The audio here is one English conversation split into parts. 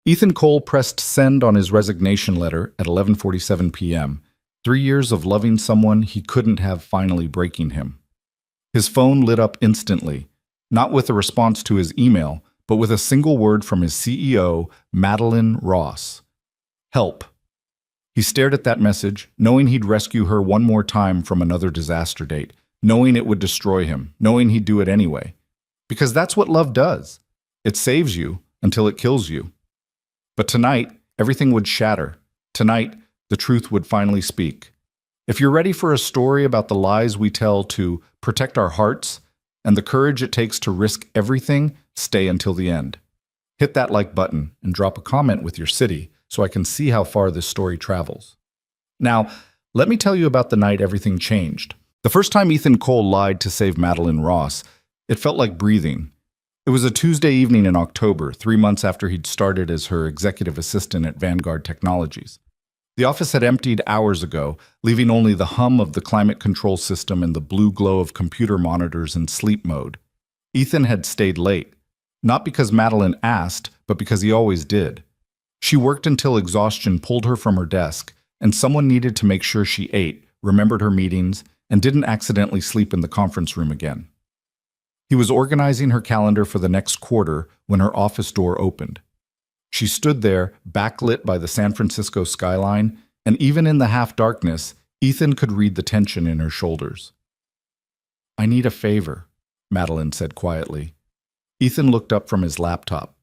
Ethan Cole pressed send on his resignation letter at 11:47 p.m. 3 years of loving someone he couldn't have finally breaking him. His phone lit up instantly, not with a response to his email, but with a single word from his CEO, Madeline Ross. Help. He stared at that message, knowing he'd rescue her one more time from another disaster date, knowing it would destroy him, knowing he'd do it anyway. Because that's what love does. It saves you until it kills you. But tonight, everything would shatter. Tonight, the truth would finally speak. If you're ready for a story about the lies we tell to protect our hearts and the courage it takes to risk everything, stay until the end. Hit that like button and drop a comment with your city so I can see how far this story travels. Now, let me tell you about the night everything changed. The first time Ethan Cole lied to save Madeline Ross, it felt like breathing. It was a Tuesday evening in October, 3 months after he'd started as her executive assistant at Vanguard Technologies. The office had emptied hours ago, leaving only the hum of the climate control system and the blue glow of computer monitors in sleep mode. Ethan had stayed late, not because Madeline asked, but because he always did. She worked until exhaustion pulled her from her desk, and someone needed to make sure she ate, remembered her meetings, and didn't accidentally sleep in the conference room again. He was organizing her calendar for the next quarter when her office door opened. She stood there, backlit by the San Francisco skyline, and even in the half-darkness, Ethan could read the tension in her shoulders. "I need a favor," Madeline said quietly. Ethan looked up from his laptop.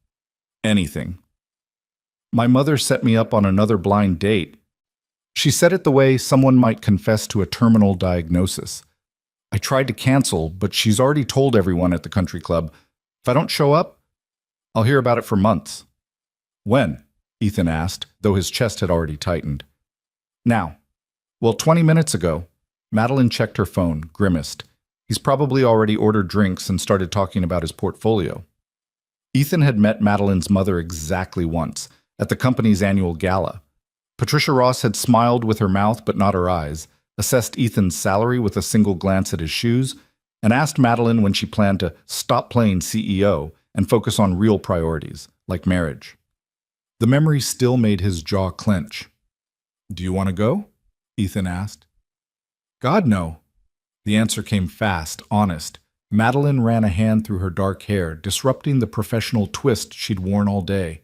"Anything." "My mother set me up on another blind date." She said it the way someone might confess to a terminal diagnosis. "I tried to cancel, but she's already told everyone at the country club, if I don't show up, I'll hear about it for months." "When?" Ethan asked, though his chest had already tightened. "Now." "Well, 20 minutes ago." Madeline checked her phone, grimaced. He's probably already ordered drinks and started talking about his portfolio. Ethan had met Madeline's mother exactly once, at the company's annual gala. Patricia Ross had smiled with her mouth but not her eyes, assessed Ethan's salary with a single glance at his shoes, and asked Madeline when she planned to stop playing CEO and focus on real priorities, like marriage. The memory still made his jaw clench. "Do you want to go?" Ethan asked. "God, no." The answer came fast, honest. Madeline ran a hand through her dark hair, disrupting the professional twist she'd worn all day.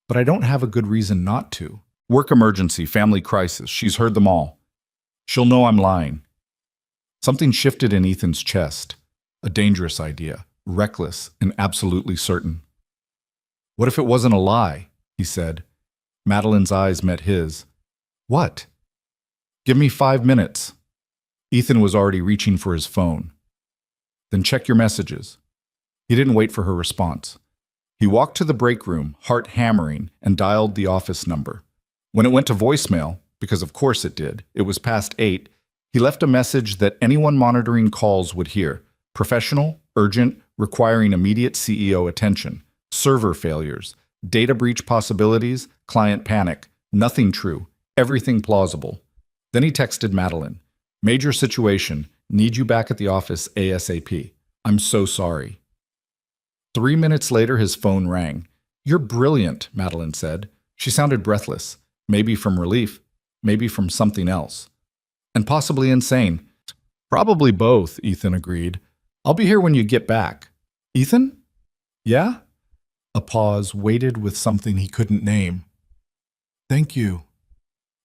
"But I don't have a good reason not to. Work emergency, family crisis, she's heard them all. She'll know I'm lying." Something shifted in Ethan's chest. A dangerous idea, reckless and absolutely certain. "What if it wasn't a lie?" he said. Madeline's eyes met his. "What?" "Give me 5 minutes." Ethan was already reaching for his phone. "Then check your messages." He didn't wait for her response. He walked to the break room, heart hammering, and dialed the office number. When it went to voicemail, because of course it did, it was past 8, he left a message that anyone monitoring calls would hear. Professional, urgent, requiring immediate CEO attention. Server failures. Data breach possibilities, client panic. Nothing true. Everything plausible. Then he texted Madeline. "Major situation. Need you back at the office ASAP. I'm so sorry." 3 minutes later, his phone rang. "You're brilliant," Madeline said. She sounded breathless. Maybe from relief. Maybe from something else. "And possibly insane." "Probably both," Ethan agreed. "I'll be here when you get back." "Ethan?" "Yeah?" A pause, weighted with something he couldn't name. "Thank you."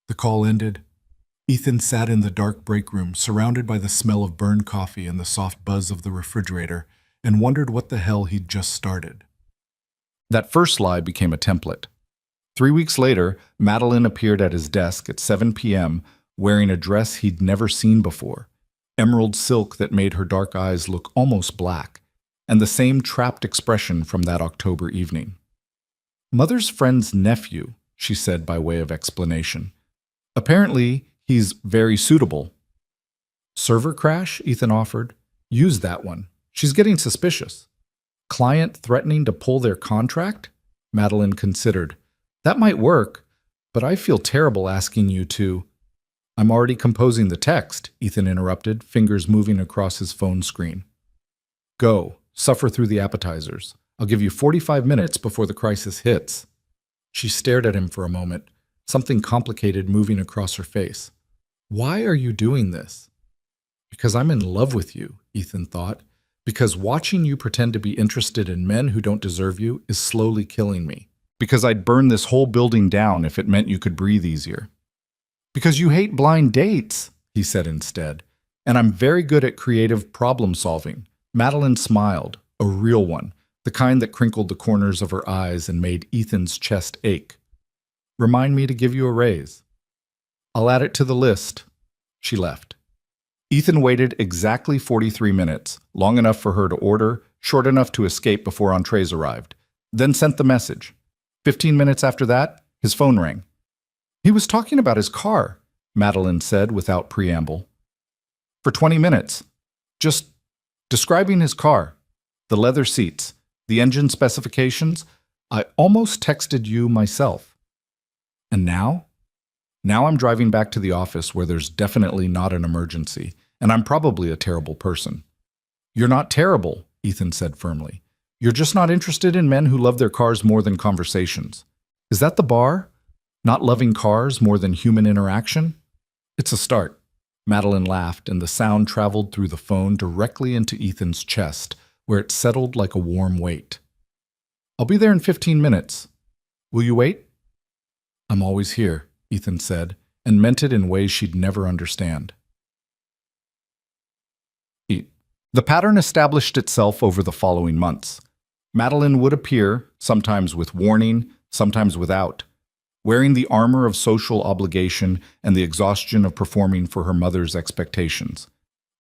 The call ended. Ethan sat in the dark break room, surrounded by the smell of burned coffee and the soft buzz of the refrigerator, and wondered what the hell he'd just started. That first lie became a template. 3 weeks later, Madeline appeared at his desk at 7 p.m., wearing a dress he'd never seen before, emerald silk that made her dark eyes look almost black, and the same trapped expression from that October evening. "Mother's friend's nephew," she said by way of explanation. "Apparently, he's very suitable." "Server crash?" Ethan offered. "Use that one. She's getting suspicious." "Client threatening to pull their contract?" Madeline considered. "That might work, but I feel terrible asking you to—" "I'm already composing the text," Ethan interrupted, fingers moving across his phone screen. "Go. Suffer through the appetizers. I'll give you 45 minutes before the crisis hits." She stared at him for a moment, something complicated moving across her face. Why are you doing this? Because I'm in love with you, Ethan thought. Because watching you pretend to be interested in men who don't deserve you is slowly killing me. Because I'd burn this whole building down if it meant you could breathe easier. Because you hate blind dates, he said instead. And I'm very good at creative problem solving. Madeline smiled, a real one, the kind that crinkled the corners of her eyes and made Ethan's chest ache. Remind me to give you a raise. I'll add it to the list. She left. Ethan waited exactly 43 minutes, long enough for her to order, short enough to escape before entrees arrived, then sent the message. 15 minutes after that, his phone rang. He was talking about his car, Madeline said without preamble. For 20 minutes. Just describing his car, the leather seats, the engine specifications. I almost texted you myself. And now? Now I'm driving back to the office where there's definitely not an emergency, and I'm probably a terrible person. You're not terrible, Ethan said firmly. You're just not interested in men who love their cars more than conversations. Is that the bar? Not loving cars more than human interaction? It's a start. Madeline laughed, and the sound traveled through the phone directly into Ethan's chest, where it settled like a warm weight. I'll be there in 15 minutes. Will you wait? I'm always here, Ethan said, and meant it in ways she'd never understand. The pattern established itself over the following months. Madeline would appear, sometimes with warning, sometimes without, wearing the armor of social obligation and the exhaustion of performing for her mother's expectations.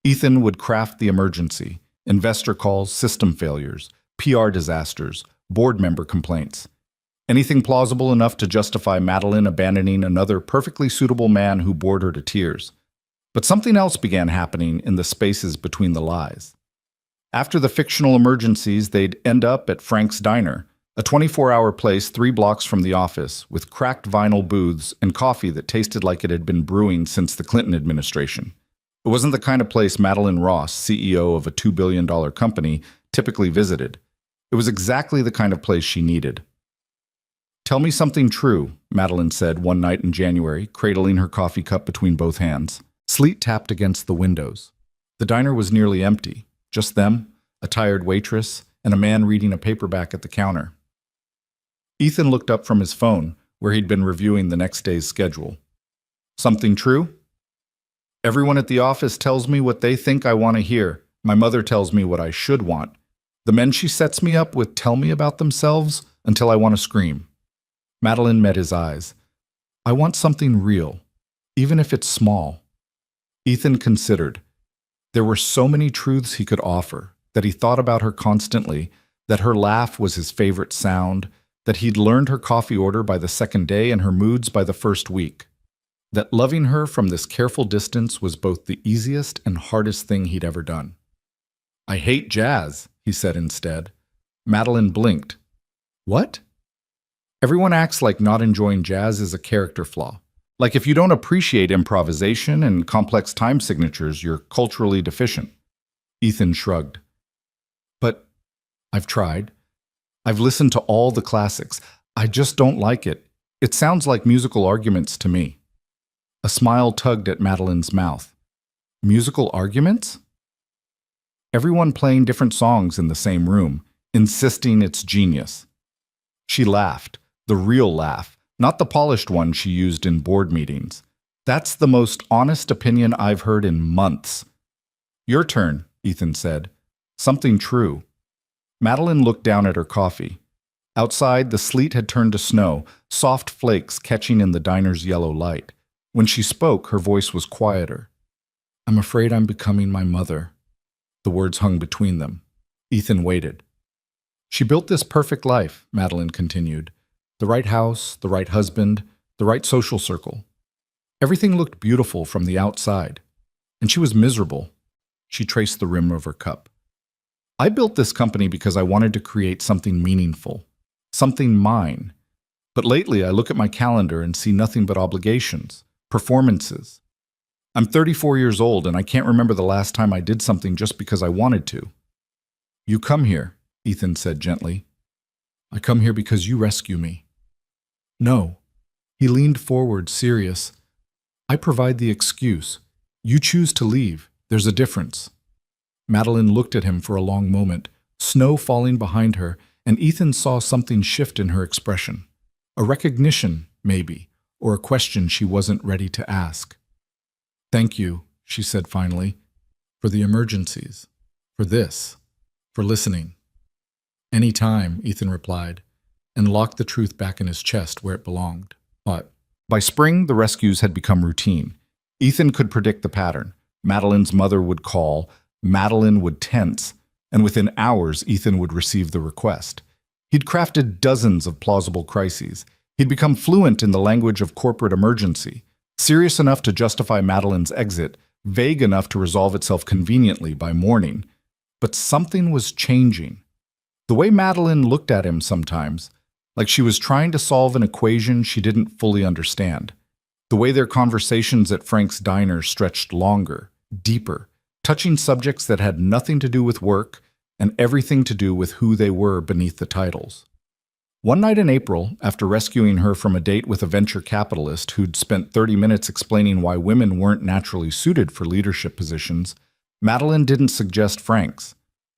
Ethan would craft the emergency, investor calls, system failures, PR disasters, board member complaints. Anything plausible enough to justify Madeline abandoning another perfectly suitable man who bored her to tears. But something else began happening in the spaces between the lies. After the fictional emergencies, they'd end up at Frank's Diner, a 24-hour place 3 blocks from the office, with cracked vinyl booths and coffee that tasted like it had been brewing since the Clinton administration. It wasn't the kind of place Madeline Ross, CEO of a $2 billion company, typically visited. It was exactly the kind of place she needed. Tell me something true, Madeline said one night in January, cradling her coffee cup between both hands. Sleet tapped against the windows. The diner was nearly empty. Just them, a tired waitress, and a man reading a paperback at the counter. Ethan looked up from his phone, where he'd been reviewing the next day's schedule. Something true? Everyone at the office tells me what they think I want to hear. My mother tells me what I should want. The men she sets me up with tell me about themselves until I want to scream. Madeline met his eyes. I want something real, even if it's small. Ethan considered. There were so many truths he could offer, that he thought about her constantly, that her laugh was his favorite sound, that he'd learned her coffee order by the second day and her moods by the first week, that loving her from this careful distance was both the easiest and hardest thing he'd ever done. I hate jazz, he said instead. Madeline blinked. What? Everyone acts like not enjoying jazz is a character flaw. Like if you don't appreciate improvisation and complex time signatures, you're culturally deficient. Ethan shrugged. But I've tried. I've listened to all the classics. I just don't like it. It sounds like musical arguments to me. A smile tugged at Madeline's mouth. Musical arguments? Everyone playing different songs in the same room, insisting it's genius. She laughed, the real laugh. Not the polished one she used in board meetings. That's the most honest opinion I've heard in months. Your turn, Ethan said. Something true. Madeline looked down at her coffee. Outside, the sleet had turned to snow, soft flakes catching in the diner's yellow light. When she spoke, her voice was quieter. I'm afraid I'm becoming my mother. The words hung between them. Ethan waited. She built this perfect life, Madeline continued. The right house, the right husband, the right social circle. Everything looked beautiful from the outside, and she was miserable. She traced the rim of her cup. I built this company because I wanted to create something meaningful, something mine. But lately I look at my calendar and see nothing but obligations, performances. I'm 34 years old and I can't remember the last time I did something just because I wanted to. You come here, Ethan said gently. I come here because you rescue me. No. He leaned forward, serious. I provide the excuse. You choose to leave. There's a difference. Madeline looked at him for a long moment, snow falling behind her, and Ethan saw something shift in her expression. A recognition, maybe, or a question she wasn't ready to ask. Thank you, she said finally, for the emergencies, for this, for listening. Any time, Ethan replied, and locked the truth back in his chest where it belonged. But by spring, the rescues had become routine. Ethan could predict the pattern. Madeline's mother would call, Madeline would tense, and within hours, Ethan would receive the request. He'd crafted dozens of plausible crises. He'd become fluent in the language of corporate emergency, serious enough to justify Madeline's exit, vague enough to resolve itself conveniently by morning. But something was changing. The way Madeline looked at him sometimes, like she was trying to solve an equation she didn't fully understand. The way their conversations at Frank's Diner stretched longer, deeper, touching subjects that had nothing to do with work and everything to do with who they were beneath the titles. One night in April, after rescuing her from a date with a venture capitalist who'd spent 30 minutes explaining why women weren't naturally suited for leadership positions, Madeline didn't suggest Frank's.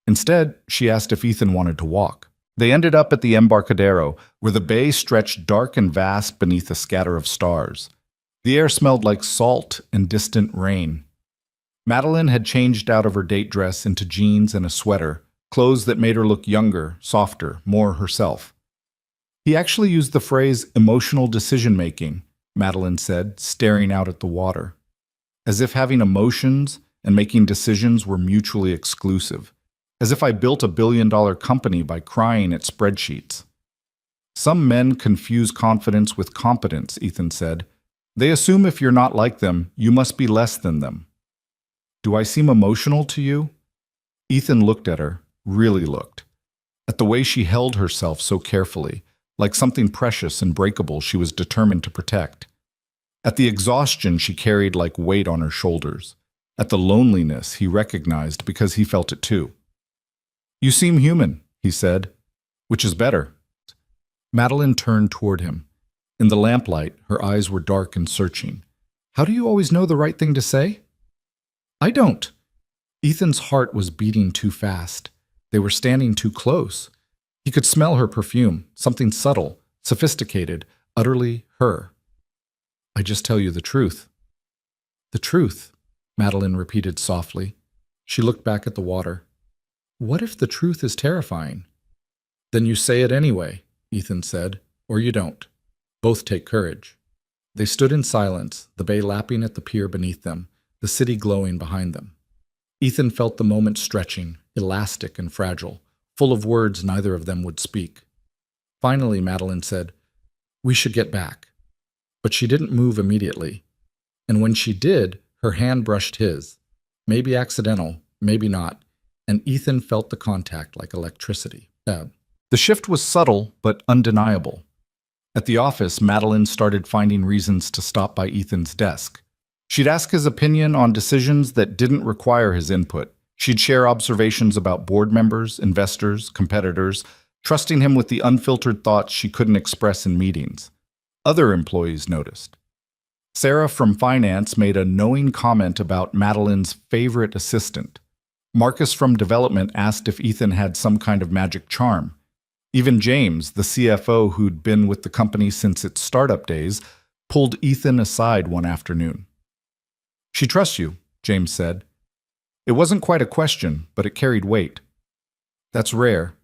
Instead, she asked if Ethan wanted to walk. They ended up at the Embarcadero, where the bay stretched dark and vast beneath a scatter of stars. The air smelled like salt and distant rain. Madeline had changed out of her date dress into jeans and a sweater, clothes that made her look younger, softer, more herself. He actually used the phrase emotional decision-making, Madeline said, staring out at the water, as if having emotions and making decisions were mutually exclusive, as if I built a billion-dollar company by crying at spreadsheets. Some men confuse confidence with competence, Ethan said. They assume if you're not like them, you must be less than them. Do I seem emotional to you? Ethan looked at her, really looked, at the way she held herself so carefully, like something precious and breakable she was determined to protect. At the exhaustion she carried like weight on her shoulders. At the loneliness he recognized because he felt it too. You seem human, he said, which is better. Madeline turned toward him. In the lamplight, her eyes were dark and searching. How do you always know the right thing to say? I don't. Ethan's heart was beating too fast. They were standing too close. He could smell her perfume, something subtle, sophisticated, utterly her. I just tell you the truth. The truth, Madeline repeated softly. She looked back at the water. What if the truth is terrifying? Then you say it anyway, Ethan said, or you don't. Both take courage. They stood in silence, the bay lapping at the pier beneath them, the city glowing behind them. Ethan felt the moment stretching, elastic and fragile, full of words neither of them would speak. Finally, Madeline said, We should get back. But she didn't move immediately. And when she did, her hand brushed his. Maybe accidental, maybe not. And Ethan felt the contact like electricity. The shift was subtle but undeniable. At the office, Madeline started finding reasons to stop by Ethan's desk. She'd ask his opinion on decisions that didn't require his input. She'd share observations about board members, investors, competitors, trusting him with the unfiltered thoughts she couldn't express in meetings. Other employees noticed. Sarah from finance made a knowing comment about Madeline's favorite assistant. Marcus from development asked if Ethan had some kind of magic charm. Even James, the CFO who'd been with the company since its startup days, pulled Ethan aside one afternoon. She trusts you, James said. It wasn't quite a question, but it carried weight. That's rare.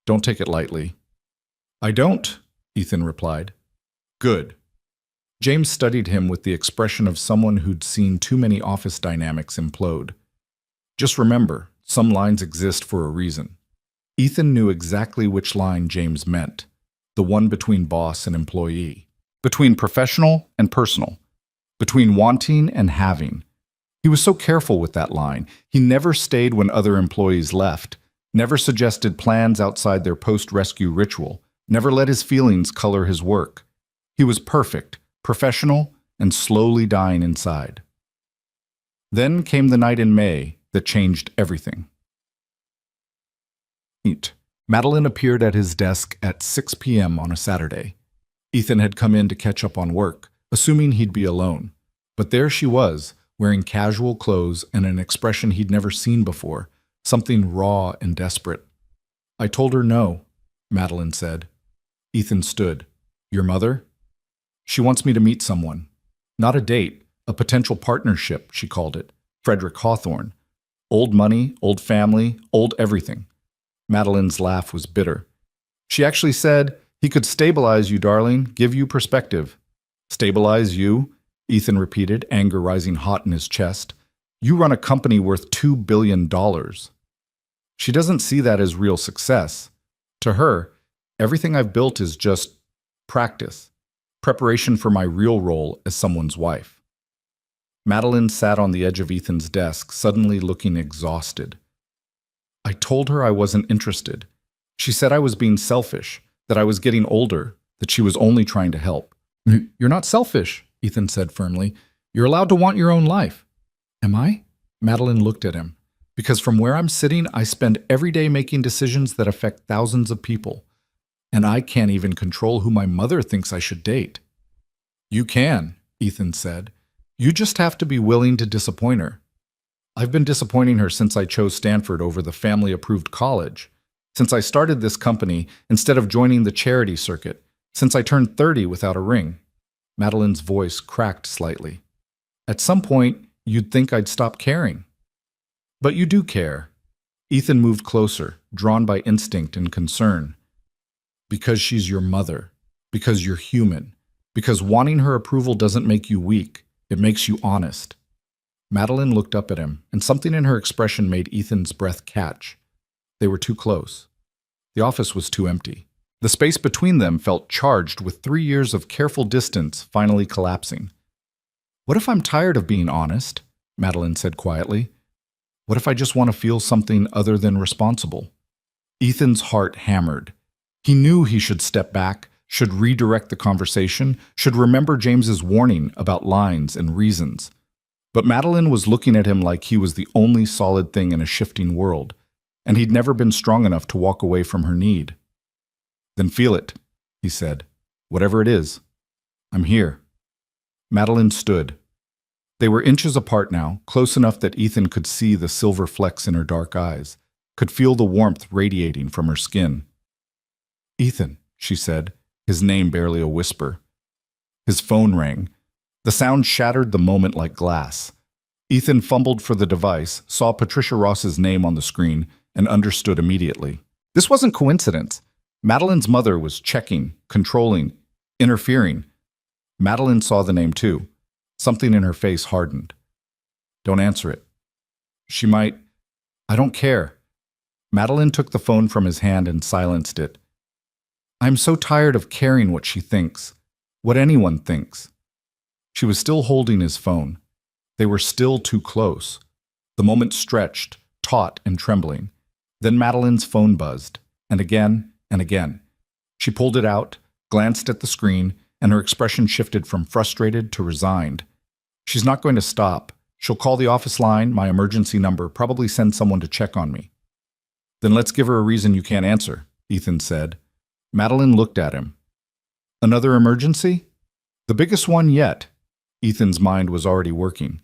Don't take it lightly. I don't, Ethan replied. Good. James studied him with the expression of someone who'd seen too many office dynamics implode. Just remember, some lines exist for a reason. Ethan knew exactly which line James meant, the one between boss and employee, between professional and personal, between wanting and having. He was so careful with that line. He never stayed when other employees left, never suggested plans outside their post-rescue ritual, never let his feelings color his work. He was perfect, professional, and slowly dying inside. Then came the night in May that changed everything. Madeline appeared at his desk at 6 p.m. on a Saturday. Ethan had come in to catch up on work, assuming he'd be alone. But there she was, wearing casual clothes and an expression he'd never seen before, something raw and desperate. "I told her no," Madeline said. Ethan stood. "Your mother?" "She wants me to meet someone. Not a date, a potential partnership," she called it. Frederick Hawthorne. Old money, old family, old everything. Madeline's laugh was bitter. "She actually said, 'He could stabilize you, darling, give you perspective.'" "Stabilize you?" Ethan repeated, anger rising hot in his chest. "You run a company worth $2 billion. She doesn't see that as real success. To her, everything I've built is just practice, preparation for my real role as someone's wife." Madeline sat on the edge of Ethan's desk, suddenly looking exhausted. "I told her I wasn't interested. She said I was being selfish, that I was getting older, that she was only trying to help." "You're not selfish," Ethan said firmly. "You're allowed to want your own life." "Am I?" Madeline looked at him. "Because from where I'm sitting, I spend every day making decisions that affect thousands of people. And I can't even control who my mother thinks I should date." "You can," Ethan said. "You just have to be willing to disappoint her. I've been disappointing her since I chose Stanford over the family-approved college, since I started this company instead of joining the charity circuit, since I turned 30 without a ring." Madeline's voice cracked slightly. "At some point, you'd think I'd stop caring." "But you do care." Ethan moved closer, drawn by instinct and concern. "Because she's your mother. Because you're human. Because wanting her approval doesn't make you weak. It makes you honest." Madeline looked up at him, and something in her expression made Ethan's breath catch. They were too close. The office was too empty. The space between them felt charged with 3 years of careful distance finally collapsing. "What if I'm tired of being honest?" Madeline said quietly. "What if I just want to feel something other than responsible?" Ethan's heart hammered. He knew he should step back, should redirect the conversation, should remember James's warning about lines and reasons. But Madeline was looking at him like he was the only solid thing in a shifting world, and he'd never been strong enough to walk away from her need. "Then feel it," he said. "Whatever it is. I'm here." Madeline stood. They were inches apart now, close enough that Ethan could see the silver flecks in her dark eyes, could feel the warmth radiating from her skin. "Ethan," she said, his name barely a whisper. His phone rang. The sound shattered the moment like glass. Ethan fumbled for the device, saw Patricia Ross's name on the screen, and understood immediately. This wasn't coincidence. Madeline's mother was checking, controlling, interfering. Madeline saw the name too. Something in her face hardened. "Don't answer it." "She might—" "I don't care." Madeline took the phone from his hand and silenced it. "I'm so tired of caring what she thinks, what anyone thinks." She was still holding his phone. They were still too close. The moment stretched, taut and trembling. Then Madeline's phone buzzed, and again and again. She pulled it out, glanced at the screen, and her expression shifted from frustrated to resigned. "She's not going to stop. She'll call the office line, my emergency number, probably send someone to check on me." "Then let's give her a reason you can't answer," Ethan said. Madeline looked at him. "Another emergency?" "The biggest one yet." Ethan's mind was already working.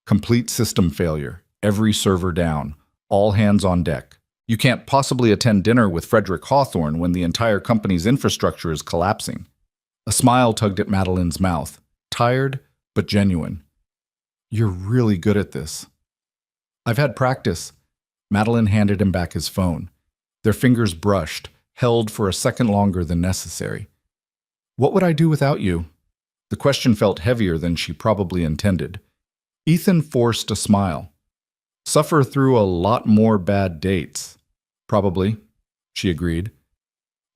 Complete system failure, every server down, all hands on deck. You can't possibly attend dinner with Frederick Hawthorne when the entire company's infrastructure is collapsing. A smile tugged at Madeline's mouth, tired but genuine. "You're really good at this." "I've had practice." Madeline handed him back his phone. Their fingers brushed, held for a second longer than necessary. "What would I do without you?" The question felt heavier than she probably intended. Ethan forced a smile. "Suffer through a lot more bad dates." "Probably," she agreed.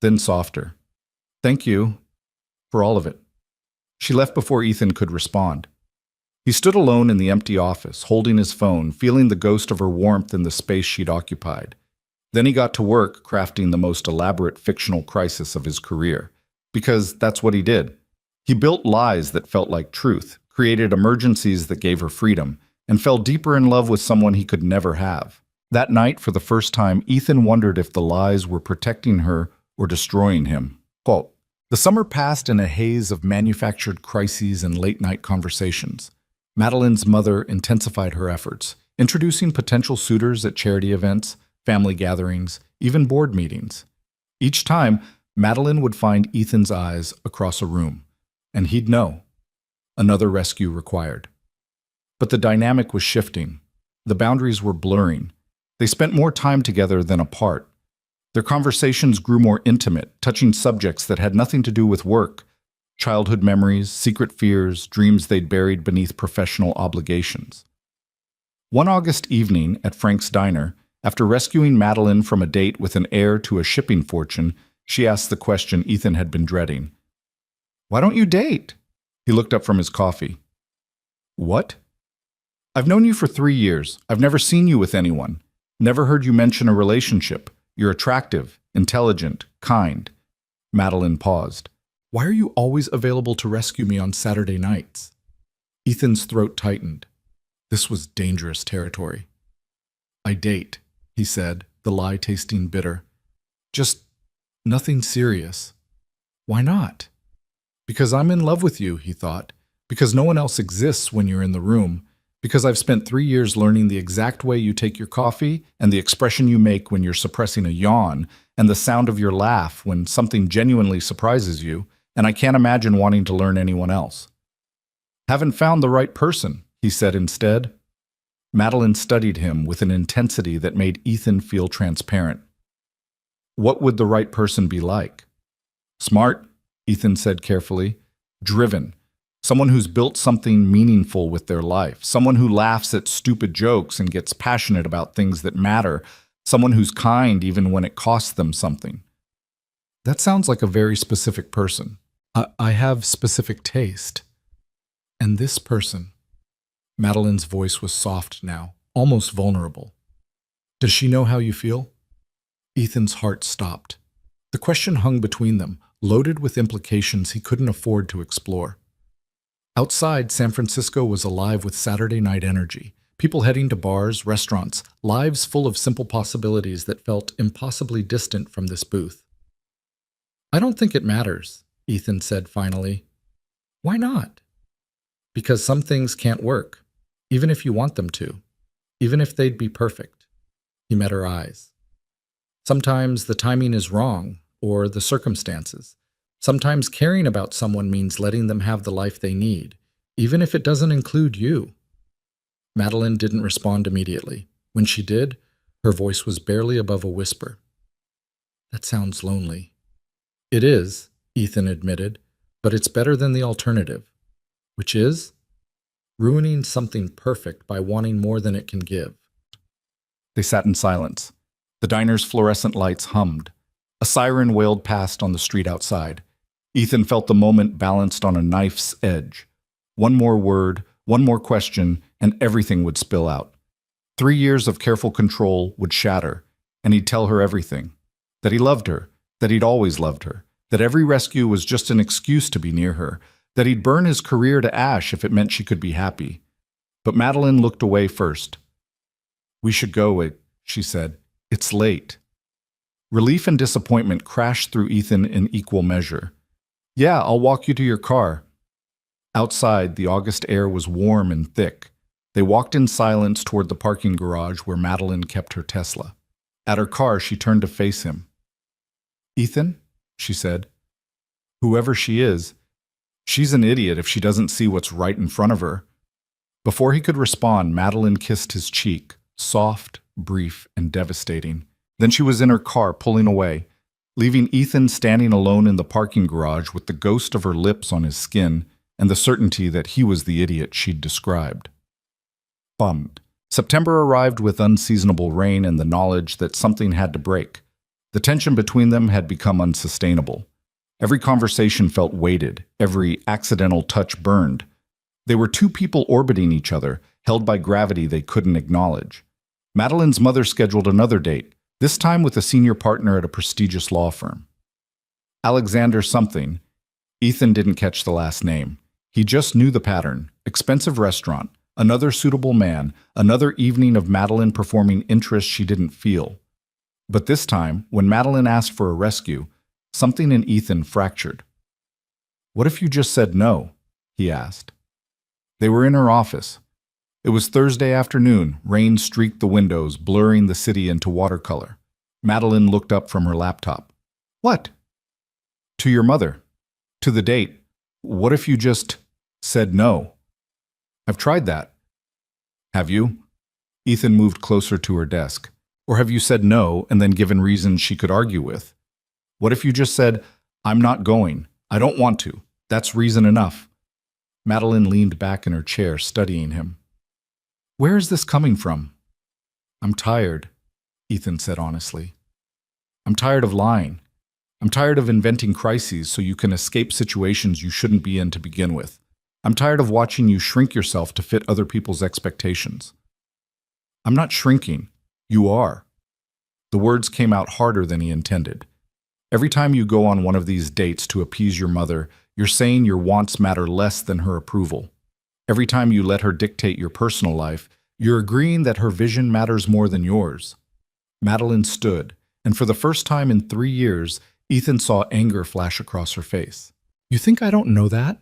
Then softer. "Thank you for all of it." She left before Ethan could respond. He stood alone in the empty office, holding his phone, feeling the ghost of her warmth in the space she'd occupied. Then he got to work crafting the most elaborate fictional crisis of his career. Because that's what he did. He built lies that felt like truth, created emergencies that gave her freedom, and fell deeper in love with someone he could never have. That night, for the first time, Ethan wondered if the lies were protecting her or destroying him. Quote, The summer passed in a haze of manufactured crises and late-night conversations. Madeline's mother intensified her efforts, introducing potential suitors at charity events, family gatherings, even board meetings. Each time, Madeline would find Ethan's eyes across a room, and he'd know. Another rescue required. But the dynamic was shifting. The boundaries were blurring. They spent more time together than apart. Their conversations grew more intimate, touching subjects that had nothing to do with work, childhood memories, secret fears, dreams they'd buried beneath professional obligations. One August evening at Frank's Diner, after rescuing Madeline from a date with an heir to a shipping fortune, she asked the question Ethan had been dreading. "Why don't you date?" He looked up from his coffee. "What?" "I've known you for 3 years. I've never seen you with anyone. Never heard you mention a relationship. You're attractive, intelligent, kind." Madeline paused. "Why are you always available to rescue me on Saturday nights?" Ethan's throat tightened. This was dangerous territory. "I date," he said, the lie tasting bitter. "Just nothing serious." "Why not?" "Because I'm in love with you," he thought. "Because no one else exists when you're in the room. Because I've spent 3 years learning the exact way you take your coffee and the expression you make when you're suppressing a yawn and the sound of your laugh when something genuinely surprises you, and I can't imagine wanting to learn anyone else." "Haven't found the right person," he said instead. Madeline studied him with an intensity that made Ethan feel transparent. "What would the right person be like?" "Smart," Ethan said carefully. "Driven. Someone who's built something meaningful with their life. Someone who laughs at stupid jokes and gets passionate about things that matter. Someone who's kind even when it costs them something." "That sounds like a very specific person. I have specific taste." "And this person?" Madeline's voice was soft now, almost vulnerable. "Does she know how you feel?" Ethan's heart stopped. The question hung between them, loaded with implications he couldn't afford to explore. Outside, San Francisco was alive with Saturday night energy. People heading to bars, restaurants, lives full of simple possibilities that felt impossibly distant from this booth. "I don't think it matters," Ethan said finally. "Why not?" "Because some things can't work, even if you want them to, even if they'd be perfect." He met her eyes. "Sometimes the timing is wrong, or the circumstances. Sometimes caring about someone means letting them have the life they need, even if it doesn't include you." Madeline didn't respond immediately. When she did, her voice was barely above a whisper. "That sounds lonely." "It is," Ethan admitted, "but it's better than the alternative." "Which is?" "Ruining something perfect by wanting more than it can give." They sat in silence. The diner's fluorescent lights hummed. A siren wailed past on the street outside. Ethan felt the moment balanced on a knife's edge. One more word, one more question, and everything would spill out. 3 years of careful control would shatter, and he'd tell her everything. That he loved her, that he'd always loved her, that every rescue was just an excuse to be near her, that he'd burn his career to ash if it meant she could be happy. But Madeline looked away first. "We should go," she said. "It's late." Relief and disappointment crashed through Ethan in equal measure. "Yeah, I'll walk you to your car." Outside, the August air was warm and thick. They walked in silence toward the parking garage where Madeline kept her Tesla. At her car, she turned to face him. "Ethan," she said, "whoever she is, she's an idiot if she doesn't see what's right in front of her." Before he could respond, Madeline kissed his cheek, soft, brief, and devastating. Then she was in her car, pulling away, leaving Ethan standing alone in the parking garage with the ghost of her lips on his skin and the certainty that he was the idiot she'd described. Bummed. September arrived with unseasonable rain and the knowledge that something had to break. The tension between them had become unsustainable. Every conversation felt weighted, every accidental touch burned. They were two people orbiting each other, held by gravity they couldn't acknowledge. Madeline's mother scheduled another date, this time with a senior partner at a prestigious law firm. Alexander something. Ethan didn't catch the last name. He just knew the pattern. Expensive restaurant, another suitable man, another evening of Madeline performing interests she didn't feel. But this time, when Madeline asked for a rescue, something in Ethan fractured. What if you just said no? He asked. They were in her office. It was Thursday afternoon. Rain streaked the windows, blurring the city into watercolor. Madeline looked up from her laptop. What? To your mother. To the date. What if you just said no? I've tried that. Have you? Ethan moved closer to her desk. Or have you said no and then given reasons she could argue with? What if you just said, I'm not going. I don't want to. That's reason enough. Madeline leaned back in her chair, studying him. Where is this coming from? I'm tired, Ethan said honestly. I'm tired of lying. I'm tired of inventing crises so you can escape situations you shouldn't be in to begin with. I'm tired of watching you shrink yourself to fit other people's expectations. I'm not shrinking. You are. The words came out harder than he intended. Every time you go on one of these dates to appease your mother, you're saying your wants matter less than her approval. Every time you let her dictate your personal life, you're agreeing that her vision matters more than yours. Madeline stood, and for the first time in 3 years, Ethan saw anger flash across her face. You think I don't know that?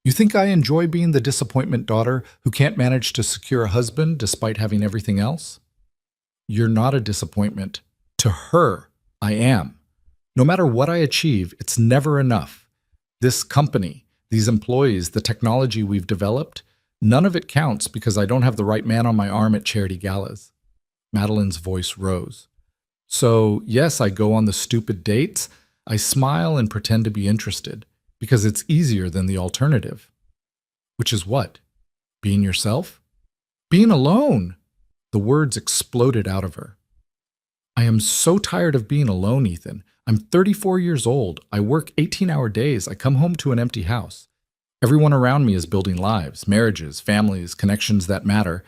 You think I enjoy being the disappointment daughter who can't manage to secure a husband despite having everything else? You're not a disappointment. To her, I am. No matter what I achieve, it's never enough. This company, these employees, the technology we've developed, none of it counts because I don't have the right man on my arm at charity galas. Madeline's voice rose. So, yes, I go on the stupid dates. I smile and pretend to be interested because it's easier than the alternative. Which is what? Being yourself? Being alone! The words exploded out of her. I am so tired of being alone, Ethan. I'm 34 years old. I work 18-hour days. I come home to an empty house. Everyone around me is building lives, marriages, families, connections that matter,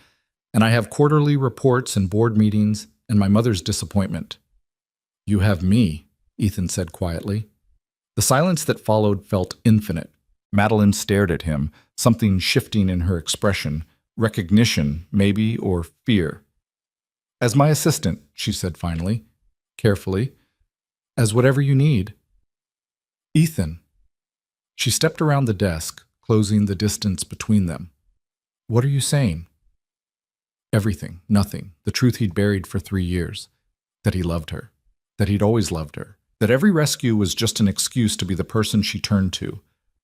and I have quarterly reports and board meetings and my mother's disappointment. You have me, Ethan said quietly. The silence that followed felt infinite. Madeline stared at him, something shifting in her expression, recognition, maybe, or fear. As my assistant, she said finally, carefully, as whatever you need. Ethan. She stepped around the desk, closing the distance between them. What are you saying? Everything, nothing, the truth he'd buried for 3 years. That he loved her. That he'd always loved her. That every rescue was just an excuse to be the person she turned to.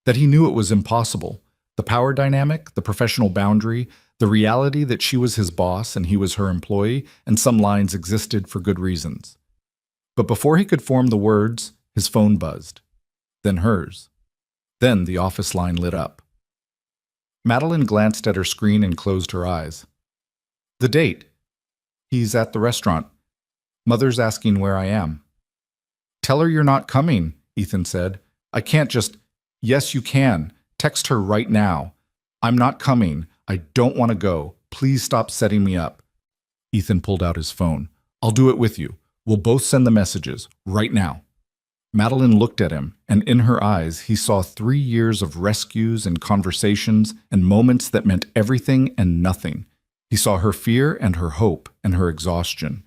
That he knew it was impossible. The power dynamic, the professional boundary, the reality that she was his boss and he was her employee, and some lines existed for good reasons. But before he could form the words, his phone buzzed. Then hers. Then the office line lit up. Madeline glanced at her screen and closed her eyes. The date. He's at the restaurant. Mother's asking where I am. Tell her you're not coming, Ethan said. I can't just... Yes, you can. Text her right now. I'm not coming. I don't want to go. Please stop setting me up. Ethan pulled out his phone. I'll do it with you. We'll both send the messages, right now. Madeline looked at him, and in her eyes he saw 3 years of rescues and conversations and moments that meant everything and nothing. He saw her fear and her hope and her exhaustion.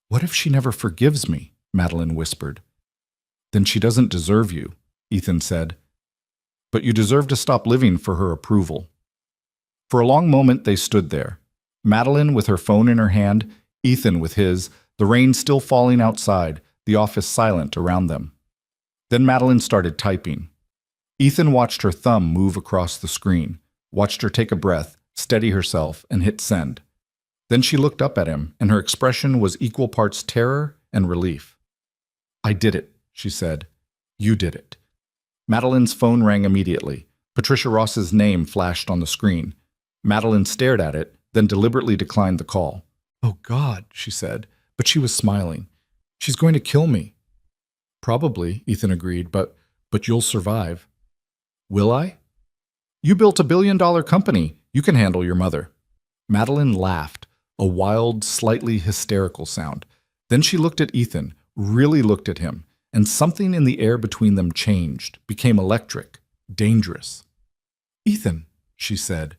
What if she never forgives me? Madeline whispered. Then she doesn't deserve you, Ethan said. But you deserve to stop living for her approval. For a long moment they stood there, Madeline with her phone in her hand, Ethan with his, the rain still falling outside, the office silent around them. Then Madeline started typing. Ethan watched her thumb move across the screen, watched her take a breath, steady herself, and hit send. Then she looked up at him, and her expression was equal parts terror and relief. I did it, she said. You did it. Madeline's phone rang immediately. Patricia Ross's name flashed on the screen. Madeline stared at it, then deliberately declined the call. Oh, God, she said, but she was smiling. She's going to kill me. Probably, Ethan agreed, but you'll survive. Will I? You built $1 billion company. You can handle your mother. Madeline laughed, a wild, slightly hysterical sound. Then she looked at Ethan, really looked at him, and something in the air between them changed, became electric, dangerous. Ethan, she said,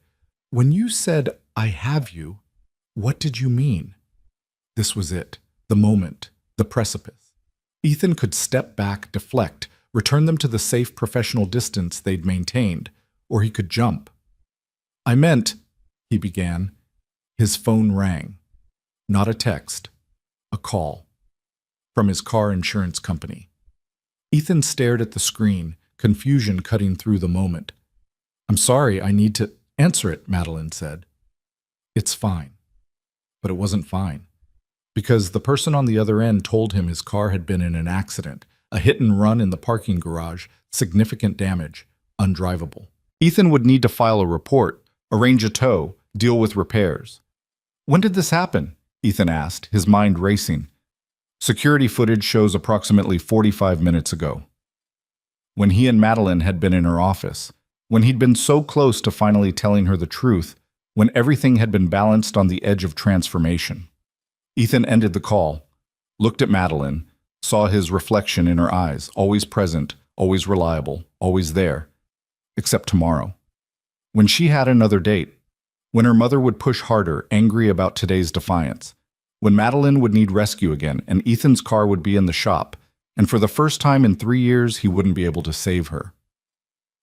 when you said, I have you, what did you mean? This was it, the moment, the precipice. Ethan could step back, deflect, return them to the safe professional distance they'd maintained, or he could jump. "I meant," he began. His phone rang. Not a text, a call. From his car insurance company. Ethan stared at the screen, confusion cutting through the moment. "I'm sorry, I need to—" "Answer it," Madeline said. "It's fine." But it wasn't fine. Because the person on the other end told him his car had been in an accident, a hit and run in the parking garage, significant damage, undrivable. Ethan would need to file a report, arrange a tow, deal with repairs. "When did this happen?" Ethan asked, his mind racing. Security footage shows approximately 45 minutes ago. When he and Madeline had been in her office, when he'd been so close to finally telling her the truth, when everything had been balanced on the edge of transformation. Ethan ended the call, looked at Madeline, saw his reflection in her eyes, always present, always reliable, always there. Except tomorrow. When she had another date. When her mother would push harder, angry about today's defiance. When Madeline would need rescue again, and Ethan's car would be in the shop, and for the first time in 3 years, he wouldn't be able to save her.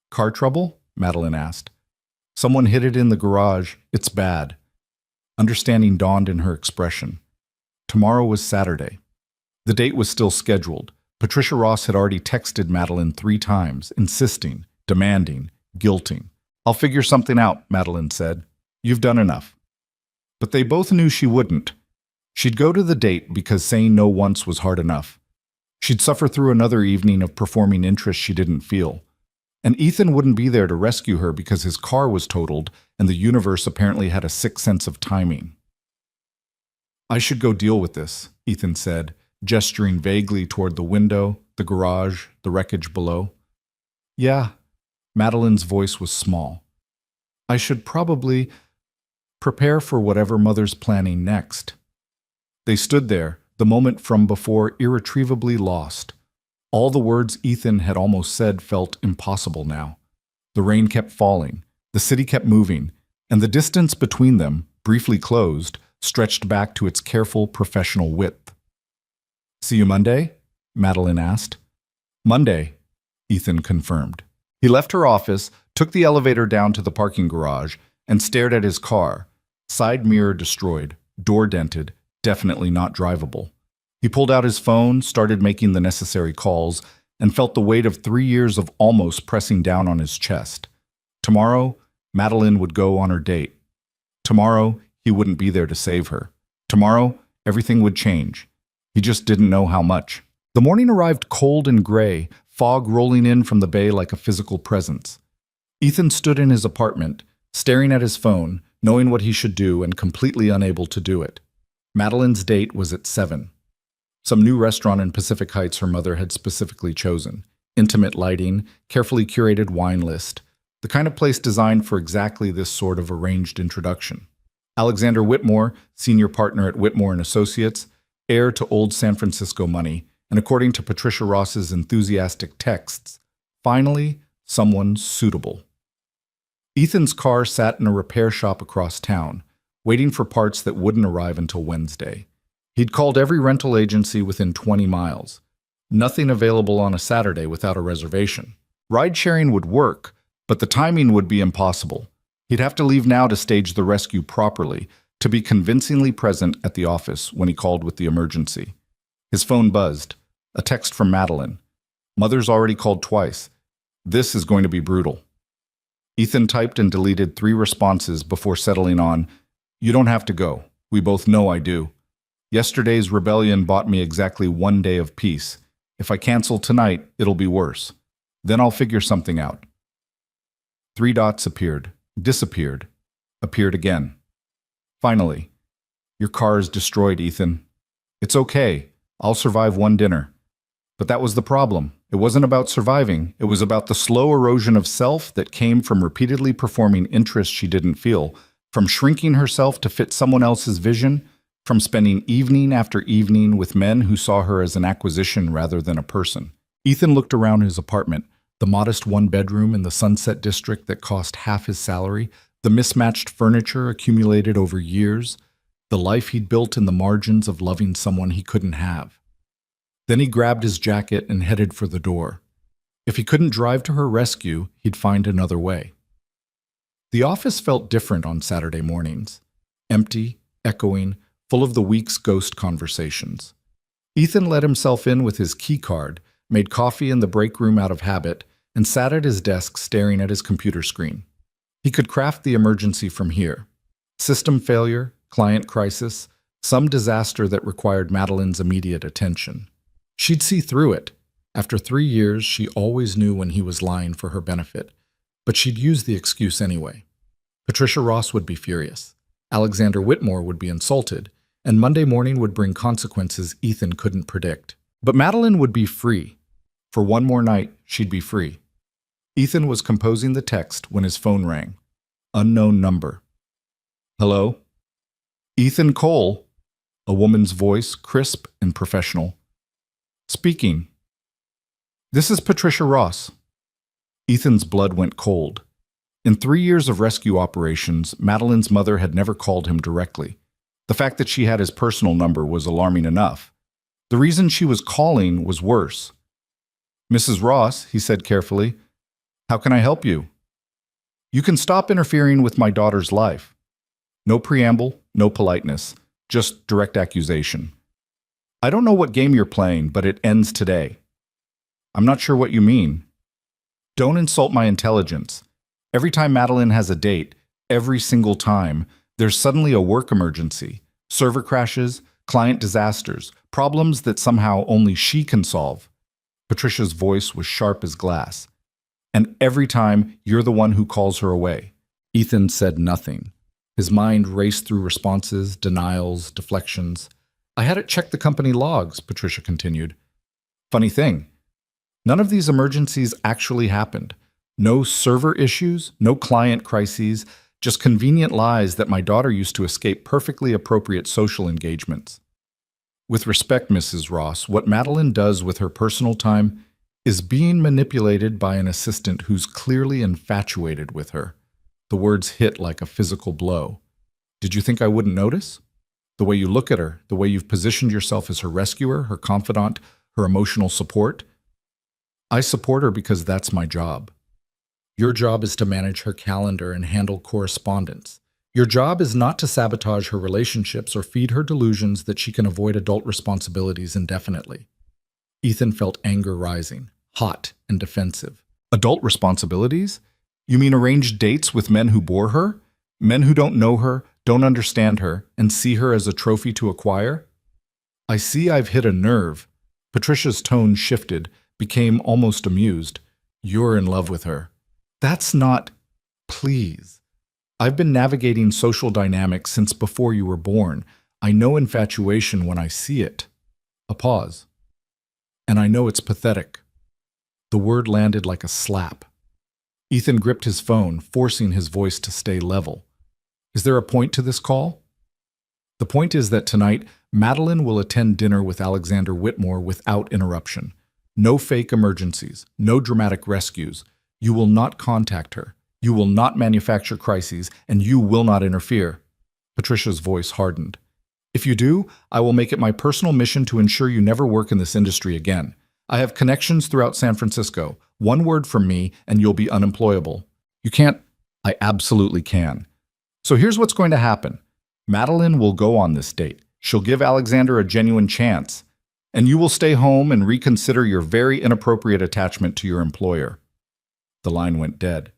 "Car trouble?" Madeline asked. "Someone hit it in the garage. It's bad." Understanding dawned in her expression. Tomorrow was Saturday. The date was still scheduled. Patricia Ross had already texted Madeline 3 times, insisting, demanding, guilting. "I'll figure something out," Madeline said. "You've done enough." But they both knew she wouldn't. She'd go to the date because saying no once was hard enough. She'd suffer through another evening of performing interest she didn't feel. And Ethan wouldn't be there to rescue her because his car was totaled and the universe apparently had a sick sense of timing. "I should go deal with this," Ethan said, gesturing vaguely toward the window, the garage, the wreckage below. "Yeah." Madeline's voice was small. "I should probably prepare for whatever Mother's planning next." They stood there, the moment from before irretrievably lost. All the words Ethan had almost said felt impossible now. The rain kept falling, the city kept moving, and the distance between them, briefly closed, stretched back to its careful professional width. "See you Monday?" Madeline asked. "Monday," Ethan confirmed. He left her office, took the elevator down to the parking garage, and stared at his car, side mirror destroyed, door dented, definitely not drivable. He pulled out his phone, started making the necessary calls, and felt the weight of 3 years of almost pressing down on his chest. Tomorrow, Madeline would go on her date. Tomorrow, he wouldn't be there to save her. Tomorrow, everything would change. He just didn't know how much. The morning arrived cold and gray, fog rolling in from the bay like a physical presence. Ethan stood in his apartment, staring at his phone, knowing what he should do and completely unable to do it. Madeline's date was at 7. Some new restaurant in Pacific Heights her mother had specifically chosen. Intimate lighting, carefully curated wine list. The kind of place designed for exactly this sort of arranged introduction. Alexander Whitmore, senior partner at Whitmore & Associates, heir to old San Francisco money, and according to Patricia Ross's enthusiastic texts, finally, someone suitable. Ethan's car sat in a repair shop across town, waiting for parts that wouldn't arrive until Wednesday. He'd called every rental agency within 20 miles. Nothing available on a Saturday without a reservation. Ride-sharing would work, but the timing would be impossible. He'd have to leave now to stage the rescue properly, to be convincingly present at the office when he called with the emergency. His phone buzzed. A text from Madeline. "Mother's already called twice. This is going to be brutal." Ethan typed and deleted 3 responses before settling on, "You don't have to go. We both know I do. Yesterday's rebellion bought me exactly 1 day of peace. If I cancel tonight, it'll be worse. Then I'll figure something out." 3 dots appeared, disappeared, appeared again. Finally, "Your car is destroyed, Ethan. It's okay. I'll survive 1 dinner." But that was the problem. It wasn't about surviving. It was about the slow erosion of self that came from repeatedly performing interests she didn't feel, from shrinking herself to fit someone else's vision, from spending evening after evening with men who saw her as an acquisition rather than a person. Ethan looked around his apartment, the modest 1-bedroom in the Sunset District that cost half his salary, the mismatched furniture accumulated over years, the life he'd built in the margins of loving someone he couldn't have. Then he grabbed his jacket and headed for the door. If he couldn't drive to her rescue, he'd find another way. The office felt different on Saturday mornings. Empty, echoing, full of the week's ghost conversations. Ethan let himself in with his key card, made coffee in the break room out of habit, and sat at his desk staring at his computer screen. He could craft the emergency from here. System failure, client crisis, some disaster that required Madeline's immediate attention. She'd see through it. After 3 years, she always knew when he was lying for her benefit, but she'd use the excuse anyway. Patricia Ross would be furious. Alexander Whitmore would be insulted, and Monday morning would bring consequences Ethan couldn't predict. But Madeline would be free. For one more night, she'd be free. Ethan was composing the text when his phone rang. Unknown number. Hello? Ethan Cole, a woman's voice, crisp and professional. Speaking. This is Patricia Ross. Ethan's blood went cold. In 3 years of rescue operations, Madeline's mother had never called him directly. The fact that she had his personal number was alarming enough. The reason she was calling was worse. Mrs. Ross, he said carefully, how can I help you? You can stop interfering with my daughter's life. No preamble, no politeness, just direct accusation. I don't know what game you're playing, but it ends today. I'm not sure what you mean. Don't insult my intelligence. Every time Madeline has a date, every single time, there's suddenly a work emergency, server crashes, client disasters, problems that somehow only she can solve. Patricia's voice was sharp as glass. And every time, you're the one who calls her away. Ethan said nothing. His mind raced through responses, denials, deflections. I had it check the company logs, Patricia continued. Funny thing, none of these emergencies actually happened. No server issues, no client crises, just convenient lies that my daughter used to escape perfectly appropriate social engagements. With respect, Mrs. Ross, what Madeline does with her personal time is being manipulated by an assistant who's clearly infatuated with her. The words hit like a physical blow. Did you think I wouldn't notice? The way you look at her, the way you've positioned yourself as her rescuer, her confidant, her emotional support. I support her because that's my job. Your job is to manage her calendar and handle correspondence. Your job is not to sabotage her relationships or feed her delusions that she can avoid adult responsibilities indefinitely. Ethan felt anger rising, hot and defensive. Adult responsibilities? You mean arranged dates with men who bore her? Men who don't know her, don't understand her, and see her as a trophy to acquire? I see I've hit a nerve. Patricia's tone shifted, became almost amused. You're in love with her. That's not... Please. I've been navigating social dynamics since before you were born. I know infatuation when I see it. A pause. And I know it's pathetic. The word landed like a slap. Ethan gripped his phone, forcing his voice to stay level. Is there a point to this call? The point is that tonight, Madeline will attend dinner with Alexander Whitmore without interruption. No fake emergencies, no dramatic rescues. You will not contact her. You will not manufacture crises, and you will not interfere. Patricia's voice hardened. If you do, I will make it my personal mission to ensure you never work in this industry again. I have connections throughout San Francisco. One word from me, and you'll be unemployable. You can't... I absolutely can. So here's what's going to happen. Madeline will go on this date. She'll give Alexander a genuine chance. And you will stay home and reconsider your very inappropriate attachment to your employer. The line went dead.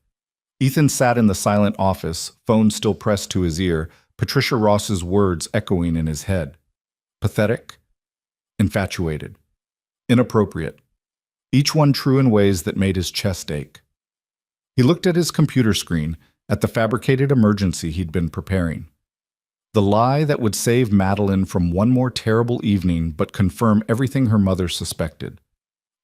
Ethan sat in the silent office, phone still pressed to his ear, Patricia Ross's words echoing in his head. Pathetic, infatuated, inappropriate, each one true in ways that made his chest ache. He looked at his computer screen, at the fabricated emergency he'd been preparing. The lie that would save Madeline from one more terrible evening but confirm everything her mother suspected.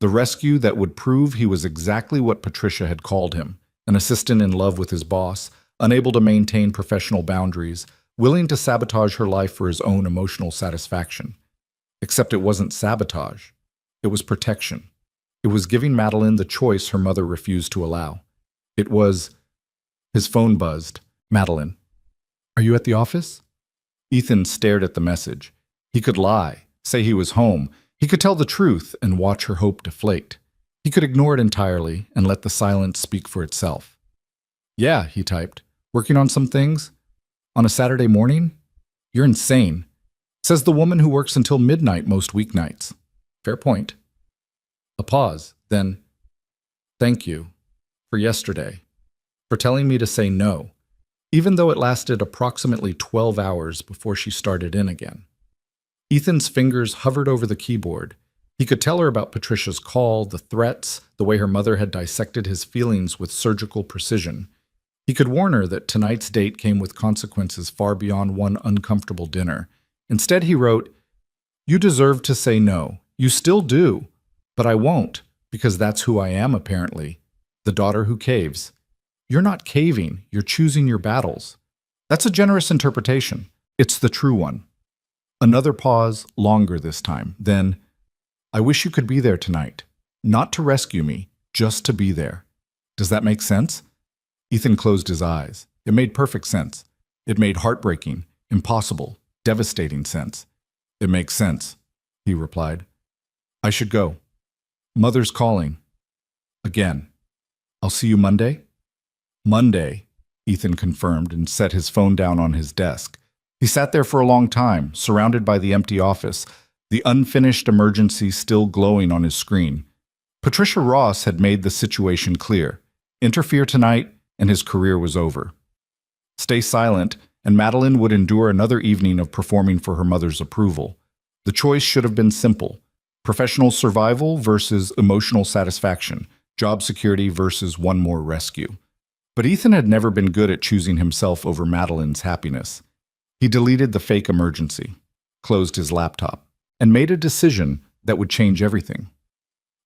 The rescue that would prove he was exactly what Patricia had called him, an assistant in love with his boss, unable to maintain professional boundaries, willing to sabotage her life for his own emotional satisfaction. Except it wasn't sabotage. It was protection. It was giving Madeline the choice her mother refused to allow. It was... His phone buzzed. Madeline. Are you at the office? Ethan stared at the message. He could lie, say he was home. He could tell the truth and watch her hope deflate. He could ignore it entirely and let the silence speak for itself. Yeah, he typed. Working on some things? On a Saturday morning? You're insane. Says the woman who works until midnight most weeknights. Fair point. A pause, then, thank you for yesterday, for telling me to say no, even though it lasted approximately 12 hours before she started in again. Ethan's fingers hovered over the keyboard. He could tell her about Patricia's call, the threats, the way her mother had dissected his feelings with surgical precision. He could warn her that tonight's date came with consequences far beyond one uncomfortable dinner. Instead, he wrote, "You deserve to say no. You still do. But I won't, because that's who I am, apparently. The daughter who caves. You're not caving. You're choosing your battles. That's a generous interpretation. It's the true one." Another pause, longer this time. Then, "I wish you could be there tonight. Not to rescue me, just to be there. Does that make sense?" Ethan closed his eyes. It made perfect sense. It made heartbreaking, impossible, devastating sense. "It makes sense," he replied. "I should go. Mother's calling. Again. I'll see you Monday?" "Monday," Ethan confirmed and set his phone down on his desk. He sat there for a long time, surrounded by the empty office, the unfinished emergency still glowing on his screen. Patricia Ross had made the situation clear. Interfere tonight, and his career was over. Stay silent, and Madeline would endure another evening of performing for her mother's approval. The choice should have been simple: professional survival versus emotional satisfaction, job security versus one more rescue. But Ethan had never been good at choosing himself over Madeline's happiness. He deleted the fake emergency, closed his laptop, and made a decision that would change everything.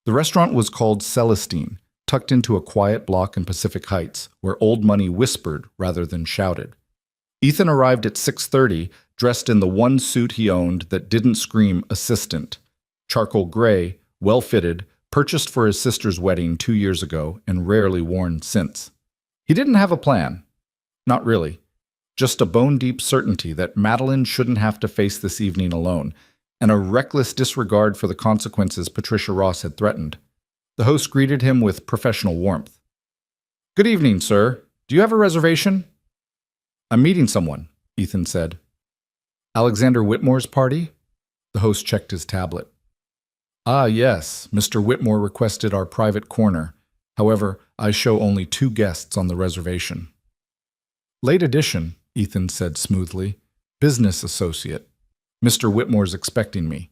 The restaurant was called Celestine, tucked into a quiet block in Pacific Heights, where old money whispered rather than shouted. Ethan arrived at 6:30, dressed in the one suit he owned that didn't scream assistant. Charcoal gray, well-fitted, purchased for his sister's wedding 2 years ago and rarely worn since. He didn't have a plan. Not really. Just a bone-deep certainty that Madeline shouldn't have to face this evening alone, and a reckless disregard for the consequences Patricia Ross had threatened. The host greeted him with professional warmth. "Good evening, sir. Do you have a reservation?" "I'm meeting someone," Ethan said. "Alexander Whitmore's party?" The host checked his tablet. "Ah, yes. Mr. Whitmore requested our private corner. However, I show only 2 guests on the reservation." "Late edition," Ethan said smoothly. "Business associate. Mr. Whitmore's expecting me."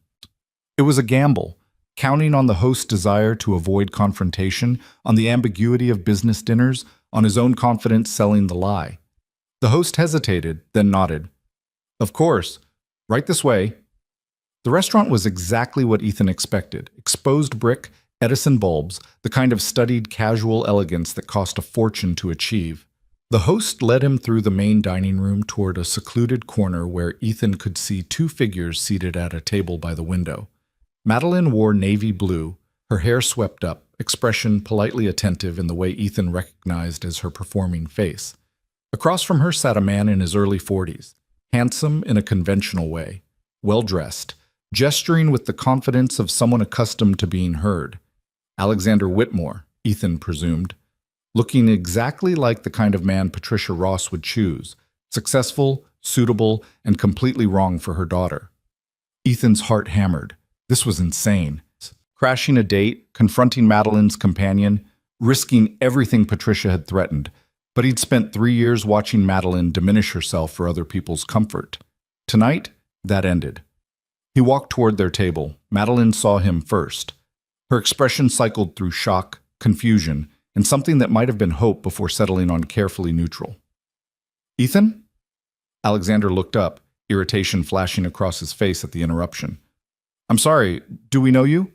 It was a gamble, counting on the host's desire to avoid confrontation, on the ambiguity of business dinners, on his own confidence selling the lie. The host hesitated, then nodded. "Of course. Right this way." The restaurant was exactly what Ethan expected: exposed brick, Edison bulbs, the kind of studied casual elegance that cost a fortune to achieve. The host led him through the main dining room toward a secluded corner where Ethan could see 2 figures seated at a table by the window. Madeline wore navy blue, her hair swept up, expression politely attentive in the way Ethan recognized as her performing face. Across from her sat a man in his early 40s, handsome in a conventional way, well-dressed, gesturing with the confidence of someone accustomed to being heard. Alexander Whitmore, Ethan presumed, looking exactly like the kind of man Patricia Ross would choose, successful, suitable, and completely wrong for her daughter. Ethan's heart hammered. This was insane. Crashing a date, confronting Madeline's companion, risking everything Patricia had threatened. But he'd spent 3 years watching Madeline diminish herself for other people's comfort. Tonight, that ended. He walked toward their table. Madeline saw him first. Her expression cycled through shock, confusion, and something that might have been hope before settling on carefully neutral. "Ethan?" Alexander looked up, irritation flashing across his face at the interruption. "I'm sorry, do we know you?"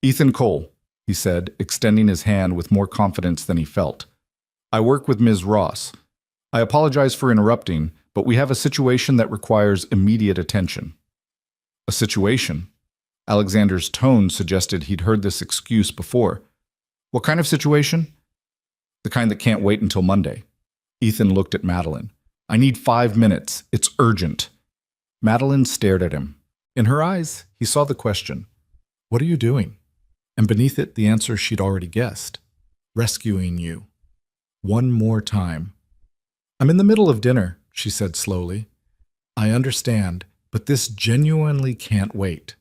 "Ethan Cole," he said, extending his hand with more confidence than he felt. "I work with Ms. Ross. I apologize for interrupting, but we have a situation that requires immediate attention." "A situation?" Alexander's tone suggested he'd heard this excuse before. "What kind of situation?" "The kind that can't wait until Monday." Ethan looked at Madeline. "I need 5 minutes. It's urgent." Madeline stared at him. In her eyes, he saw the question. "What are you doing?" And beneath it, the answer she'd already guessed. Rescuing you. One more time. I'm in the middle of dinner, she said slowly. I understand, but this genuinely can't wait.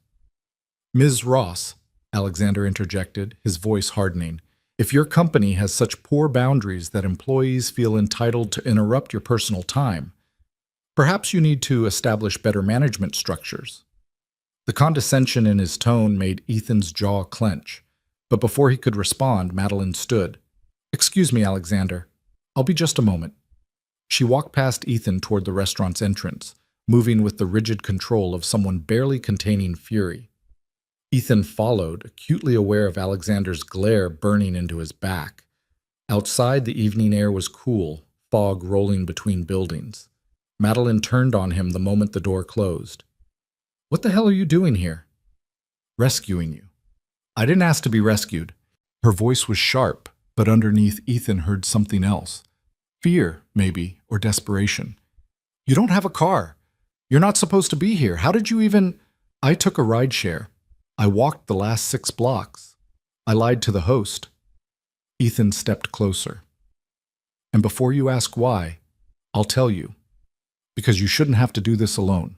Ms. Ross, Alexander interjected, his voice hardening, if your company has such poor boundaries that employees feel entitled to interrupt your personal time, perhaps you need to establish better management structures. The condescension in his tone made Ethan's jaw clench, but before he could respond, Madeline stood. Excuse me, Alexander. I'll be just a moment. She walked past Ethan toward the restaurant's entrance, moving with the rigid control of someone barely containing fury. Ethan followed, acutely aware of Alexander's glare burning into his back. Outside, the evening air was cool, fog rolling between buildings. Madeline turned on him the moment the door closed. What the hell are you doing here? Rescuing you. I didn't ask to be rescued. Her voice was sharp, but underneath Ethan heard something else. Fear, maybe, or desperation. You don't have a car. You're not supposed to be here. How did you even... I took a rideshare. I walked the last 6 blocks. I lied to the host. Ethan stepped closer. And before you ask why, I'll tell you. Because you shouldn't have to do this alone.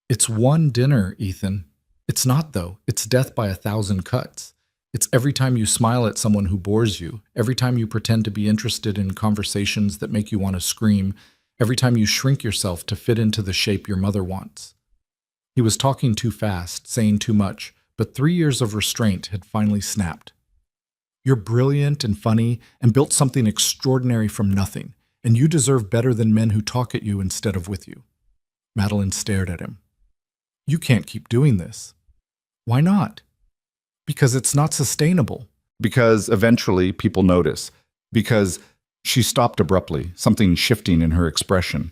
It's one dinner, Ethan. It's not, though. It's death by 1,000 cuts. It's every time you smile at someone who bores you, every time you pretend to be interested in conversations that make you want to scream, every time you shrink yourself to fit into the shape your mother wants. He was talking too fast, saying too much, but 3 years of restraint had finally snapped. You're brilliant and funny and built something extraordinary from nothing, and you deserve better than men who talk at you instead of with you. Madeline stared at him. You can't keep doing this. Why not? Because it's not sustainable. Because eventually people notice. Because she stopped abruptly, something shifting in her expression.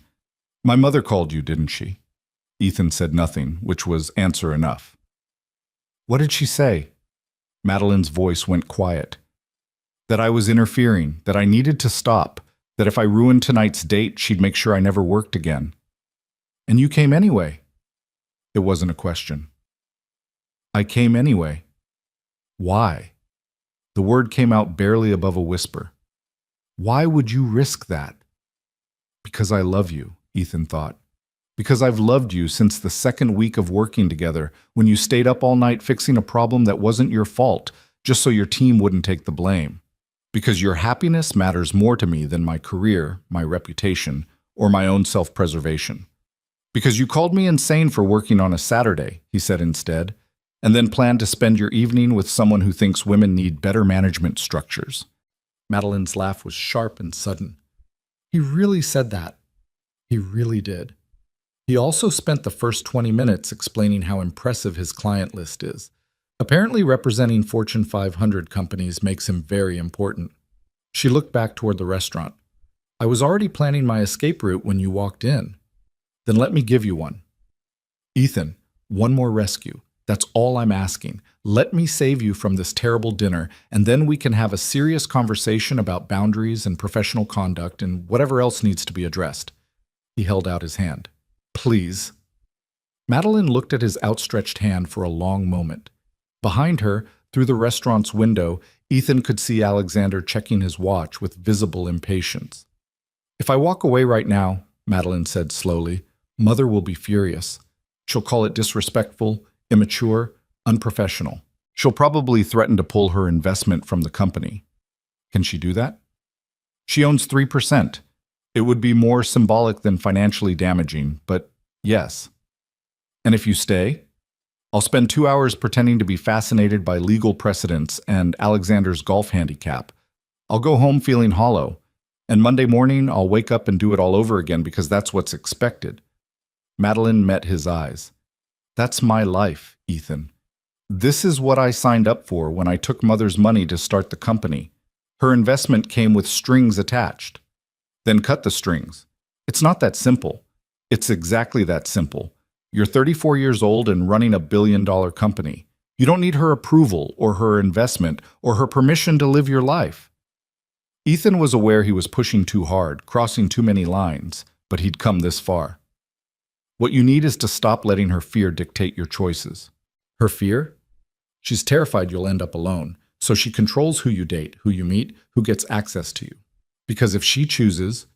My mother called you, didn't she? Ethan said nothing, which was answer enough. What did she say? Madeline's voice went quiet. That I was interfering, that I needed to stop, that if I ruined tonight's date, she'd make sure I never worked again. And you came anyway. It wasn't a question. I came anyway. Why? The word came out barely above a whisper. Why would you risk that? Because I love you, Ethan thought. Because I've loved you since the second week of working together, when you stayed up all night fixing a problem that wasn't your fault, just so your team wouldn't take the blame. Because your happiness matters more to me than my career, my reputation, or my own self-preservation. Because you called me insane for working on a Saturday, he said instead, and then planned to spend your evening with someone who thinks women need better management structures. Madeline's laugh was sharp and sudden. He really said that. He really did. He also spent the first 20 minutes explaining how impressive his client list is. Apparently representing Fortune 500 companies makes him very important. She looked back toward the restaurant. I was already planning my escape route when you walked in. Then let me give you one. Ethan, one more rescue. That's all I'm asking. Let me save you from this terrible dinner, and then we can have a serious conversation about boundaries and professional conduct and whatever else needs to be addressed. He held out his hand. Please. Madeline looked at his outstretched hand for a long moment. Behind her, through the restaurant's window, Ethan could see Alexander checking his watch with visible impatience. If I walk away right now, Madeline said slowly, Mother will be furious. She'll call it disrespectful, immature, unprofessional. She'll probably threaten to pull her investment from the company. Can she do that? She owns 3%. It would be more symbolic than financially damaging, but yes. And if you stay, I'll spend 2 hours pretending to be fascinated by legal precedents and Alexander's golf handicap. I'll go home feeling hollow, and Monday morning I'll wake up and do it all over again because that's what's expected. Madeline met his eyes. That's my life, Ethan. This is what I signed up for when I took Mother's money to start the company. Her investment came with strings attached. Then cut the strings. It's not that simple. It's exactly that simple. You're 34 years old and running a billion-dollar company. You don't need her approval or her investment or her permission to live your life. Ethan was aware he was pushing too hard, crossing too many lines, but he'd come this far. What you need is to stop letting her fear dictate your choices. Her fear? She's terrified you'll end up alone, so she controls who you date, who you meet, who gets access to you. Because if she chooses,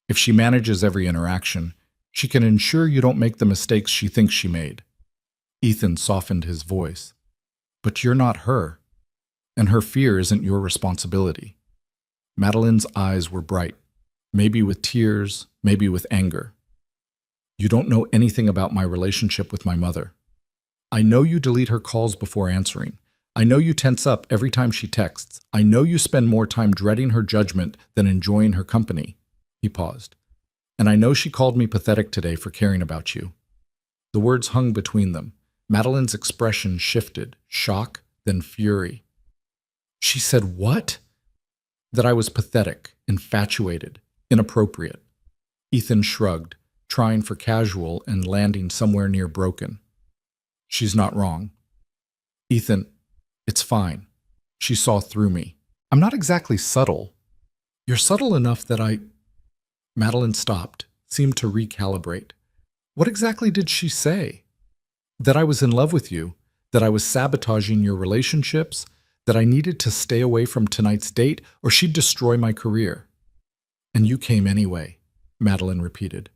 if she manages every interaction, she can ensure you don't make the mistakes she thinks she made. Ethan softened his voice. But you're not her, and her fear isn't your responsibility. Madeline's eyes were bright, maybe with tears, maybe with anger. You don't know anything about my relationship with my mother. I know you delete her calls before answering. I know you tense up every time she texts. I know you spend more time dreading her judgment than enjoying her company. He paused. And I know she called me pathetic today for caring about you. The words hung between them. Madeline's expression shifted, shock, then fury. She said what? That I was pathetic, infatuated, inappropriate. Ethan shrugged, trying for casual and landing somewhere near broken. She's not wrong. Ethan, it's fine. She saw through me. I'm not exactly subtle. You're subtle enough that Madeline stopped, seemed to recalibrate. What exactly did she say? That I was in love with you, that I was sabotaging your relationships, that I needed to stay away from tonight's date or she'd destroy my career. And you came anyway, Madeline repeated.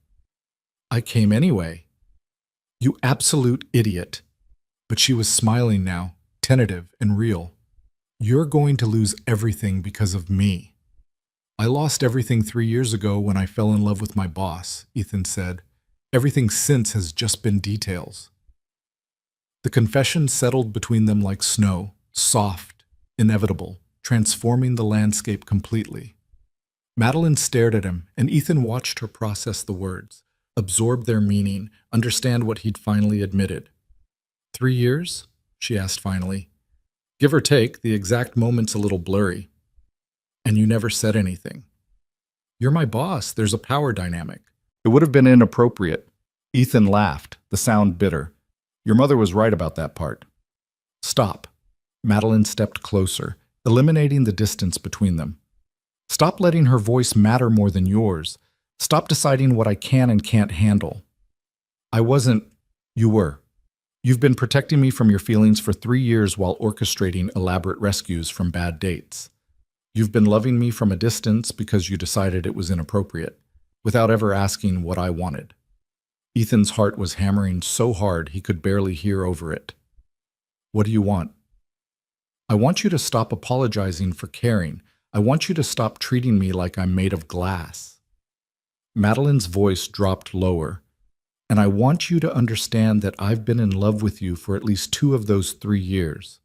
I came anyway. You absolute idiot. But she was smiling now, tentative and real. You're going to lose everything because of me. I lost everything 3 years ago when I fell in love with my boss, Ethan said. Everything since has just been details. The confession settled between them like snow, soft, inevitable, transforming the landscape completely. Madeline stared at him, and Ethan watched her process the words, absorb their meaning, understand what he'd finally admitted. 3 years? She asked finally. Give or take, the exact moment's a little blurry. And you never said anything. You're my boss, there's a power dynamic. It would have been inappropriate. Ethan laughed, the sound bitter. Your mother was right about that part. Stop. Madeline stepped closer, eliminating the distance between them. Stop letting her voice matter more than yours. Stop deciding what I can and can't handle. I wasn't. You were. You've been protecting me from your feelings for 3 years while orchestrating elaborate rescues from bad dates. You've been loving me from a distance because you decided it was inappropriate, without ever asking what I wanted. Ethan's heart was hammering so hard he could barely hear over it. What do you want? I want you to stop apologizing for caring. I want you to stop treating me like I'm made of glass. Madeline's voice dropped lower. And I want you to understand that I've been in love with you for at least 2 of those 3 years.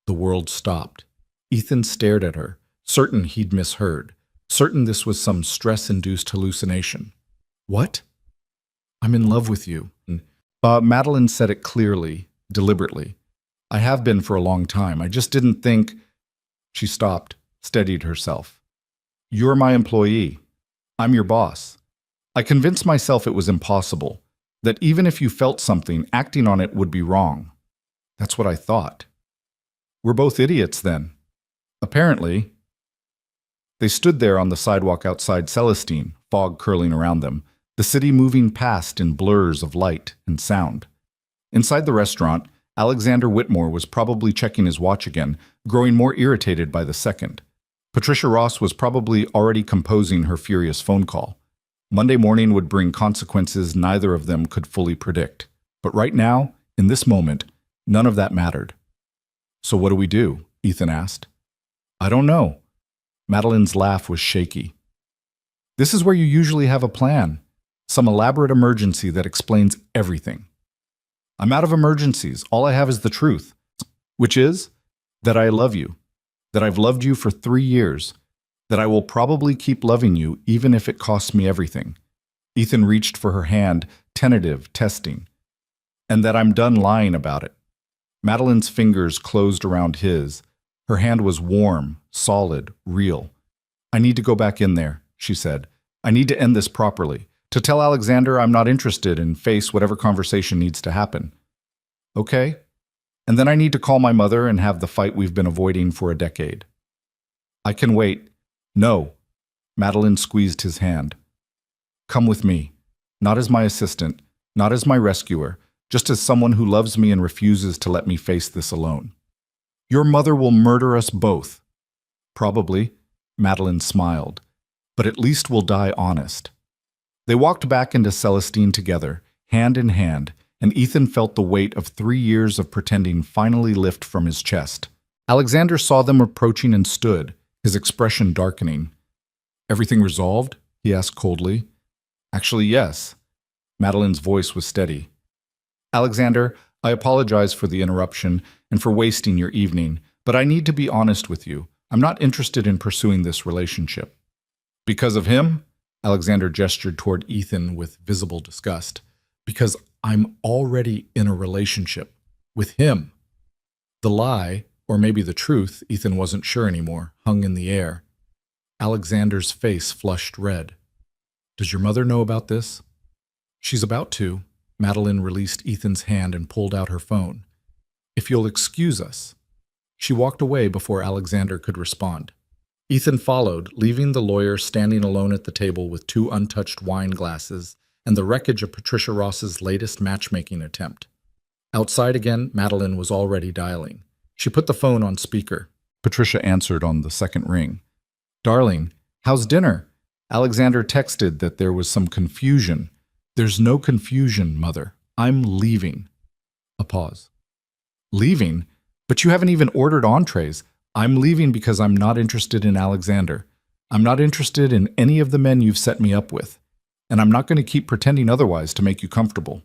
The world stopped. Ethan stared at her, certain he'd misheard, certain this was some stress-induced hallucination. What? I'm in love with you. Madeline said it clearly, deliberately. I have been for a long time. I just didn't think... She stopped, steadied herself. You're my employee. I'm your boss. I convinced myself it was impossible, that even if you felt something, acting on it would be wrong. That's what I thought. We're both idiots then. Apparently. They stood there on the sidewalk outside Celestine, fog curling around them, the city moving past in blurs of light and sound. Inside the restaurant, Alexander Whitmore was probably checking his watch again, growing more irritated by the second. Patricia Ross was probably already composing her furious phone call. Monday morning would bring consequences neither of them could fully predict. But right now, in this moment, none of that mattered. So what do we do? Ethan asked. I don't know. Madeline's laugh was shaky. This is where you usually have a plan. Some elaborate emergency that explains everything. I'm out of emergencies. All I have is the truth, which is that I love you, that I've loved you for 3 years, that I will probably keep loving you even if it costs me everything. Ethan reached for her hand, tentative, testing. And that I'm done lying about it. Madeline's fingers closed around his. Her hand was warm, solid, real. I need to go back in there, she said. I need to end this properly. To tell Alexander I'm not interested and face whatever conversation needs to happen. Okay? And then I need to call my mother and have the fight we've been avoiding for a decade. I can wait. No. Madeline squeezed his hand. Come with me. Not as my assistant, not as my rescuer, just as someone who loves me and refuses to let me face this alone. Your mother will murder us both. Probably, Madeline smiled, but at least we'll die honest. They walked back into Celestine together, hand in hand, and Ethan felt the weight of 3 years of pretending finally lift from his chest. Alexander saw them approaching and stood, his expression darkening. Everything resolved? He asked coldly. Actually, yes. Madeline's voice was steady. Alexander, I apologize for the interruption and for wasting your evening, but I need to be honest with you. I'm not interested in pursuing this relationship. Because of him? Alexander gestured toward Ethan with visible disgust. Because I'm already in a relationship with him. The lie, or maybe the truth, Ethan wasn't sure anymore, hung in the air. Alexander's face flushed red. Does your mother know about this? She's about to. Madeline released Ethan's hand and pulled out her phone. If you'll excuse us. She walked away before Alexander could respond. Ethan followed, leaving the lawyer standing alone at the table with 2 untouched wine glasses and the wreckage of Patricia Ross's latest matchmaking attempt. Outside again, Madeline was already dialing. She put the phone on speaker. Patricia answered on the second ring. Darling, how's dinner? Alexander texted that there was some confusion. There's no confusion, Mother. I'm leaving. A pause. Leaving? But you haven't even ordered entrees. I'm leaving because I'm not interested in Alexander. I'm not interested in any of the men you've set me up with. And I'm not going to keep pretending otherwise to make you comfortable.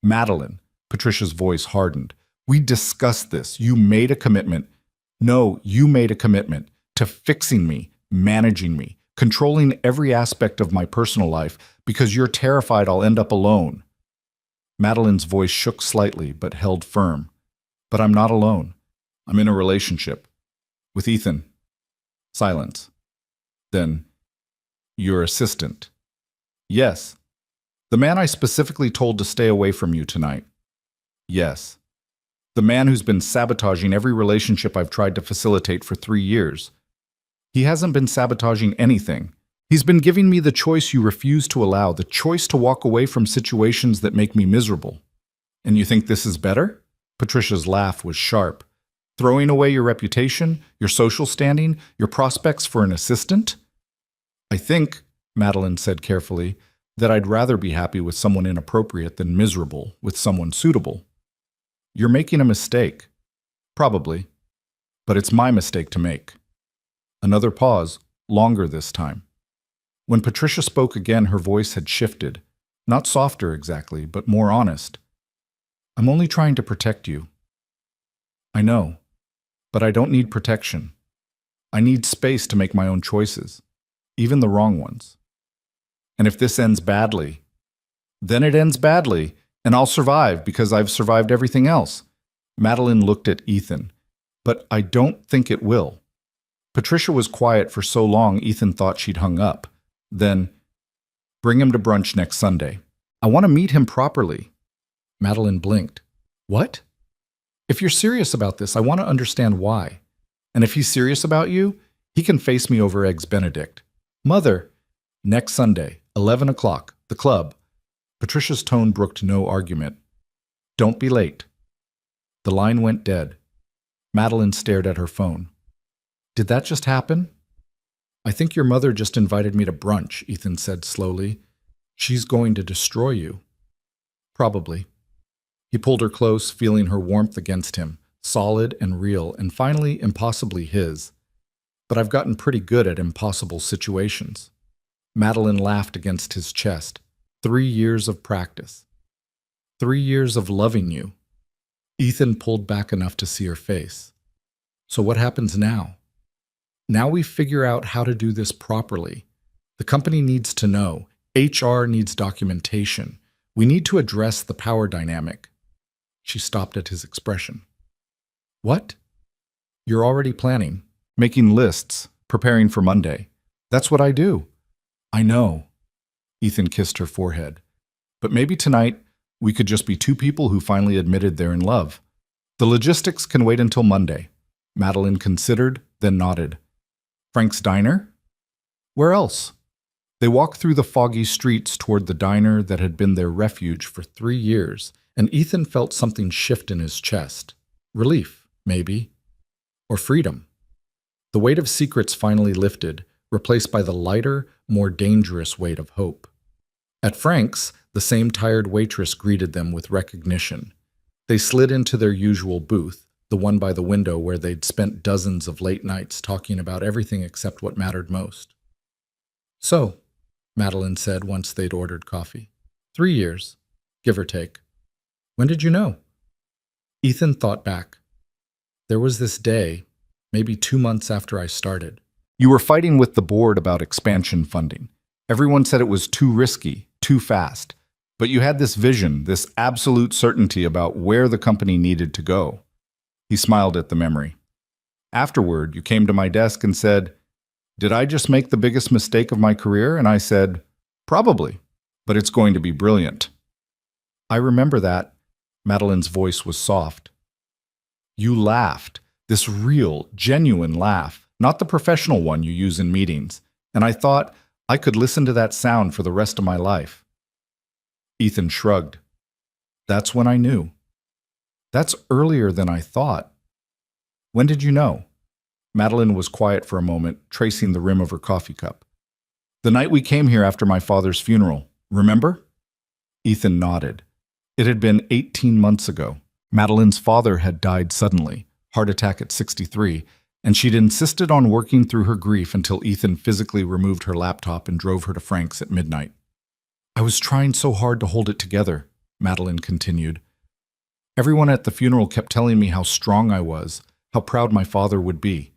Madeline, Patricia's voice hardened. We discussed this. You made a commitment. No, you made a commitment to fixing me, managing me, controlling every aspect of my personal life because you're terrified I'll end up alone. Madeline's voice shook slightly but held firm. But I'm not alone. I'm in a relationship. With Ethan. Silence. Then, your assistant. Yes. The man I specifically told to stay away from you tonight. Yes. The man who's been sabotaging every relationship I've tried to facilitate for 3 years. He hasn't been sabotaging anything. He's been giving me the choice you refuse to allow, the choice to walk away from situations that make me miserable. And you think this is better? Patricia's laugh was sharp. Throwing away your reputation, your social standing, your prospects for an assistant? I think, Madeline said carefully, that I'd rather be happy with someone inappropriate than miserable with someone suitable. You're making a mistake. Probably. But it's my mistake to make. Another pause, longer this time. When Patricia spoke again, her voice had shifted. Not softer exactly, but more honest. I'm only trying to protect you. I know. But I don't need protection. I need space to make my own choices, even the wrong ones. And if this ends badly, then it ends badly, and I'll survive because I've survived everything else. Madeline looked at Ethan. But I don't think it will. Patricia was quiet for so long Ethan thought she'd hung up. Then, bring him to brunch next Sunday. I want to meet him properly. Madeline blinked. What? If you're serious about this, I want to understand why. And if he's serious about you, he can face me over Eggs Benedict. Mother, next Sunday, 11 o'clock, the club. Patricia's tone brooked no argument. Don't be late. The line went dead. Madeline stared at her phone. Did that just happen? I think your mother just invited me to brunch, Ethan said slowly. She's going to destroy you. Probably. He pulled her close, feeling her warmth against him, solid and real, and finally impossibly his. But I've gotten pretty good at impossible situations. Madeline laughed against his chest. 3 years of practice. 3 years of loving you. Ethan pulled back enough to see her face. So what happens now? Now we figure out how to do this properly. The company needs to know. HR needs documentation. We need to address the power dynamic. She stopped at his expression. What? You're already planning. Making lists. Preparing for Monday. That's what I do. I know. Ethan kissed her forehead. But maybe tonight, we could just be 2 people who finally admitted they're in love. The logistics can wait until Monday. Madeline considered, then nodded. Frank's Diner? Where else? They walked through the foggy streets toward the diner that had been their refuge for 3 years, and Ethan felt something shift in his chest. Relief, maybe. Or freedom. The weight of secrets finally lifted, replaced by the lighter, more dangerous weight of hope. At Frank's, the same tired waitress greeted them with recognition. They slid into their usual booth, the one by the window where they'd spent dozens of late nights talking about everything except what mattered most. "So," Madeline said once they'd ordered coffee. 3 years, give or take. "When did you know?" Ethan thought back. "There was this day, maybe 2 months after I started. You were fighting with the board about expansion funding. Everyone said it was too risky, too fast. But you had this vision, this absolute certainty about where the company needed to go." He smiled at the memory. "Afterward, you came to my desk and said, 'Did I just make the biggest mistake of my career?' And I said, 'Probably, but it's going to be brilliant.'" "I remember that." Madeline's voice was soft. "You laughed, this real, genuine laugh, not the professional one you use in meetings. And I thought I could listen to that sound for the rest of my life." Ethan shrugged. "That's when I knew." "That's earlier than I thought." "When did you know?" Madeline was quiet for a moment, tracing the rim of her coffee cup. "The night we came here after my father's funeral. Remember?" Ethan nodded. It had been 18 months ago. Madeline's father had died suddenly, heart attack at 63, and she'd insisted on working through her grief until Ethan physically removed her laptop and drove her to Frank's at midnight. "I was trying so hard to hold it together," Madeline continued. "Everyone at the funeral kept telling me how strong I was, how proud my father would be.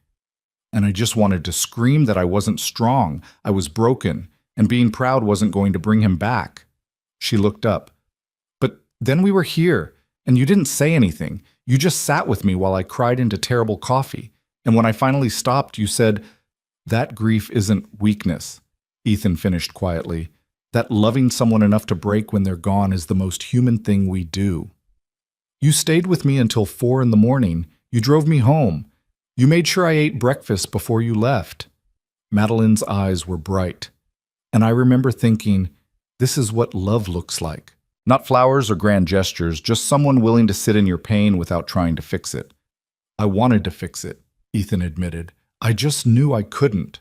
And I just wanted to scream that I wasn't strong, I was broken, and being proud wasn't going to bring him back." She looked up. "But then we were here, and you didn't say anything. You just sat with me while I cried into terrible coffee. And when I finally stopped, you said, 'That grief isn't weakness,'" Ethan finished quietly. "That loving someone enough to break when they're gone is the most human thing we do. You stayed with me until 4 in the morning. You drove me home. You made sure I ate breakfast before you left." Madeline's eyes were bright. "And I remember thinking, this is what love looks like. Not flowers or grand gestures, just someone willing to sit in your pain without trying to fix it." "I wanted to fix it," Ethan admitted. "I just knew I couldn't.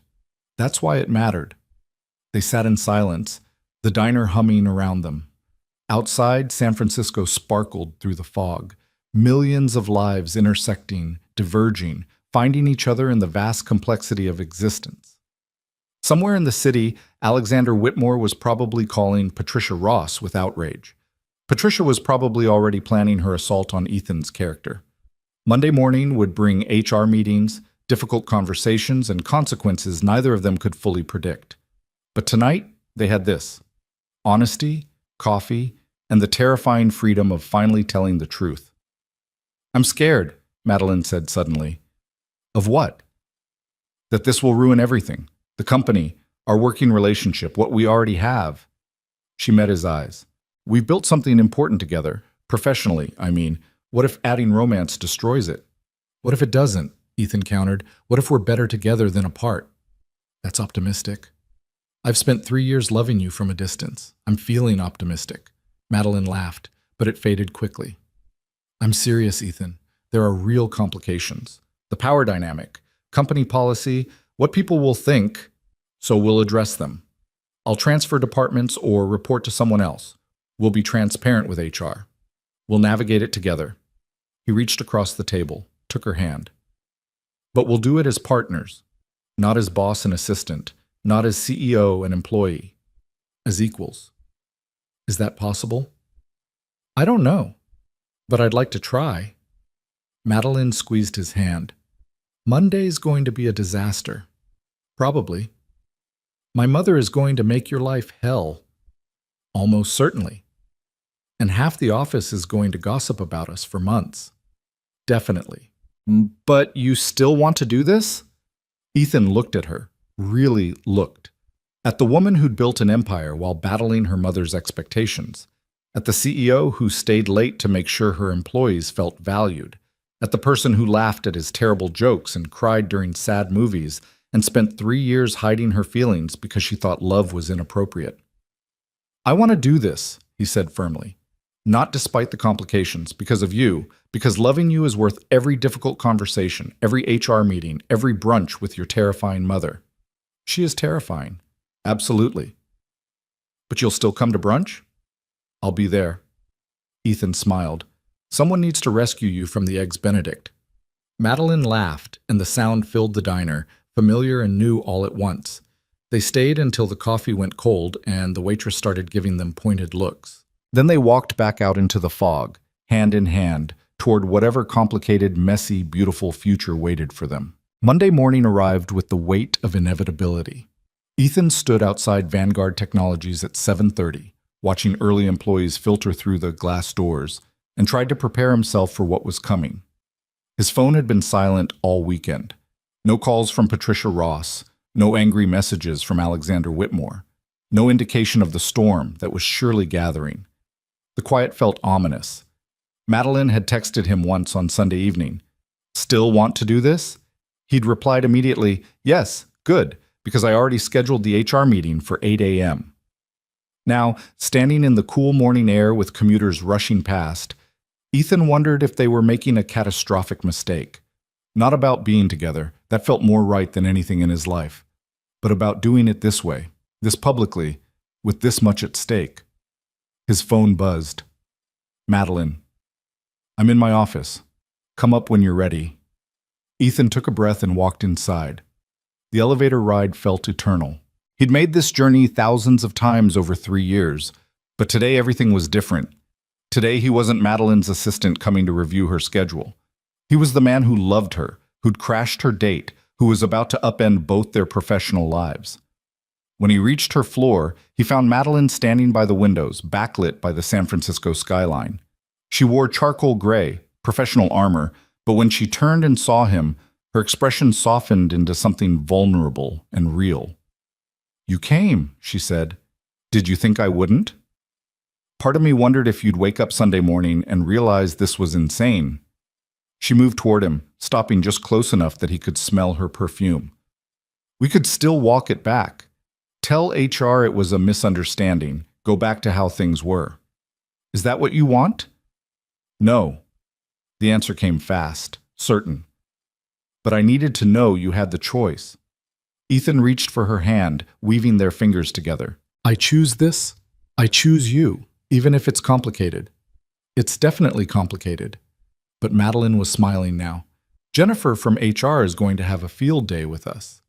That's why it mattered." They sat in silence, the diner humming around them. Outside, San Francisco sparkled through the fog, millions of lives intersecting, diverging, finding each other in the vast complexity of existence. Somewhere in the city, Alexander Whitmore was probably calling Patricia Ross with outrage. Patricia was probably already planning her assault on Ethan's character. Monday morning would bring HR meetings, difficult conversations, and consequences neither of them could fully predict. But tonight, they had this: honesty, coffee, and the terrifying freedom of finally telling the truth. "I'm scared," Madeline said suddenly. "Of what?" "That this will ruin everything. The company, our working relationship, what we already have." She met his eyes. "We've built something important together, professionally, I mean. What if adding romance destroys it?" "What if it doesn't?" Ethan countered. "What if we're better together than apart?" "That's optimistic." "I've spent 3 years loving you from a distance. I'm feeling optimistic." Madeline laughed, but it faded quickly. "I'm serious, Ethan. There are real complications. The power dynamic, company policy, what people will think, so we'll address them. I'll transfer departments or report to someone else. We'll be transparent with HR. We'll navigate it together." He reached across the table, took her hand. "But we'll do it as partners, not as boss and assistant, not as CEO and employee, as equals." "Is that possible?" "I don't know, but I'd like to try." Madeline squeezed his hand. "Monday's going to be a disaster." "Probably." "My mother is going to make your life hell." "Almost certainly." "And half the office is going to gossip about us for months." "Definitely." "But you still want to do this?" Ethan looked at her, really looked. At the woman who'd built an empire while battling her mother's expectations. At the CEO who stayed late to make sure her employees felt valued. At the person who laughed at his terrible jokes and cried during sad movies and spent 3 years hiding her feelings because she thought love was inappropriate. "I want to do this," he said firmly. Not despite the complications, because of you, because loving you is worth every difficult conversation, every HR meeting, every brunch with your terrifying mother. She is terrifying. Absolutely. But you'll still come to brunch? I'll be there. Ethan smiled. Someone needs to rescue you from the Eggs Benedict. Madeline laughed, and the sound filled the diner, familiar and new all at once. They stayed until the coffee went cold and the waitress started giving them pointed looks. Then they walked back out into the fog, hand in hand, toward whatever complicated, messy, beautiful future waited for them. Monday morning arrived with the weight of inevitability. Ethan stood outside Vanguard Technologies at 7:30, watching early employees filter through the glass doors, and tried to prepare himself for what was coming. His phone had been silent all weekend. No calls from Patricia Ross, no angry messages from Alexander Whitmore, no indication of the storm that was surely gathering. The quiet felt ominous. Madeline had texted him once on Sunday evening. Still want to do this? He'd replied immediately, yes, good, because I already scheduled the HR meeting for 8 a.m. Now, standing in the cool morning air with commuters rushing past, Ethan wondered if they were making a catastrophic mistake. Not about being together, that felt more right than anything in his life, but about doing it this way, this publicly, with this much at stake. His phone buzzed. Madeline. I'm in my office. Come up when you're ready. Ethan took a breath and walked inside. The elevator ride felt eternal. He'd made this journey thousands of times over 3 years, but today everything was different. Today he wasn't Madeline's assistant coming to review her schedule. He was the man who loved her, who'd crashed her date, who was about to upend both their professional lives. When he reached her floor, he found Madeline standing by the windows, backlit by the San Francisco skyline. She wore charcoal gray, professional armor, but when she turned and saw him, her expression softened into something vulnerable and real. You came, she said. Did you think I wouldn't? Part of me wondered if you'd wake up Sunday morning and realize this was insane. She moved toward him, stopping just close enough that he could smell her perfume. We could still walk it back. Tell HR it was a misunderstanding. Go back to how things were. Is that what you want? No. The answer came fast, certain. But I needed to know you had the choice. Ethan reached for her hand, weaving their fingers together. I choose this. I choose you, even if it's complicated. It's definitely complicated. But Madeline was smiling now. Jennifer from HR is going to have a field day with us.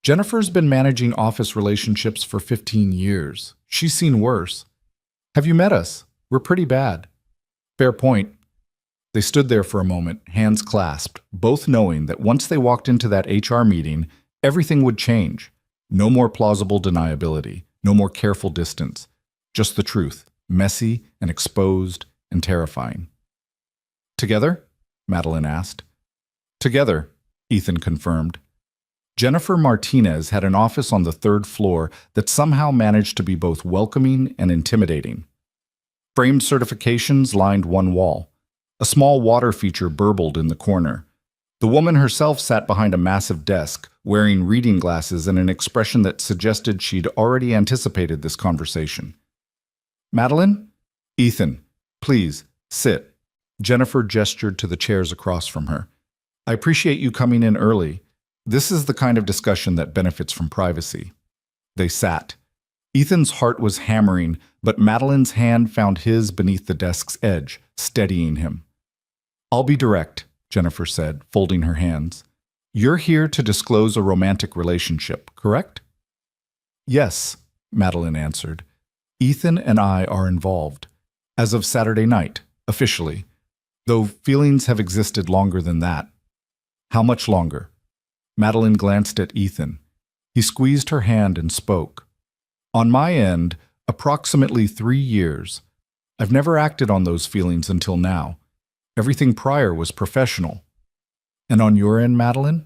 Jennifer's been managing office relationships for 15 years. She's seen worse. Have you met us? We're pretty bad. Fair point. They stood there for a moment, hands clasped, both knowing that once they walked into that HR meeting, everything would change. No more plausible deniability, no more careful distance. Just the truth, messy and exposed and terrifying. Together? Madeline asked. Together, Ethan confirmed. Jennifer Martinez had an office on the 3rd floor that somehow managed to be both welcoming and intimidating. Framed certifications lined one wall. A small water feature burbled in the corner. The woman herself sat behind a massive desk, wearing reading glasses and an expression that suggested she'd already anticipated this conversation. Madeline? Ethan, please, sit. Jennifer gestured to the chairs across from her. I appreciate you coming in early. This is the kind of discussion that benefits from privacy. They sat. Ethan's heart was hammering, but Madeline's hand found his beneath the desk's edge, steadying him. I'll be direct, Jennifer said, folding her hands. You're here to disclose a romantic relationship, correct? Yes, Madeline answered. Ethan and I are involved. As of Saturday night, officially. Though feelings have existed longer than that. How much longer? Madeline glanced at Ethan. He squeezed her hand and spoke. On my end, approximately 3 years. I've never acted on those feelings until now. Everything prior was professional. And on your end, Madeline?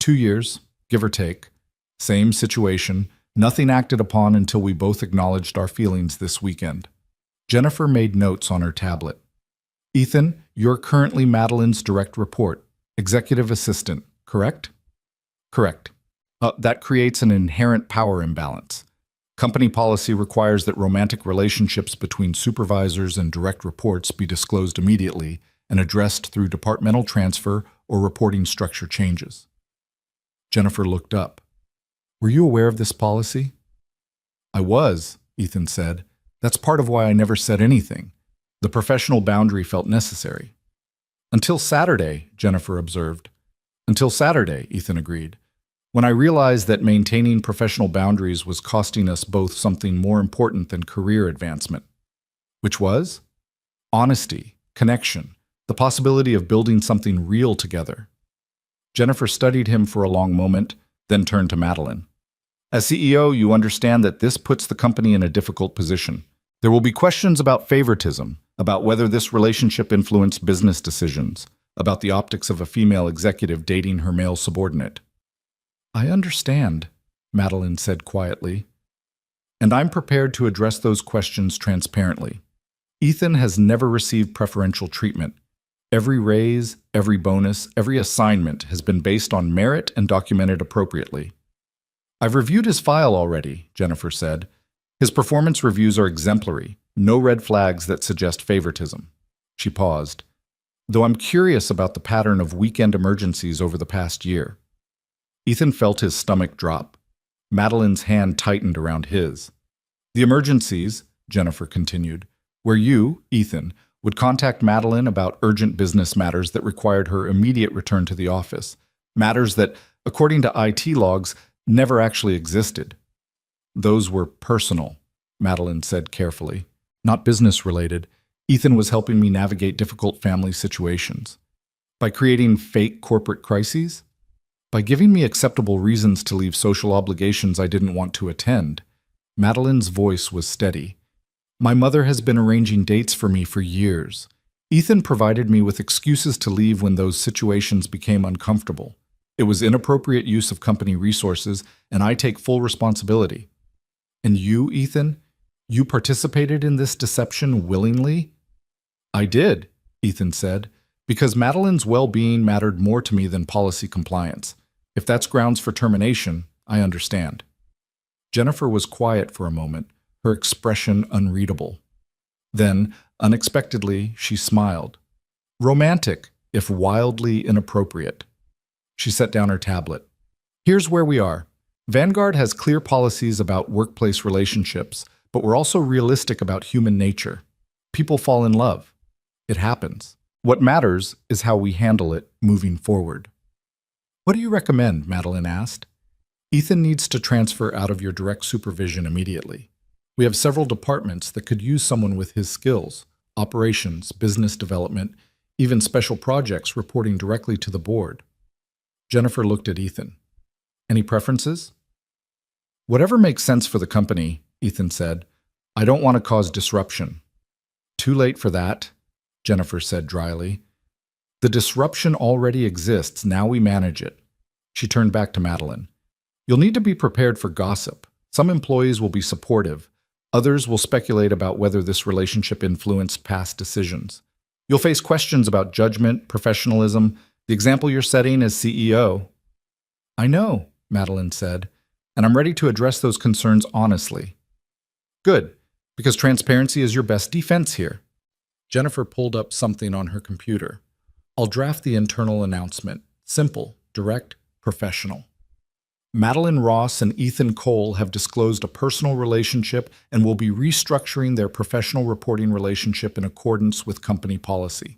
2 years, give or take. Same situation, nothing acted upon until we both acknowledged our feelings this weekend. Jennifer made notes on her tablet. Ethan, you're currently Madeline's direct report, executive assistant, correct? Correct. That creates an inherent power imbalance. Company policy requires that romantic relationships between supervisors and direct reports be disclosed immediately and addressed through departmental transfer or reporting structure changes. Jennifer looked up. Were you aware of this policy? I was, Ethan said. That's part of why I never said anything. The professional boundary felt necessary. Until Saturday, Jennifer observed. Until Saturday, Ethan agreed. When I realized that maintaining professional boundaries was costing us both something more important than career advancement. Which was? Honesty, connection, the possibility of building something real together. Jennifer studied him for a long moment, then turned to Madeline. As CEO, you understand that this puts the company in a difficult position. There will be questions about favoritism, about whether this relationship influenced business decisions, about the optics of a female executive dating her male subordinate. I understand, Madeline said quietly. And I'm prepared to address those questions transparently. Ethan has never received preferential treatment. Every raise, every bonus, every assignment has been based on merit and documented appropriately. I've reviewed his file already, Jennifer said. His performance reviews are exemplary, no red flags that suggest favoritism. She paused. Though I'm curious about the pattern of weekend emergencies over the past year. Ethan felt his stomach drop. Madeline's hand tightened around his. The emergencies, Jennifer continued, where you, Ethan, would contact Madeline about urgent business matters that required her immediate return to the office, matters that, according to IT logs, never actually existed. Those were personal, Madeline said carefully. Not business-related. Ethan was helping me navigate difficult family situations. By creating fake corporate crises? By giving me acceptable reasons to leave social obligations I didn't want to attend. Madeline's voice was steady. My mother has been arranging dates for me for years. Ethan provided me with excuses to leave when those situations became uncomfortable. It was inappropriate use of company resources, and I take full responsibility. And you, Ethan? You participated in this deception willingly? I did, Ethan said, because Madeline's well-being mattered more to me than policy compliance. If that's grounds for termination, I understand. Jennifer was quiet for a moment, her expression unreadable. Then, unexpectedly, she smiled. Romantic, if wildly inappropriate. She set down her tablet. Here's where we are. Vanguard has clear policies about workplace relationships, but we're also realistic about human nature. People fall in love. It happens. What matters is how we handle it moving forward. What do you recommend? Madeline asked. Ethan needs to transfer out of your direct supervision immediately. We have several departments that could use someone with his skills, operations, business development, even special projects reporting directly to the board. Jennifer looked at Ethan. Any preferences? Whatever makes sense for the company, Ethan said. I don't want to cause disruption. Too late for that, Jennifer said dryly. The disruption already exists, now we manage it. She turned back to Madeline. You'll need to be prepared for gossip. Some employees will be supportive. Others will speculate about whether this relationship influenced past decisions. You'll face questions about judgment, professionalism, the example you're setting as CEO. I know, Madeline said, and I'm ready to address those concerns honestly. Good, because transparency is your best defense here. Jennifer pulled up something on her computer. I'll draft the internal announcement. Simple, direct, professional. Madeline Ross and Ethan Cole have disclosed a personal relationship and will be restructuring their professional reporting relationship in accordance with company policy.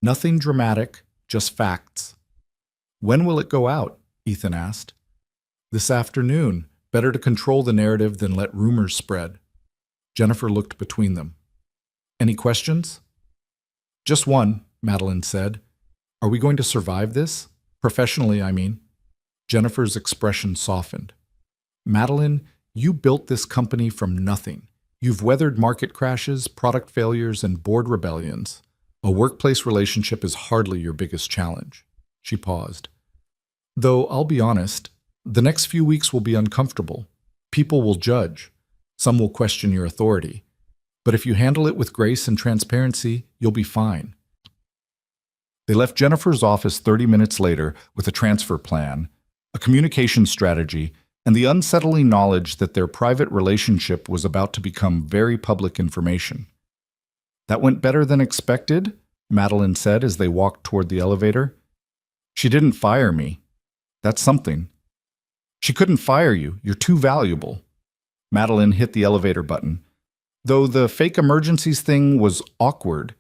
Nothing dramatic, just facts. When will it go out? Ethan asked. This afternoon. Better to control the narrative than let rumors spread. Jennifer looked between them. Any questions? Just one, Madeline said. Are we going to survive this? Professionally, I mean. Jennifer's expression softened. Madeline, you built this company from nothing. You've weathered market crashes, product failures, and board rebellions. A workplace relationship is hardly your biggest challenge. She paused. Though, I'll be honest, the next few weeks will be uncomfortable. People will judge. Some will question your authority. But if you handle it with grace and transparency, you'll be fine. They left Jennifer's office 30 minutes later with a transfer plan, a communication strategy, and the unsettling knowledge that their private relationship was about to become very public information. "That went better than expected," Madeline said as they walked toward the elevator. "She didn't fire me. That's something." "She couldn't fire you. You're too valuable." Madeline hit the elevator button. "Though the fake emergencies thing was awkward.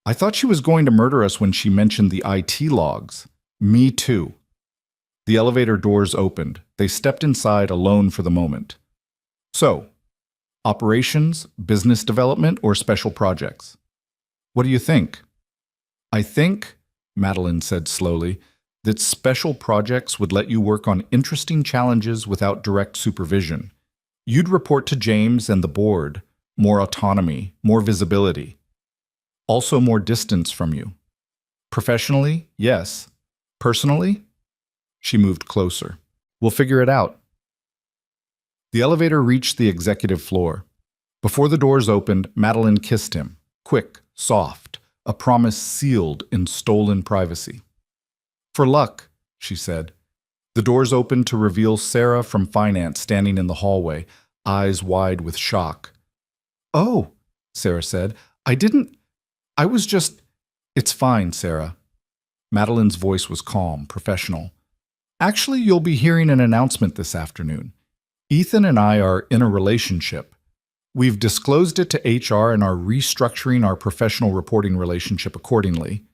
I thought she was going to murder us when she mentioned the IT logs. Me too." The elevator doors opened. They stepped inside alone for the moment. "So, operations, business development, or special projects? What do you think?" "I think," Madeline said slowly, "that special projects would let you work on interesting challenges without direct supervision. You'd report to James and the board, more autonomy, more visibility. Also more distance from you. Professionally, yes. Personally?" She moved closer. "We'll figure it out." The elevator reached the executive floor. Before the doors opened, Madeline kissed him, quick, soft, a promise sealed in stolen privacy. "For luck," she said. The doors opened to reveal Sarah from finance standing in the hallway, eyes wide with shock. "Oh," Sarah said, I was just—" "It's fine, Sarah." Madeline's voice was calm, professional. "Actually, you'll be hearing an announcement this afternoon. Ethan and I are in a relationship. We've disclosed it to HR and are restructuring our professional reporting relationship accordingly."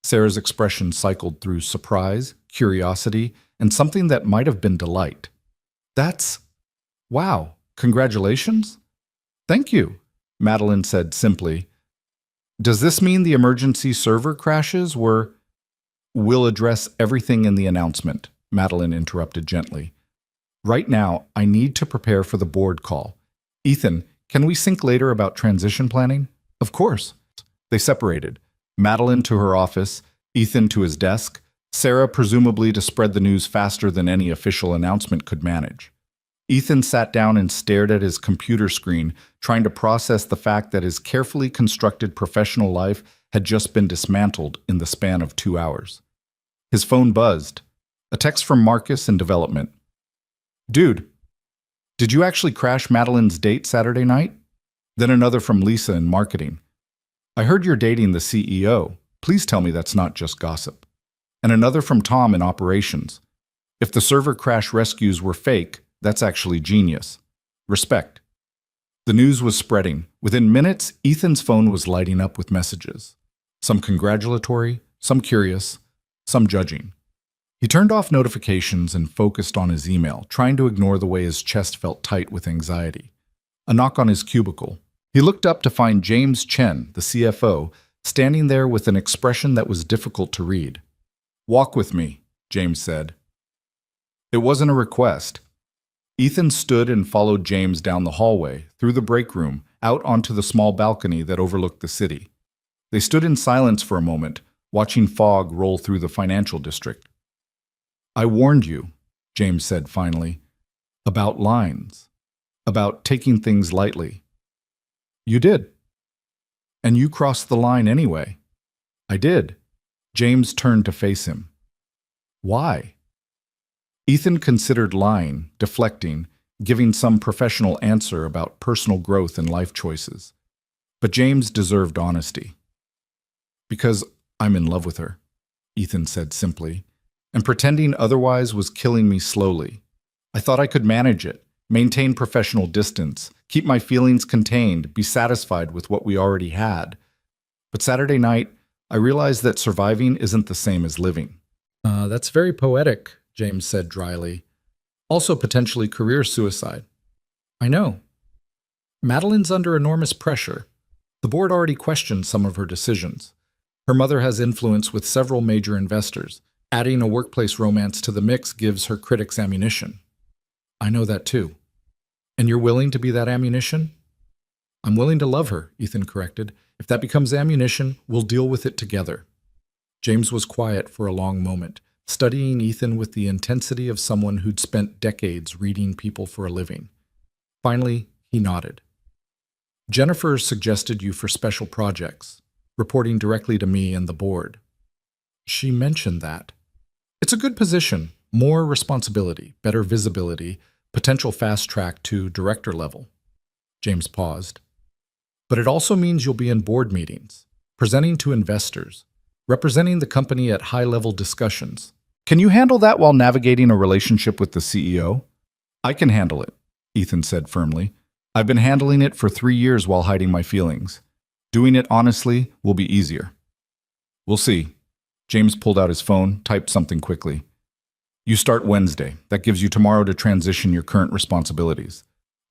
Sarah's expression cycled through surprise, curiosity, and something that might have been delight. "That's... wow, congratulations?" "Thank you," Madeline said simply. "Does this mean the emergency server crashes were—" "We'll address everything in the announcement," Madeline interrupted gently. "Right now, I need to prepare for the board call. Ethan, can we sync later about transition planning?" "Of course." They separated. Madeline to her office, Ethan to his desk, Sarah presumably to spread the news faster than any official announcement could manage. Ethan sat down and stared at his computer screen, trying to process the fact that his carefully constructed professional life had just been dismantled in the span of 2 hours. His phone buzzed. A text from Marcus in development. "Dude, did you actually crash Madeline's date Saturday night?" Then another from Lisa in marketing. "I heard you're dating the CEO. Please tell me that's not just gossip." And another from Tom in operations. "If the server crash rescues were fake, that's actually genius. Respect." The news was spreading. Within minutes, Ethan's phone was lighting up with messages. Some congratulatory, some curious, some judging. He turned off notifications and focused on his email, trying to ignore the way his chest felt tight with anxiety. A knock on his cubicle. He looked up to find James Chen, the CFO, standing there with an expression that was difficult to read. "Walk with me," James said. It wasn't a request. Ethan stood and followed James down the hallway, through the break room, out onto the small balcony that overlooked the city. They stood in silence for a moment, watching fog roll through the financial district. "I warned you," James said finally, "about lines, about taking things lightly. You did. And you crossed the line anyway." "I did." James turned to face him. "Why?" Ethan considered lying, deflecting, giving some professional answer about personal growth and life choices. But James deserved honesty. "Because I'm in love with her," Ethan said simply, "and pretending otherwise was killing me slowly. I thought I could manage it, maintain professional distance, keep my feelings contained, be satisfied with what we already had. But Saturday night, I realized that surviving isn't the same as living." That's very poetic," James said dryly. "Also potentially career suicide." "I know." Madeline's under enormous pressure. The board already questioned some of her decisions. Her mother has influence with several major investors. Adding a workplace romance to the mix gives her critics ammunition. "I know that too." "And you're willing to be that ammunition?" "I'm willing to love her," Ethan corrected. "If that becomes ammunition, we'll deal with it together." James was quiet for a long moment, studying Ethan with the intensity of someone who'd spent decades reading people for a living. Finally, he nodded. "Jennifer suggested you for special projects, reporting directly to me and the board." "She mentioned that." "It's a good position, More responsibility, better visibility, potential fast track to director level. James paused. But it also means you'll be in board meetings, presenting to investors, representing the company at high-level discussions. Can you handle that while navigating a relationship with the CEO? I can handle it, Ethan said firmly. I've been handling it for 3 years while hiding my feelings. Doing it honestly will be easier. We'll see. James pulled out his phone, typed something quickly. You start Wednesday. That gives you tomorrow to transition your current responsibilities.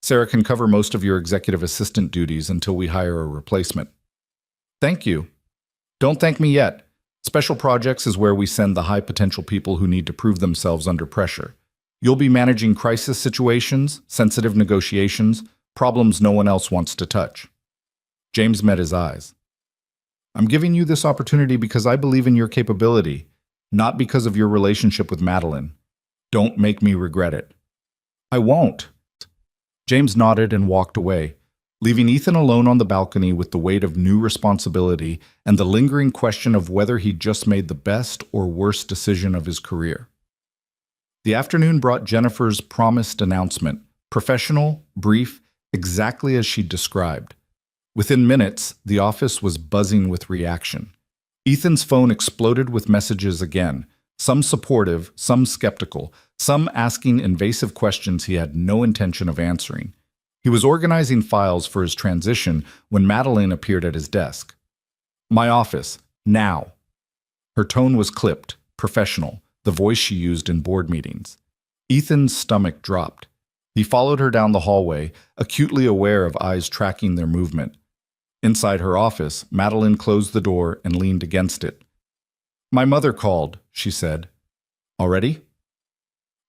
Sarah can cover most of your executive assistant duties until we hire a replacement. Thank you. Don't thank me yet. Special projects is where we send the high-potential people who need to prove themselves under pressure. You'll be managing crisis situations, sensitive negotiations, problems no one else wants to touch. James met his eyes. I'm giving you this opportunity because I believe in your capability, not because of your relationship with Madeline. Don't make me regret it. I won't. James nodded and walked away, leaving Ethan alone on the balcony with the weight of new responsibility and the lingering question of whether he'd just made the best or worst decision of his career. The afternoon brought Jennifer's promised announcement, professional, brief, exactly as she'd described. Within minutes, the office was buzzing with reaction. Ethan's phone exploded with messages again, some supportive, some skeptical, some asking invasive questions he had no intention of answering. He was organizing files for his transition when Madeline appeared at his desk. My office, now. Her tone was clipped, professional, the voice she used in board meetings. Ethan's stomach dropped. He followed her down the hallway, acutely aware of eyes tracking their movement. Inside her office, Madeline closed the door and leaned against it. My mother called, she said. Already?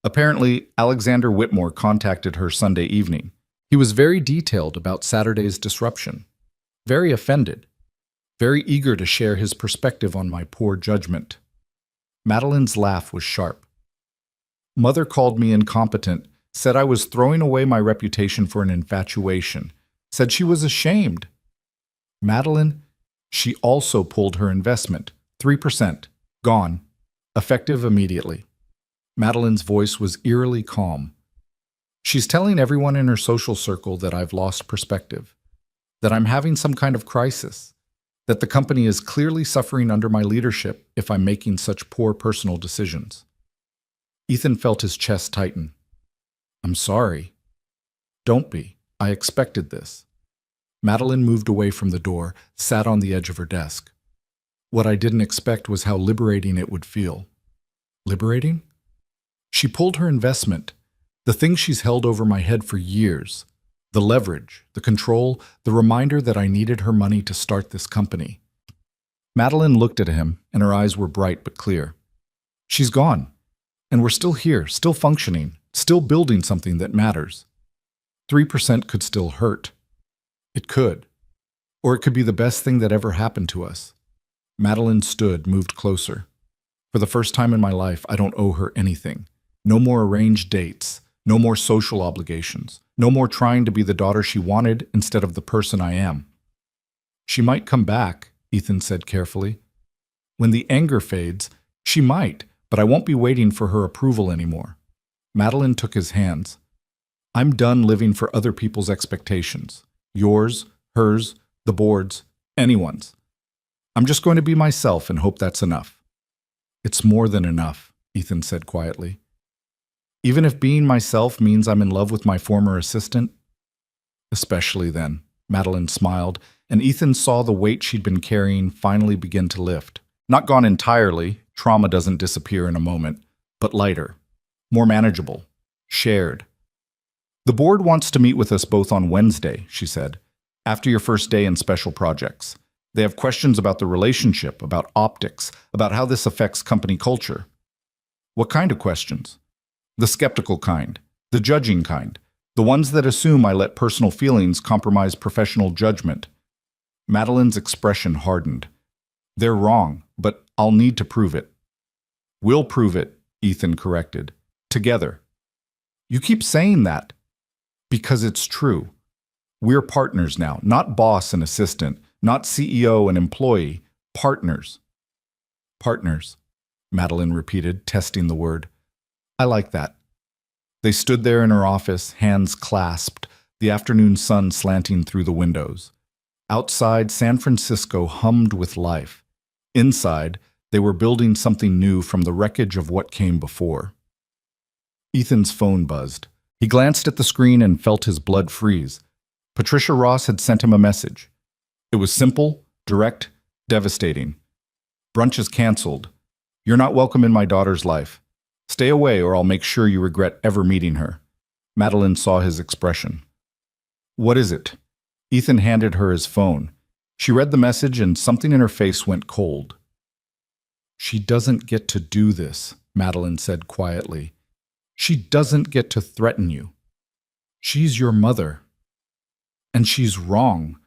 Apparently, Alexander Whitmore contacted her Sunday evening. He was very detailed about Saturday's disruption, very offended, very eager to share his perspective on my poor judgment. Madeline's laugh was sharp. Mother called me incompetent, said I was throwing away my reputation for an infatuation, said she was ashamed. Madeline, she also pulled her investment, 3%, gone, effective immediately. Madeline's voice was eerily calm. She's telling everyone in her social circle that I've lost perspective, that I'm having some kind of crisis, that the company is clearly suffering under my leadership if I'm making such poor personal decisions. Ethan felt his chest tighten. I'm sorry. Don't be. I expected this. Madeline moved away from the door, sat on the edge of her desk. What I didn't expect was how liberating it would feel. Liberating? She pulled her investment, the thing she's held over my head for years, the leverage, the control, the reminder that I needed her money to start this company. Madeline looked at him, and her eyes were bright but clear. She's gone, and we're still here, still functioning, still building something that matters. 3% could still hurt. It could. Or it could be the best thing that ever happened to us. Madeline stood, moved closer. For the first time in my life, I don't owe her anything. No more arranged dates. No more social obligations. No more trying to be the daughter she wanted instead of the person I am. She might come back, Ethan said carefully. When the anger fades, she might, but I won't be waiting for her approval anymore. Madeline took his hands. I'm done living for other people's expectations. Yours, hers, the board's, anyone's. I'm just going to be myself and hope that's enough. It's more than enough, Ethan said quietly. Even if being myself means I'm in love with my former assistant? Especially then, Madeline smiled, and Ethan saw the weight she'd been carrying finally begin to lift. Not gone entirely, trauma doesn't disappear in a moment, but lighter, more manageable, shared. The board wants to meet with us both on Wednesday, she said, after your first day in special projects. They have questions about the relationship, about optics, about how this affects company culture. What kind of questions? The skeptical kind, the judging kind, the ones that assume I let personal feelings compromise professional judgment. Madeline's expression hardened. They're wrong, but I'll need to prove it. We'll prove it, Ethan corrected. Together. You keep saying that. Because it's true. We're partners now, not boss and assistant, not CEO and employee, partners. Partners, Madeline repeated, testing the word. I like that. They stood there in her office, hands clasped, the afternoon sun slanting through the windows. Outside, San Francisco hummed with life. Inside, they were building something new from the wreckage of what came before. Ethan's phone buzzed. He glanced at the screen and felt his blood freeze. Patricia Ross had sent him a message. It was simple, direct, devastating. Brunch is canceled. You're not welcome in my daughter's life. Stay away or I'll make sure you regret ever meeting her. Madeline saw his expression. What is it? Ethan handed her his phone. She read the message and something in her face went cold. She doesn't get to do this, Madeline said quietly. She doesn't get to threaten you. She's your mother. And she's wrong.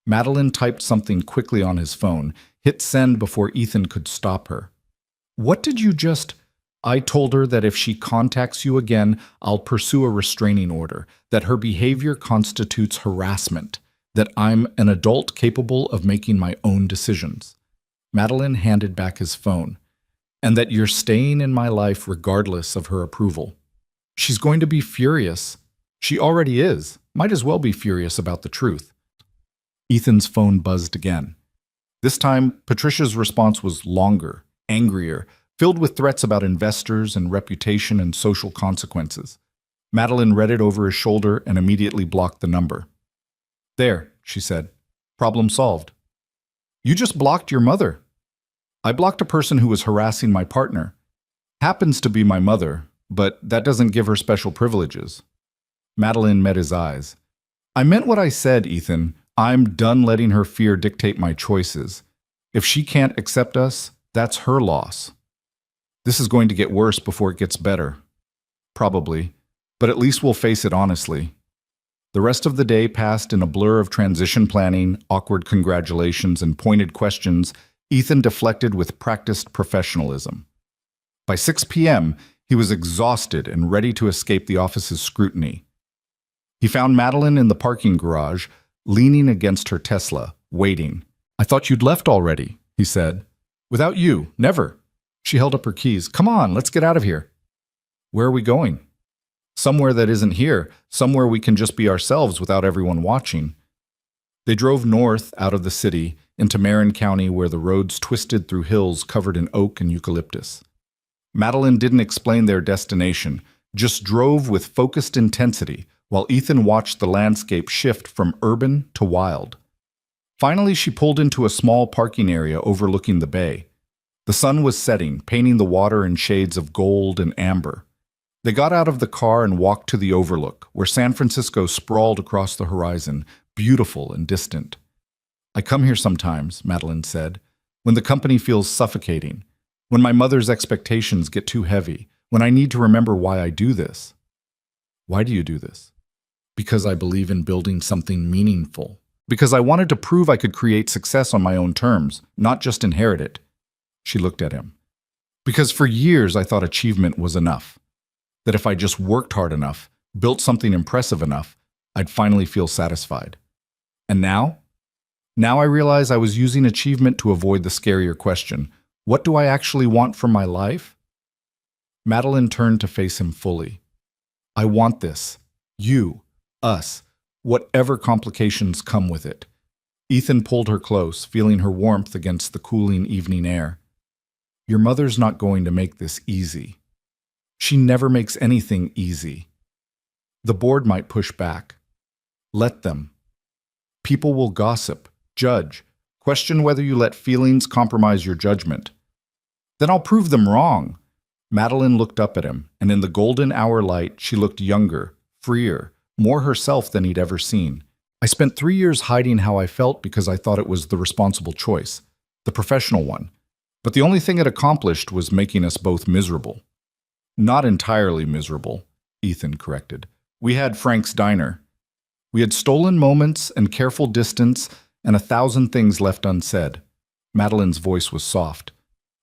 Madeline typed something quickly on his phone, hit send before Ethan could stop her. What did you just... I told her that if she contacts you again, I'll pursue a restraining order, that her behavior constitutes harassment, that I'm an adult capable of making my own decisions. Madeline handed back his phone. And that you're staying in my life regardless of her approval. She's going to be furious. She already is. Might as well be furious about the truth. Ethan's phone buzzed again. This time, Patricia's response was longer, angrier, filled with threats about investors and reputation and social consequences. Madeline read it over his shoulder and immediately blocked the number. There, she said. Problem solved. You just blocked your mother. I blocked a person who was harassing my partner. Happens to be my mother, but that doesn't give her special privileges. Madeline met his eyes. I meant what I said, Ethan. I'm done letting her fear dictate my choices. If she can't accept us, that's her loss. This is going to get worse before it gets better. Probably, but at least we'll face it honestly. The rest of the day passed in a blur of transition planning, awkward congratulations, and pointed questions Ethan deflected with practiced professionalism. By 6 p.m., he was exhausted and ready to escape the office's scrutiny. He found Madeline in the parking garage, leaning against her Tesla, waiting. I thought you'd left already, he said. Without you, never. She held up her keys. Come on, let's get out of here. Where are we going? Somewhere that isn't here, somewhere we can just be ourselves without everyone watching. They drove north out of the city into Marin County where the roads twisted through hills covered in oak and eucalyptus. Madeline didn't explain their destination, just drove with focused intensity while Ethan watched the landscape shift from urban to wild. Finally, she pulled into a small parking area overlooking the bay. The sun was setting, painting the water in shades of gold and amber. They got out of the car and walked to the overlook, where San Francisco sprawled across the horizon, beautiful and distant. I come here sometimes, Madeline said, when the company feels suffocating, when my mother's expectations get too heavy, when I need to remember why I do this. Why do you do this? Because I believe in building something meaningful. Because I wanted to prove I could create success on my own terms, not just inherit it. She looked at him. Because for years I thought achievement was enough. That if I just worked hard enough, built something impressive enough, I'd finally feel satisfied. And now? Now I realize I was using achievement to avoid the scarier question, what do I actually want from my life? Madeline turned to face him fully. I want this. You. Us. Whatever complications come with it. Ethan pulled her close, feeling her warmth against the cooling evening air. Your mother's not going to make this easy. She never makes anything easy. The board might push back. Let them. People will gossip, judge, question whether you let feelings compromise your judgment. Then I'll prove them wrong. Madeline looked up at him, and in the golden hour light, she looked younger, freer, more herself than he'd ever seen. I spent 3 years hiding how I felt because I thought it was the responsible choice, the professional one. But the only thing it accomplished was making us both miserable. Not entirely miserable, Ethan corrected. We had Frank's Diner. We had stolen moments and careful distance and 1,000 things left unsaid. Madeline's voice was soft.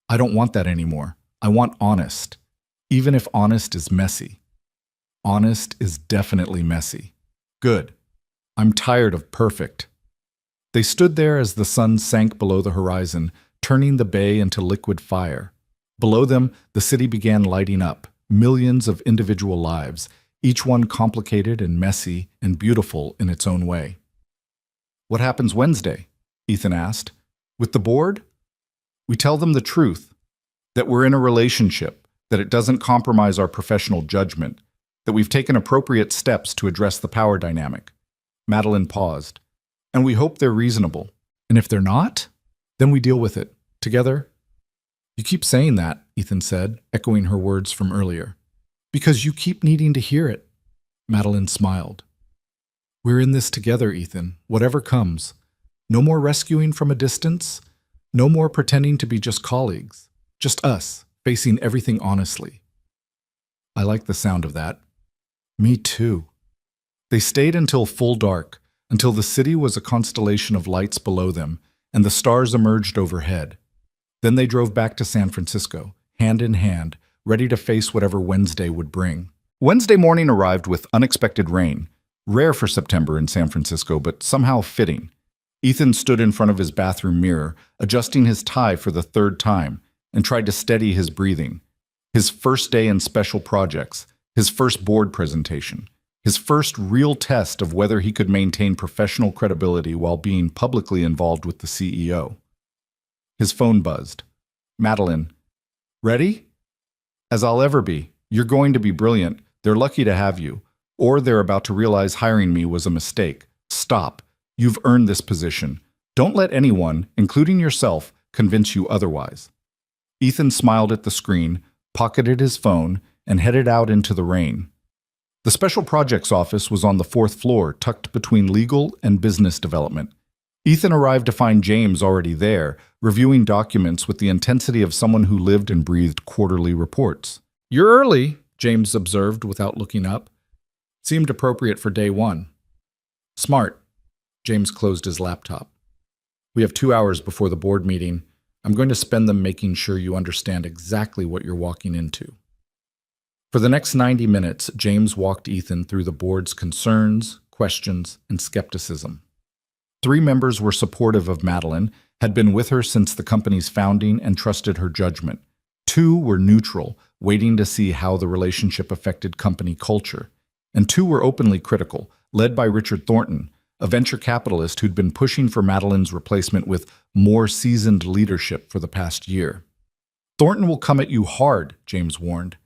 I don't want that anymore. I want honest, even if honest is messy. Honest is definitely messy. Good. I'm tired of perfect. They stood there as the sun sank below the horizon, turning the bay into liquid fire. Below them, the city began lighting up, millions of individual lives, each one complicated and messy and beautiful in its own way. "What happens Wednesday?" Ethan asked. "With the board?" "We tell them the truth, that we're in a relationship, that it doesn't compromise our professional judgment, that we've taken appropriate steps to address the power dynamic." Madeline paused. "And we hope they're reasonable. And if they're not, then we deal with it, together." "You keep saying that," Ethan said, echoing her words from earlier. "Because you keep needing to hear it." Madeline smiled. "We're in this together, Ethan, whatever comes. No more rescuing from a distance. No more pretending to be just colleagues. Just us, facing everything honestly." "I like the sound of that." "Me too." They stayed until full dark, until the city was a constellation of lights below them and the stars emerged overhead. Then they drove back to San Francisco, hand in hand, ready to face whatever Wednesday would bring. Wednesday morning arrived with unexpected rain, rare for September in San Francisco, but somehow fitting. Ethan stood in front of his bathroom mirror, adjusting his tie for the third time, and tried to steady his breathing. His first day in special projects, his first board presentation, his first real test of whether he could maintain professional credibility while being publicly involved with the CEO. His phone buzzed. "Madeline." "Ready?" "As I'll ever be. You're going to be brilliant. They're lucky to have you. Or they're about to realize hiring me was a mistake. Stop. You've earned this position. Don't let anyone, including yourself, convince you otherwise." Ethan smiled at the screen, pocketed his phone, and headed out into the rain. The Special Projects office was on the 4th floor, tucked between legal and business development. Ethan arrived to find James already there, reviewing documents with the intensity of someone who lived and breathed quarterly reports. "You're early," James observed without looking up. Seemed appropriate for day one. "Smart." James closed his laptop. "We have 2 hours before the board meeting. I'm going to spend them making sure you understand exactly what you're walking into." For the next 90 minutes, James walked Ethan through the board's concerns, questions, and skepticism. 3 members were supportive of Madeline, had been with her since the company's founding, and trusted her judgment. 2 were neutral, waiting to see how the relationship affected company culture. And 2 were openly critical, led by Richard Thornton, a venture capitalist who'd been pushing for Madeline's replacement with more seasoned leadership for the past year. "Thornton will come at you hard," James warned.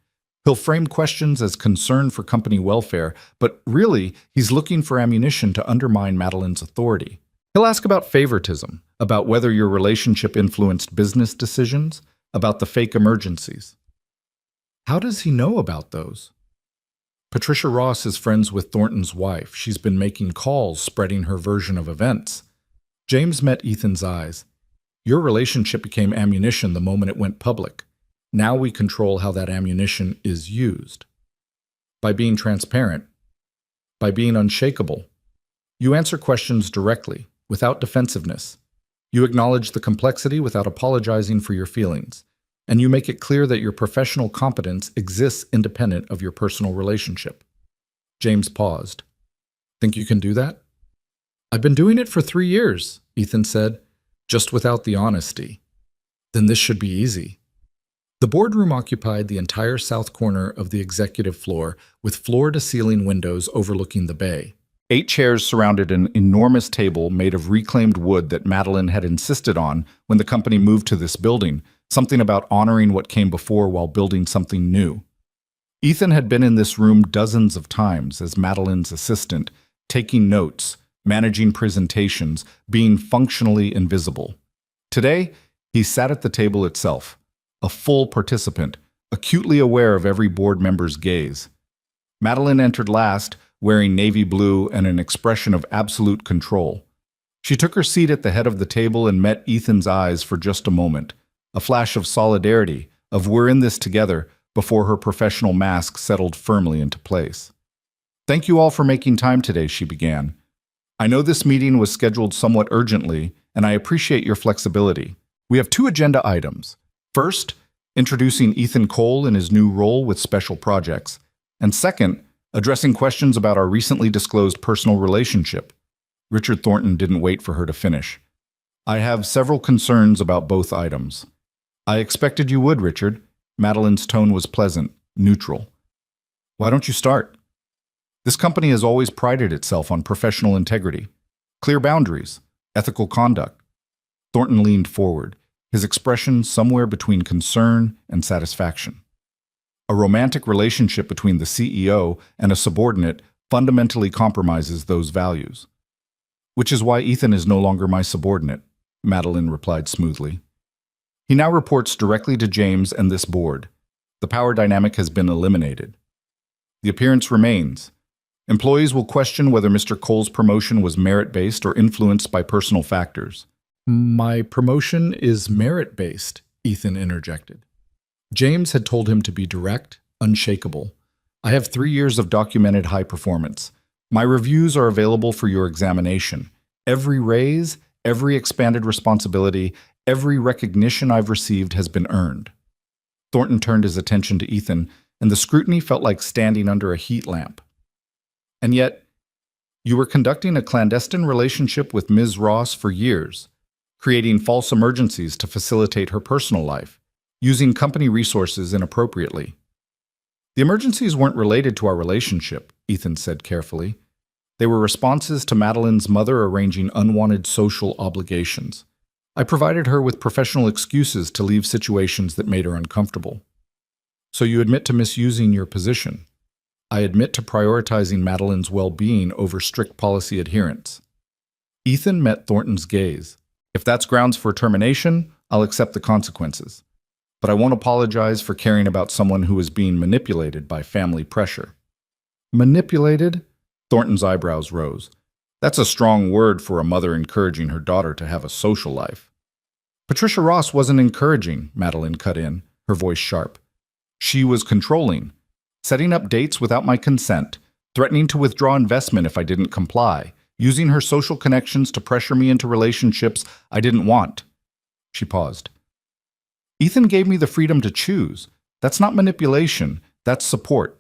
"He'll frame questions as concern for company welfare, but really, he's looking for ammunition to undermine Madeline's authority. He'll ask about favoritism, about whether your relationship influenced business decisions, about the fake emergencies." "How does he know about those?" "Patricia Ross is friends with Thornton's wife. She's been making calls, spreading her version of events." James met Ethan's eyes. "Your relationship became ammunition the moment it went public. Now we control how that ammunition is used. By being transparent. By being unshakable. You answer questions directly, without defensiveness. You acknowledge the complexity without apologizing for your feelings. And you make it clear that your professional competence exists independent of your personal relationship." James paused. "Think you can do that?" "I've been doing it for 3 years, Ethan said, "just without the honesty." "Then this should be easy." The boardroom occupied the entire south corner of the executive floor, with floor-to-ceiling windows overlooking the bay. 8 chairs surrounded an enormous table made of reclaimed wood that Madeline had insisted on when the company moved to this building, something about honoring what came before while building something new. Ethan had been in this room dozens of times as Madeline's assistant, taking notes, managing presentations, being functionally invisible. Today, he sat at the table itself, a full participant, acutely aware of every board member's gaze. Madeline entered last, wearing navy blue and an expression of absolute control. She took her seat at the head of the table and met Ethan's eyes for just a moment, a flash of solidarity, of "we're in this together," before her professional mask settled firmly into place. "Thank you all for making time today," she began. "I know this meeting was scheduled somewhat urgently, and I appreciate your flexibility. We have 2 agenda items. First, introducing Ethan Cole in his new role with Special Projects, and second, addressing questions about our recently disclosed personal relationship." Richard Thornton didn't wait for her to finish. "I have several concerns about both items." "I expected you would, Richard." Madeline's tone was pleasant, neutral. Why don't you start? This company has always prided itself on professional integrity, clear boundaries, ethical conduct. Thornton leaned forward, his expression somewhere between concern and satisfaction. A romantic relationship between the CEO and a subordinate fundamentally compromises those values. Which is why Ethan is no longer my subordinate, Madeline replied smoothly. He now reports directly to James and this board. The power dynamic has been eliminated. The appearance remains. Employees will question whether Mr. Cole's promotion was merit-based or influenced by personal factors. My promotion is merit-based, Ethan interjected. James had told him to be direct, unshakable. I have 3 years of documented high performance. My reviews are available for your examination. Every raise, every expanded responsibility, every recognition I've received has been earned. Thornton turned his attention to Ethan, and the scrutiny felt like standing under a heat lamp. And yet, you were conducting a clandestine relationship with Ms. Ross for years, creating false emergencies to facilitate her personal life, using company resources inappropriately. The emergencies weren't related to our relationship, Ethan said carefully. They were responses to Madeline's mother arranging unwanted social obligations. I provided her with professional excuses to leave situations that made her uncomfortable. So you admit to misusing your position. I admit to prioritizing Madeline's well-being over strict policy adherence. Ethan met Thornton's gaze. If that's grounds for termination, I'll accept the consequences. But I won't apologize for caring about someone who is being manipulated by family pressure. Manipulated? Thornton's eyebrows rose. That's a strong word for a mother encouraging her daughter to have a social life. Patricia Ross wasn't encouraging, Madeline cut in, her voice sharp. She was controlling, setting up dates without my consent, threatening to withdraw investment if I didn't comply, using her social connections to pressure me into relationships I didn't want. She paused. Ethan gave me the freedom to choose. That's not manipulation, that's support.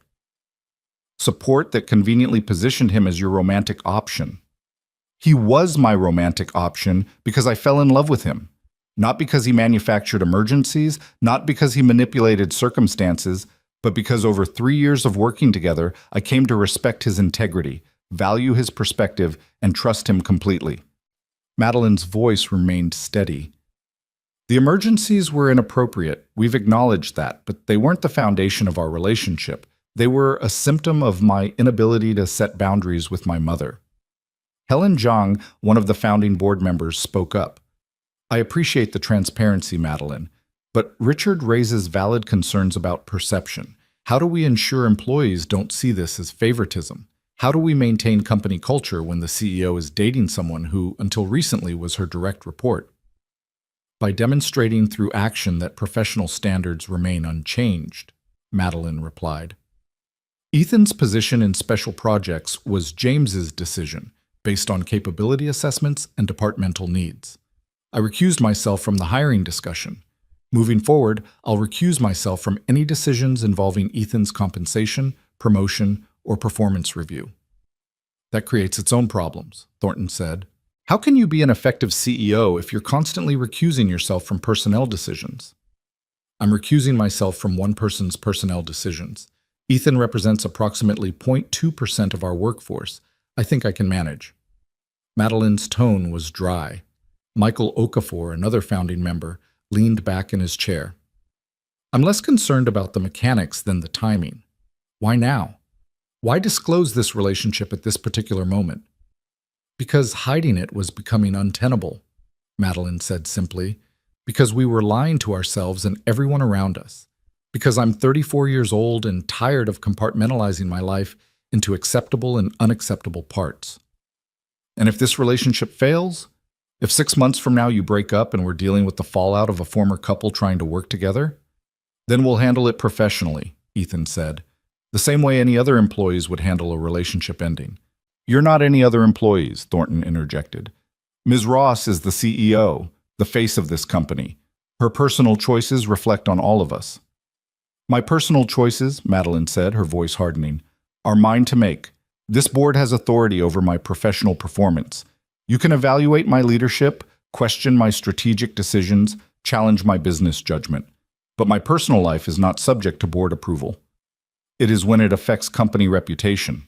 Support that conveniently positioned him as your romantic option. He was my romantic option because I fell in love with him. Not because he manufactured emergencies, not because he manipulated circumstances, but because over 3 years of working together, I came to respect his integrity, value his perspective, and trust him completely. Madeline's voice remained steady. The emergencies were inappropriate, we've acknowledged that, but they weren't the foundation of our relationship. They were a symptom of my inability to set boundaries with my mother. Helen Zhang, one of the founding board members, spoke up. I appreciate the transparency, Madeline, but Richard raises valid concerns about perception. How do we ensure employees don't see this as favoritism? How do we maintain company culture when the CEO is dating someone who, until recently, was her direct report? By demonstrating through action that professional standards remain unchanged, Madeline replied. Ethan's position in special projects was James's decision, based on capability assessments and departmental needs. I recused myself from the hiring discussion. Moving forward, I'll recuse myself from any decisions involving Ethan's compensation, promotion, or performance review. That creates its own problems, Thornton said. How can you be an effective CEO if you're constantly recusing yourself from personnel decisions? I'm recusing myself from one person's personnel decisions. Ethan represents approximately 0.2% of our workforce. I think I can manage. Madeline's tone was dry. Michael Okafor, another founding member, leaned back in his chair. I'm less concerned about the mechanics than the timing. Why now? Why disclose this relationship at this particular moment? Because hiding it was becoming untenable, Madeline said simply. Because we were lying to ourselves and everyone around us. Because I'm 34 years old and tired of compartmentalizing my life into acceptable and unacceptable parts. And if this relationship fails, if 6 months from now you break up and we're dealing with the fallout of a former couple trying to work together, then we'll handle it professionally, Ethan said, the same way any other employees would handle a relationship ending. You're not any other employees, Thornton interjected. Ms. Ross is the CEO, the face of this company. Her personal choices reflect on all of us. My personal choices, Madeline said, her voice hardening, are mine to make. This board has authority over my professional performance. You can evaluate my leadership, question my strategic decisions, challenge my business judgment. But my personal life is not subject to board approval. It is when it affects company reputation.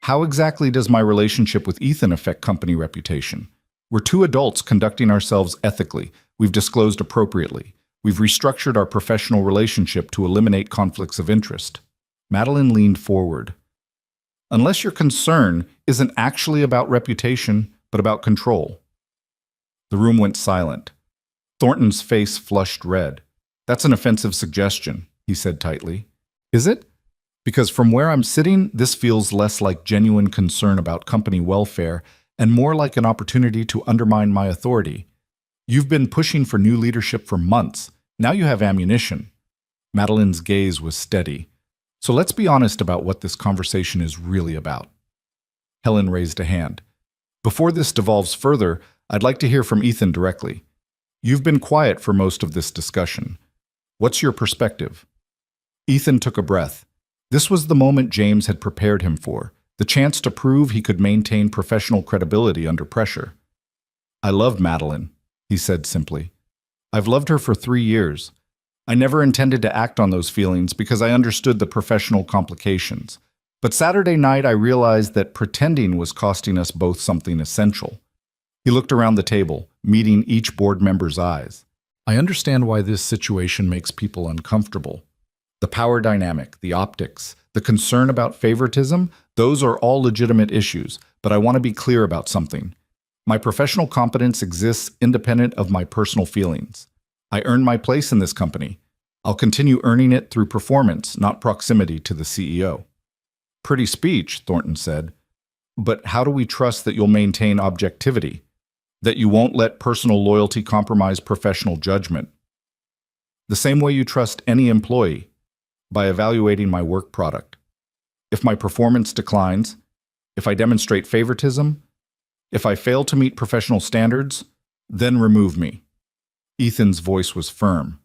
How exactly does my relationship with Ethan affect company reputation? We're two adults conducting ourselves ethically. We've disclosed appropriately. We've restructured our professional relationship to eliminate conflicts of interest. Madeline leaned forward. Unless your concern isn't actually about reputation, but about control. The room went silent. Thornton's face flushed red. That's an offensive suggestion, he said tightly. Is it? Because from where I'm sitting, this feels less like genuine concern about company welfare and more like an opportunity to undermine my authority. You've been pushing for new leadership for months. Now you have ammunition. Madeline's gaze was steady. So let's be honest about what this conversation is really about. Helen raised a hand. Before this devolves further, I'd like to hear from Ethan directly. You've been quiet for most of this discussion. What's your perspective? Ethan took a breath. This was the moment James had prepared him for, the chance to prove he could maintain professional credibility under pressure. I love Madeline, he said simply. I've loved her for 3 years. I never intended to act on those feelings because I understood the professional complications. But Saturday night I realized that pretending was costing us both something essential. He looked around the table, meeting each board member's eyes. I understand why this situation makes people uncomfortable. The power dynamic, the optics, the concern about favoritism, those are all legitimate issues, but I want to be clear about something. My professional competence exists independent of my personal feelings. I earned my place in this company. I'll continue earning it through performance, not proximity to the CEO. Pretty speech, Thornton said. But how do we trust that you'll maintain objectivity? That you won't let personal loyalty compromise professional judgment? The same way you trust any employee, by evaluating my work product. If my performance declines, if I demonstrate favoritism, if I fail to meet professional standards, then remove me. Ethan's voice was firm.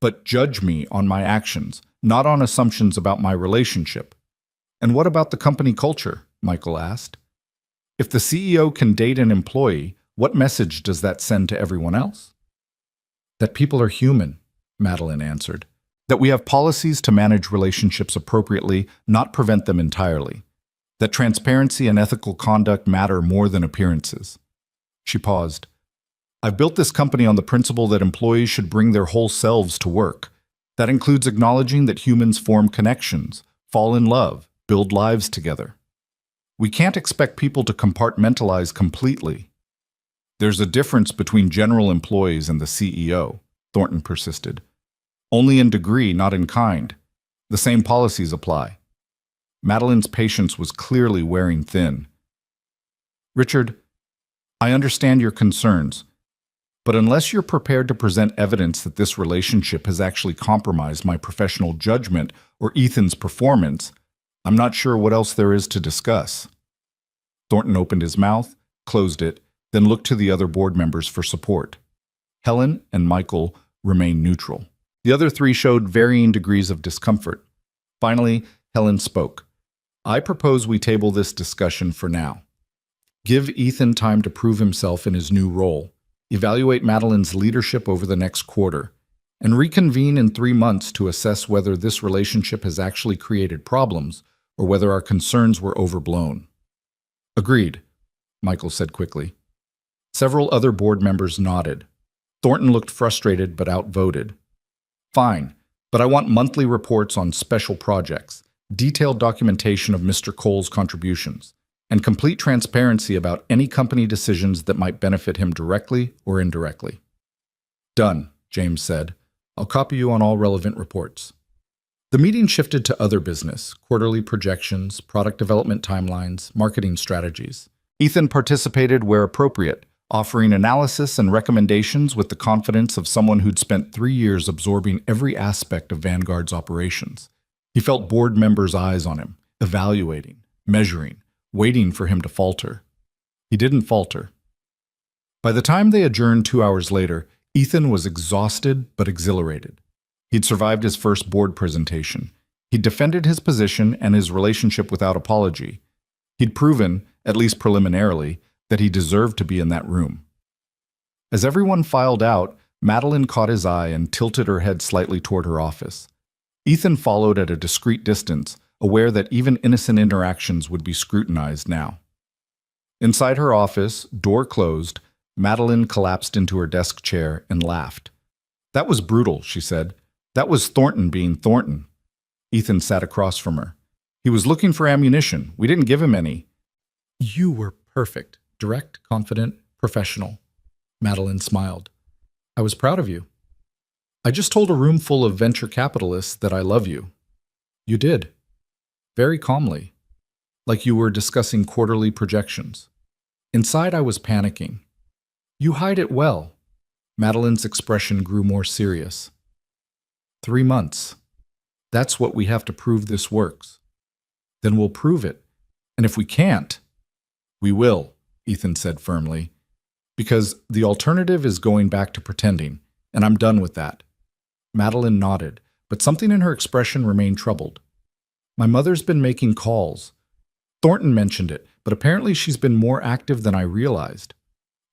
But judge me on my actions, not on assumptions about my relationship. And what about the company culture? Michael asked. If the CEO can date an employee, what message does that send to everyone else? That people are human, Madeline answered. That we have policies to manage relationships appropriately, not prevent them entirely. That transparency and ethical conduct matter more than appearances. She paused. I've built this company on the principle that employees should bring their whole selves to work. That includes acknowledging that humans form connections, fall in love, build lives together. We can't expect people to compartmentalize completely. There's a difference between general employees and the CEO, Thornton persisted. Only in degree, not in kind. The same policies apply. Madeline's patience was clearly wearing thin. Richard, I understand your concerns, but unless you're prepared to present evidence that this relationship has actually compromised my professional judgment or Ethan's performance, I'm not sure what else there is to discuss. Thornton opened his mouth, closed it, then looked to the other board members for support. Helen and Michael remained neutral. The other three showed varying degrees of discomfort. Finally, Helen spoke. I propose we table this discussion for now. Give Ethan time to prove himself in his new role, evaluate Madeline's leadership over the next quarter, and reconvene in 3 months to assess whether this relationship has actually created problems or whether our concerns were overblown. Agreed, Michael said quickly. Several other board members nodded. Thornton looked frustrated but outvoted. Fine, but I want monthly reports on special projects, detailed documentation of Mr. Cole's contributions, and complete transparency about any company decisions that might benefit him directly or indirectly. Done, James said. I'll copy you on all relevant reports. The meeting shifted to other business, quarterly projections, product development timelines, marketing strategies. Ethan participated where appropriate, offering analysis and recommendations with the confidence of someone who'd spent 3 years absorbing every aspect of Vanguard's operations. He felt board members' eyes on him, evaluating, measuring, waiting for him to falter. He didn't falter. By the time they adjourned 2 hours later, Ethan was exhausted but exhilarated. He'd survived his first board presentation. He'd defended his position and his relationship without apology. He'd proven, at least preliminarily, that he deserved to be in that room. As everyone filed out, Madeline caught his eye and tilted her head slightly toward her office. Ethan followed at a discreet distance, aware that even innocent interactions would be scrutinized now. Inside her office, door closed, Madeline collapsed into her desk chair and laughed. "That was brutal," she said. "That was Thornton being Thornton." Ethan sat across from her. "He was looking for ammunition. We didn't give him any." "You were perfect. Direct, confident, professional." Madeline smiled. "I was proud of you. I just told a room full of venture capitalists that I love you." "You did." Very calmly, like you were discussing quarterly projections. Inside, I was panicking. "You hide it well." Madeline's expression grew more serious. 3 months. That's what we have to prove this works. Then we'll prove it. And if we can't, we will, Ethan said firmly. Because the alternative is going back to pretending, and I'm done with that. Madeline nodded, but something in her expression remained troubled. "My mother's been making calls. Thornton mentioned it, but apparently she's been more active than I realized.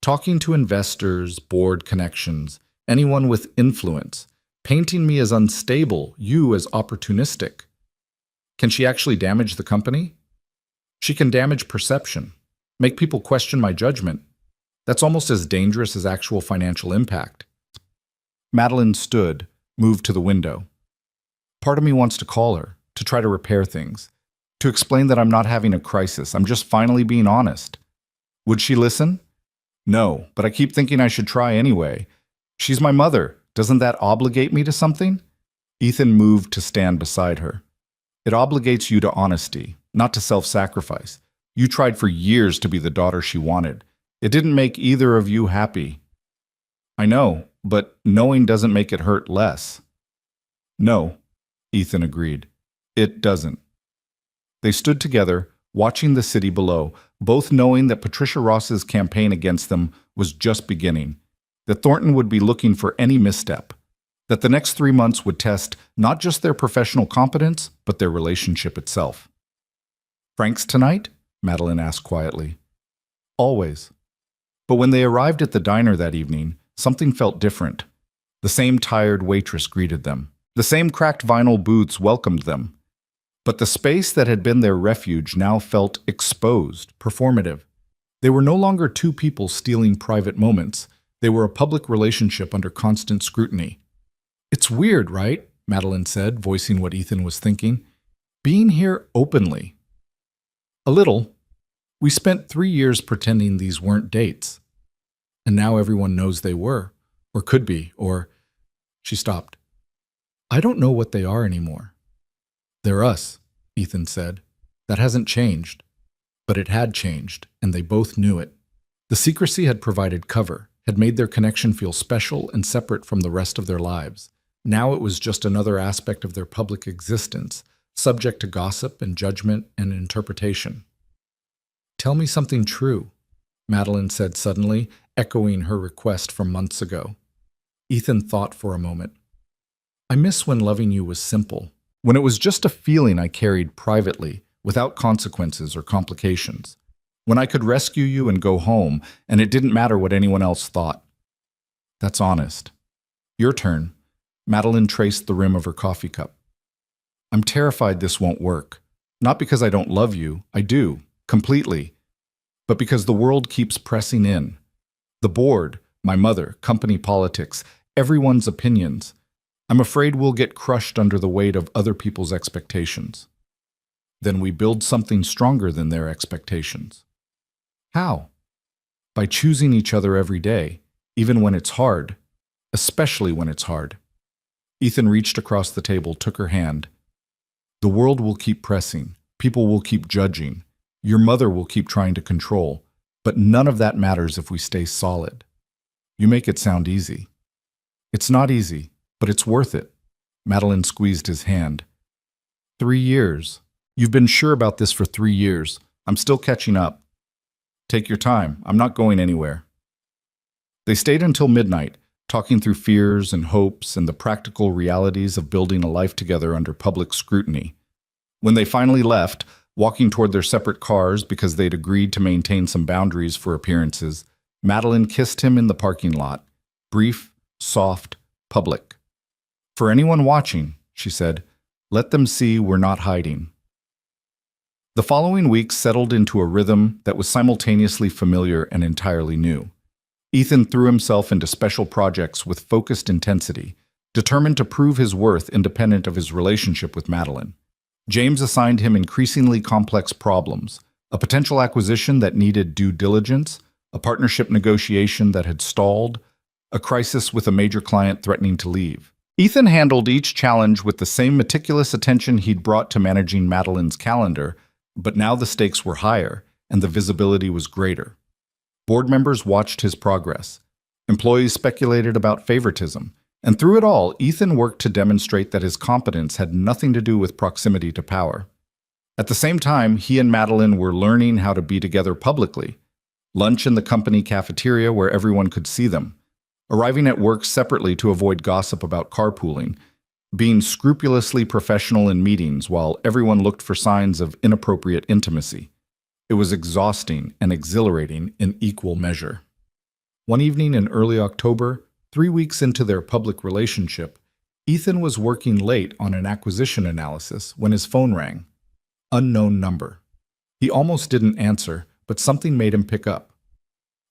Talking to investors, board connections, anyone with influence, painting me as unstable, you as opportunistic. Can she actually damage the company? She can damage perception, make people question my judgment. That's almost as dangerous as actual financial impact." Madeline stood, moved to the window. "Part of me wants to call her, to try to repair things, to explain that I'm not having a crisis, I'm just finally being honest. Would she listen? No, but I keep thinking I should try anyway. She's my mother. Doesn't that obligate me to something?" Ethan moved to stand beside her. "It obligates you to honesty, not to self-sacrifice. You tried for years to be the daughter she wanted. It didn't make either of you happy." "I know, but knowing doesn't make it hurt less." "No," Ethan agreed. "It doesn't." They stood together, watching the city below, both knowing that Patricia Ross's campaign against them was just beginning, that Thornton would be looking for any misstep, that the next 3 months would test not just their professional competence, but their relationship itself. "Frank's tonight?" Madeline asked quietly. "Always." But when they arrived at the diner that evening, something felt different. The same tired waitress greeted them. The same cracked vinyl booths welcomed them. But the space that had been their refuge now felt exposed, performative. They were no longer two people stealing private moments. They were a public relationship under constant scrutiny. "It's weird, right?" Madeline said, voicing what Ethan was thinking. "Being here openly." "A little. We spent 3 years pretending these weren't dates. And now everyone knows they were, or could be, or—" She stopped. "I don't know what they are anymore." "They're us," Ethan said. "That hasn't changed." But it had changed, and they both knew it. The secrecy had provided cover, had made their connection feel special and separate from the rest of their lives. Now it was just another aspect of their public existence, subject to gossip and judgment and interpretation. "Tell me something true," Madeline said suddenly, echoing her request from months ago. Ethan thought for a moment. "I miss when loving you was simple, when it was just a feeling I carried privately, without consequences or complications. When I could rescue you and go home, and it didn't matter what anyone else thought." "That's honest." "Your turn." Madeline traced the rim of her coffee cup. "I'm terrified this won't work. Not because I don't love you, I do, completely. But because the world keeps pressing in. The board, my mother, company politics, everyone's opinions. I'm afraid we'll get crushed under the weight of other people's expectations. Then we build something stronger than their expectations." "How?" "By choosing each other every day, even when it's hard, especially when it's hard." Ethan reached across the table, took her hand. "The world will keep pressing. People will keep judging. Your mother will keep trying to control. But none of that matters if we stay solid. You make it sound easy." "It's not easy, but it's worth it." Madeline squeezed his hand. 3 years. You've been sure about this for 3 years. I'm still catching up. Take your time. I'm not going anywhere." They stayed until midnight, talking through fears and hopes and the practical realities of building a life together under public scrutiny. When they finally left, walking toward their separate cars because they'd agreed to maintain some boundaries for appearances, Madeline kissed him in the parking lot. Brief, soft, public. "For anyone watching," she said, Let them see we're not hiding. The following weeks settled into a rhythm that was simultaneously familiar and entirely new. Ethan threw himself into special projects with focused intensity, determined to prove his worth independent of his relationship with Madeline. James assigned him increasingly complex problems, a potential acquisition that needed due diligence, a partnership negotiation that had stalled, a crisis with a major client threatening to leave. Ethan handled each challenge with the same meticulous attention he'd brought to managing Madeline's calendar, but now the stakes were higher and the visibility was greater. Board members watched his progress. Employees speculated about favoritism. And through it all, Ethan worked to demonstrate that his competence had nothing to do with proximity to power. At the same time, he and Madeline were learning how to be together publicly. Lunch in the company cafeteria where everyone could see them. Arriving at work separately to avoid gossip about carpooling. Being scrupulously professional in meetings while everyone looked for signs of inappropriate intimacy. It was exhausting and exhilarating in equal measure. One evening in early October, 3 weeks into their public relationship, Ethan was working late on an acquisition analysis when his phone rang. Unknown number. He almost didn't answer, but something made him pick up.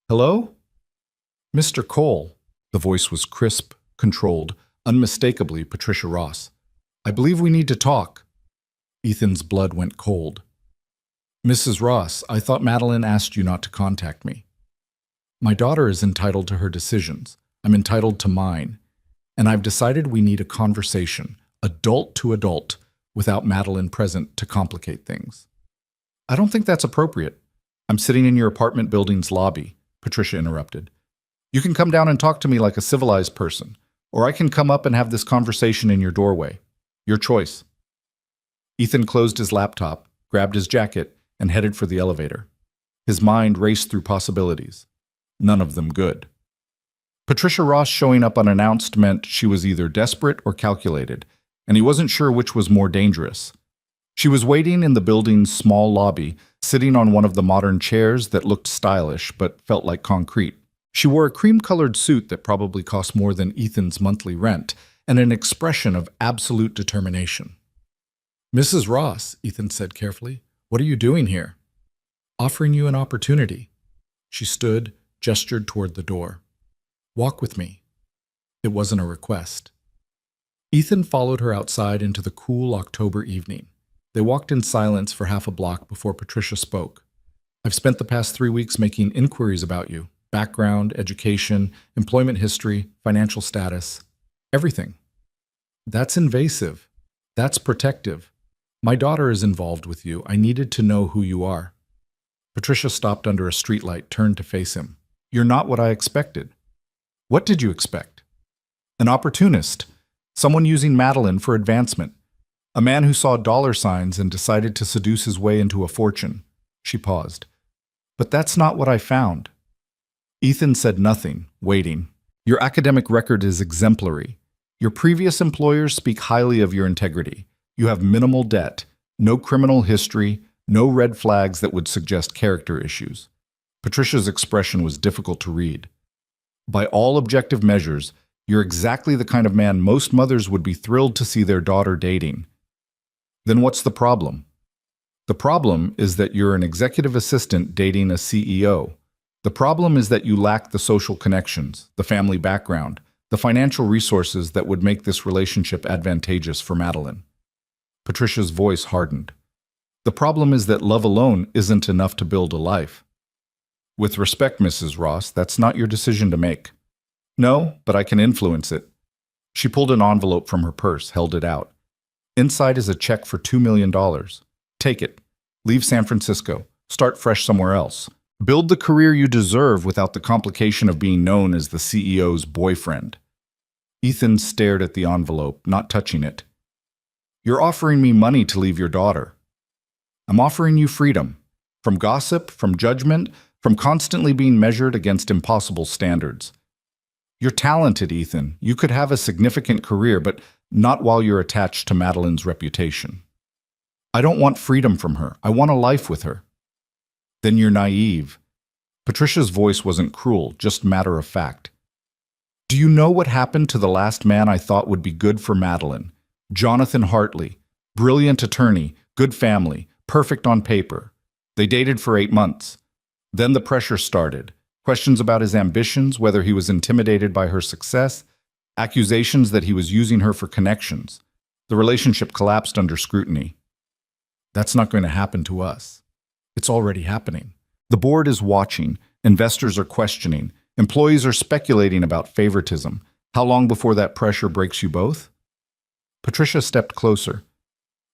Hello? Mr. Cole. The voice was crisp, controlled, unmistakably Patricia Ross. I believe we need to talk. Ethan's blood went cold. Mrs. Ross, I thought Madeline asked you not to contact me. My daughter is entitled to her decisions. I'm entitled to mine. And I've decided we need a conversation, adult to adult, without Madeline present to complicate things. I don't think that's appropriate. I'm sitting in your apartment building's lobby, Patricia interrupted. You can come down and talk to me like a civilized person, or I can come up and have this conversation in your doorway. Your choice. Ethan closed his laptop, grabbed his jacket, and headed for the elevator. His mind raced through possibilities. None of them good. Patricia Ross showing up unannounced meant she was either desperate or calculated, and he wasn't sure which was more dangerous. She was waiting in the building's small lobby, sitting on one of the modern chairs that looked stylish but felt like concrete. She wore a cream-colored suit that probably cost more than Ethan's monthly rent, and an expression of absolute determination. Mrs. Ross, Ethan said carefully, what are you doing here? Offering you an opportunity. She stood, gestured toward the door. Walk with me. It wasn't a request. Ethan followed her outside into the cool October evening. They walked in silence for half a block before Patricia spoke. I've spent the past 3 weeks making inquiries about you. Background, education, employment history, financial status, everything. That's invasive. That's protective. My daughter is involved with you. I needed to know who you are. Patricia stopped under a streetlight, turned to face him. You're not what I expected. What did you expect? An opportunist. Someone using Madeline for advancement. A man who saw dollar signs and decided to seduce his way into a fortune. She paused. But that's not what I found. Ethan said nothing, waiting. Your academic record is exemplary. Your previous employers speak highly of your integrity. You have minimal debt, no criminal history, no red flags that would suggest character issues. Patricia's expression was difficult to read. By all objective measures, you're exactly the kind of man most mothers would be thrilled to see their daughter dating. Then what's the problem? The problem is that you're an executive assistant dating a CEO. The problem is that you lack the social connections, the family background, the financial resources that would make this relationship advantageous for Madeline. Patricia's voice hardened. The problem is that love alone isn't enough to build a life. With respect, Mrs. Ross, that's not your decision to make. No, but I can influence it. She pulled an envelope from her purse, held it out. Inside is a check for $2 million. Take it. Leave San Francisco. Start fresh somewhere else. Build the career you deserve without the complication of being known as the CEO's boyfriend. Ethan stared at the envelope, not touching it. You're offering me money to leave your daughter. I'm offering you freedom. From gossip, from judgment, from constantly being measured against impossible standards. You're talented, Ethan. You could have a significant career, but not while you're attached to Madeline's reputation. I don't want freedom from her. I want a life with her. Then you're naive. Patricia's voice wasn't cruel, just matter of fact. Do you know what happened to the last man I thought would be good for Madeline? Jonathan Hartley, Brilliant attorney, good family, perfect on paper. They dated for 8 months. Then the pressure started. Questions about his ambitions, whether he was intimidated by her success, accusations that he was using her for connections. The relationship collapsed under scrutiny. That's not going to happen to us. It's already happening. The board is watching, investors are questioning, employees are speculating about favoritism. How long before that pressure breaks you both? Patricia stepped closer.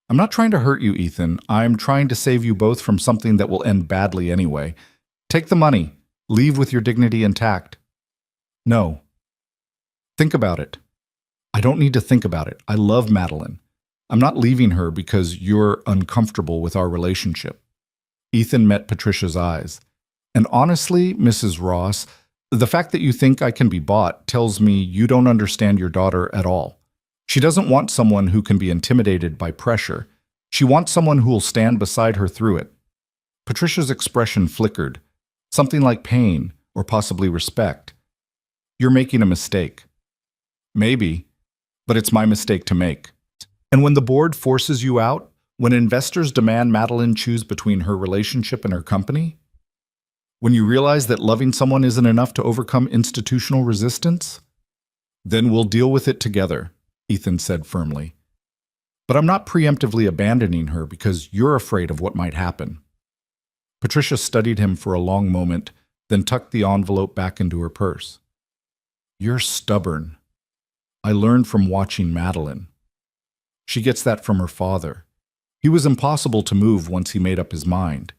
I'm not trying to hurt you, Ethan. I'm trying to save you both from something that will end badly anyway. Take the money. Leave with your dignity intact. No. Think about it. I don't need to think about it. I love Madeline. I'm not leaving her because you're uncomfortable with our relationship. Ethan met Patricia's eyes. And honestly, Mrs. Ross, the fact that you think I can be bought tells me you don't understand your daughter at all. She doesn't want someone who can be intimidated by pressure. She wants someone who will stand beside her through it. Patricia's expression flickered, something like pain or possibly respect. You're making a mistake. Maybe, but it's my mistake to make. And when the board forces you out, when investors demand Madeline choose between her relationship and her company, when you realize that loving someone isn't enough to overcome institutional resistance, then we'll deal with it together, Ethan said firmly. But I'm not preemptively abandoning her because you're afraid of what might happen. Patricia studied him for a long moment, then tucked the envelope back into her purse. You're stubborn. I learned from watching Madeline. She gets that from her father. He was impossible to move once he made up his mind.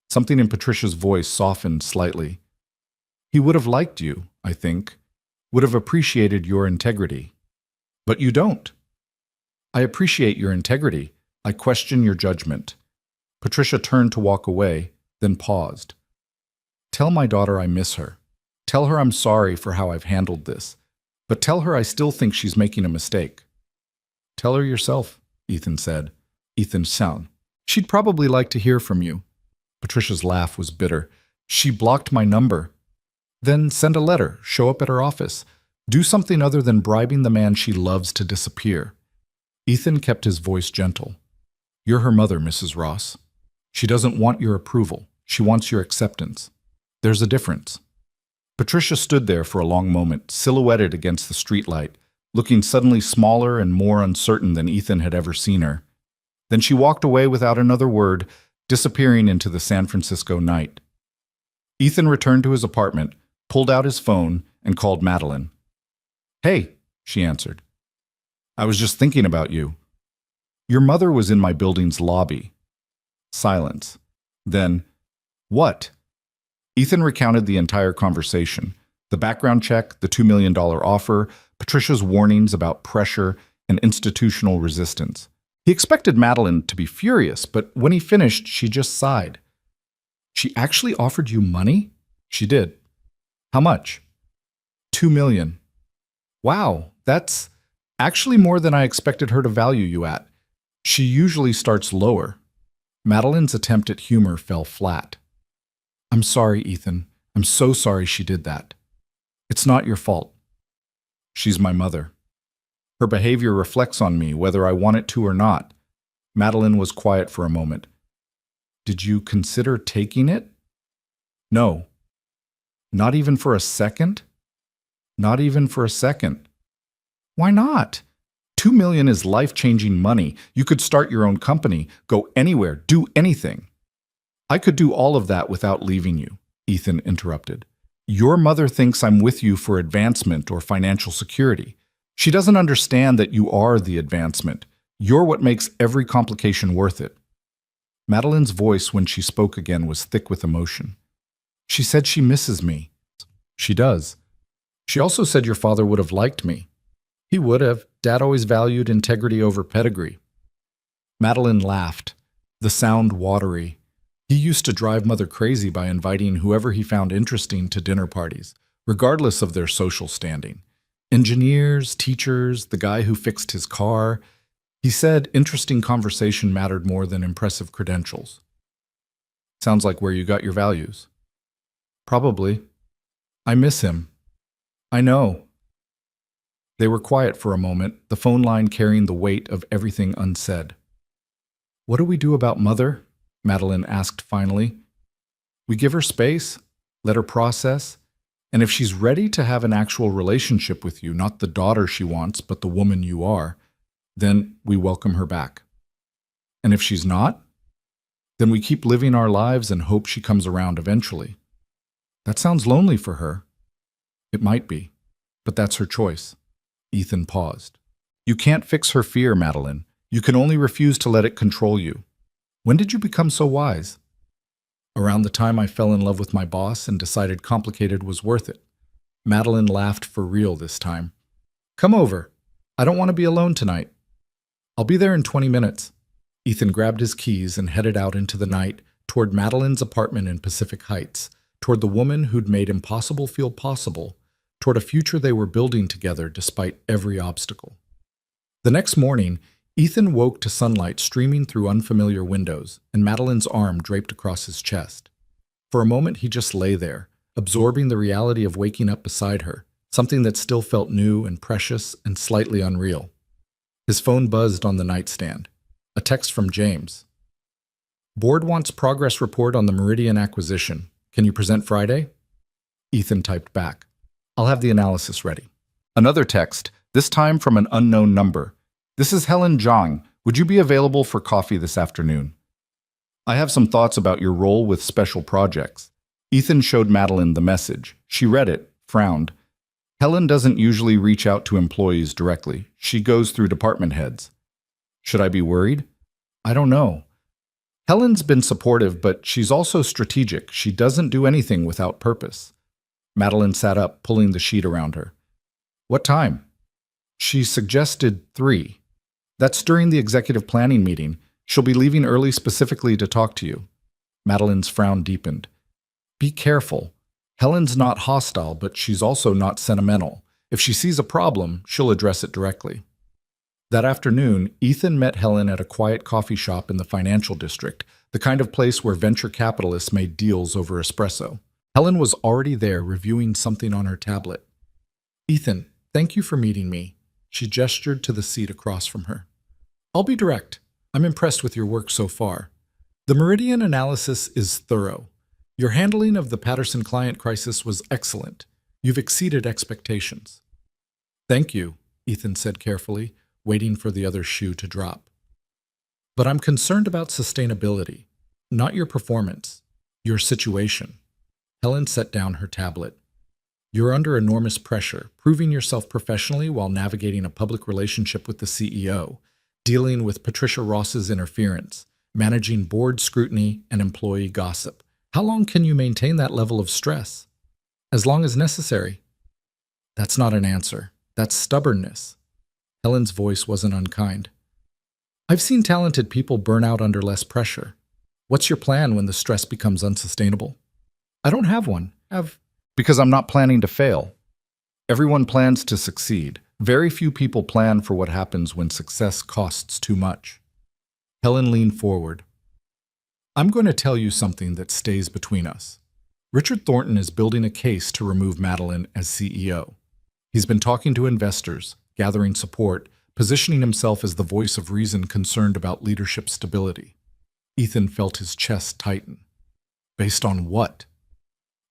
Something in Patricia's voice softened slightly. He would have liked you, I think, would have appreciated your integrity. But you don't. I appreciate your integrity. I question your judgment. Patricia turned to walk away, then paused. Tell my daughter I miss her. Tell her I'm sorry for how I've handled this. But tell her I still think she's making a mistake. Tell her yourself, Ethan said. Ethan sound. She'd probably like to hear from you. Patricia's laugh was bitter. She blocked my number. Then send a letter, show up at her office. Do something other than bribing the man she loves to disappear. Ethan kept his voice gentle. You're her mother, Mrs. Ross. She doesn't want your approval. She wants your acceptance. There's a difference. Patricia stood there for a long moment, silhouetted against the streetlight, looking suddenly smaller and more uncertain than Ethan had ever seen her. Then she walked away without another word, disappearing into the San Francisco night. Ethan returned to his apartment, pulled out his phone, and called Madeline. Hey, she answered. I was just thinking about you. Your mother was in my building's lobby. Silence. Then, what? Ethan recounted the entire conversation, the background check, the $2 million offer, Patricia's warnings about pressure and institutional resistance. He expected Madeline to be furious, but when he finished, she just sighed. She actually offered you money? She did. How much? $2 million. Wow, that's actually more than I expected her to value you at. She usually starts lower. Madeline's attempt at humor fell flat. I'm sorry, Ethan. I'm so sorry she did that. It's not your fault. She's my mother. Her behavior reflects on me, whether I want it to or not. Madeline was quiet for a moment. Did you consider taking it? No. Not even for a second? Not even for a second. Why not? $2 million is life-changing money. You could start your own company, go anywhere, do anything. I could do all of that without leaving you, Ethan interrupted. Your mother thinks I'm with you for advancement or financial security. She doesn't understand that you are the advancement. You're what makes every complication worth it. Madeline's voice when she spoke again was thick with emotion. She said she misses me. She does. She also said your father would have liked me. He would have. Dad always valued integrity over pedigree. Madeline laughed, the sound watery. He used to drive Mother crazy by inviting whoever he found interesting to dinner parties, regardless of their social standing. Engineers, teachers, the guy who fixed his car. He said interesting conversation mattered more than impressive credentials. Sounds like where you got your values. Probably. I miss him. I know. They were quiet for a moment, the phone line carrying the weight of everything unsaid. What do we do about Mother? Madeline asked finally. We give her space, let her process, and if she's ready to have an actual relationship with you, not the daughter she wants, but the woman you are, then we welcome her back. And if she's not, then we keep living our lives and hope she comes around eventually. That sounds lonely for her. It might be, but that's her choice. Ethan paused. You can't fix her fear, Madeline. You can only refuse to let it control you. When did you become so wise? Around the time I fell in love with my boss and decided complicated was worth it. Madeline laughed for real this time. Come over. I don't want to be alone tonight. I'll be there in 20 minutes. Ethan grabbed his keys and headed out into the night toward Madeline's apartment in Pacific Heights, toward the woman who'd made impossible feel possible, toward a future they were building together despite every obstacle. The next morning, Ethan woke to sunlight streaming through unfamiliar windows and Madeline's arm draped across his chest. For a moment, he just lay there, absorbing the reality of waking up beside her, something that still felt new and precious and slightly unreal. His phone buzzed on the nightstand. A text from James. Board wants progress report on the Meridian acquisition. Can you present Friday? Ethan typed back. I'll have the analysis ready. Another text, this time from an unknown number. This is Helen Zhang. Would you be available for coffee this afternoon? I have some thoughts about your role with special projects. Ethan showed Madeline the message. She read it, frowned. Helen doesn't usually reach out to employees directly. She goes through department heads. Should I be worried? I don't know. Helen's been supportive, but she's also strategic. She doesn't do anything without purpose. Madeline sat up, pulling the sheet around her. What time? She suggested 3. That's during the executive planning meeting. She'll be leaving early specifically to talk to you. Madeline's frown deepened. Be careful. Helen's not hostile, but she's also not sentimental. If she sees a problem, she'll address it directly. That afternoon, Ethan met Helen at a quiet coffee shop in the financial district, the kind of place where venture capitalists made deals over espresso. Helen was already there reviewing something on her tablet. Ethan, thank you for meeting me. She gestured to the seat across from her. I'll be direct. I'm impressed with your work so far. The Meridian analysis is thorough. Your handling of the Patterson client crisis was excellent. You've exceeded expectations. Thank you, Ethan said carefully, waiting for the other shoe to drop. But I'm concerned about sustainability, not your performance, your situation. Helen set down her tablet. You're under enormous pressure, proving yourself professionally while navigating a public relationship with the CEO, dealing with Patricia Ross's interference, managing board scrutiny and employee gossip. How long can you maintain that level of stress? As long as necessary. That's not an answer. That's stubbornness. Helen's voice wasn't unkind. I've seen talented people burn out under less pressure. What's your plan when the stress becomes unsustainable? I don't have one. Because I'm not planning to fail. Everyone plans to succeed. Very few people plan for what happens when success costs too much. Helen leaned forward. I'm going to tell you something that stays between us. Richard Thornton is building a case to remove Madeline as CEO. He's been talking to investors, gathering support, positioning himself as the voice of reason concerned about leadership stability. Ethan felt his chest tighten. Based on what?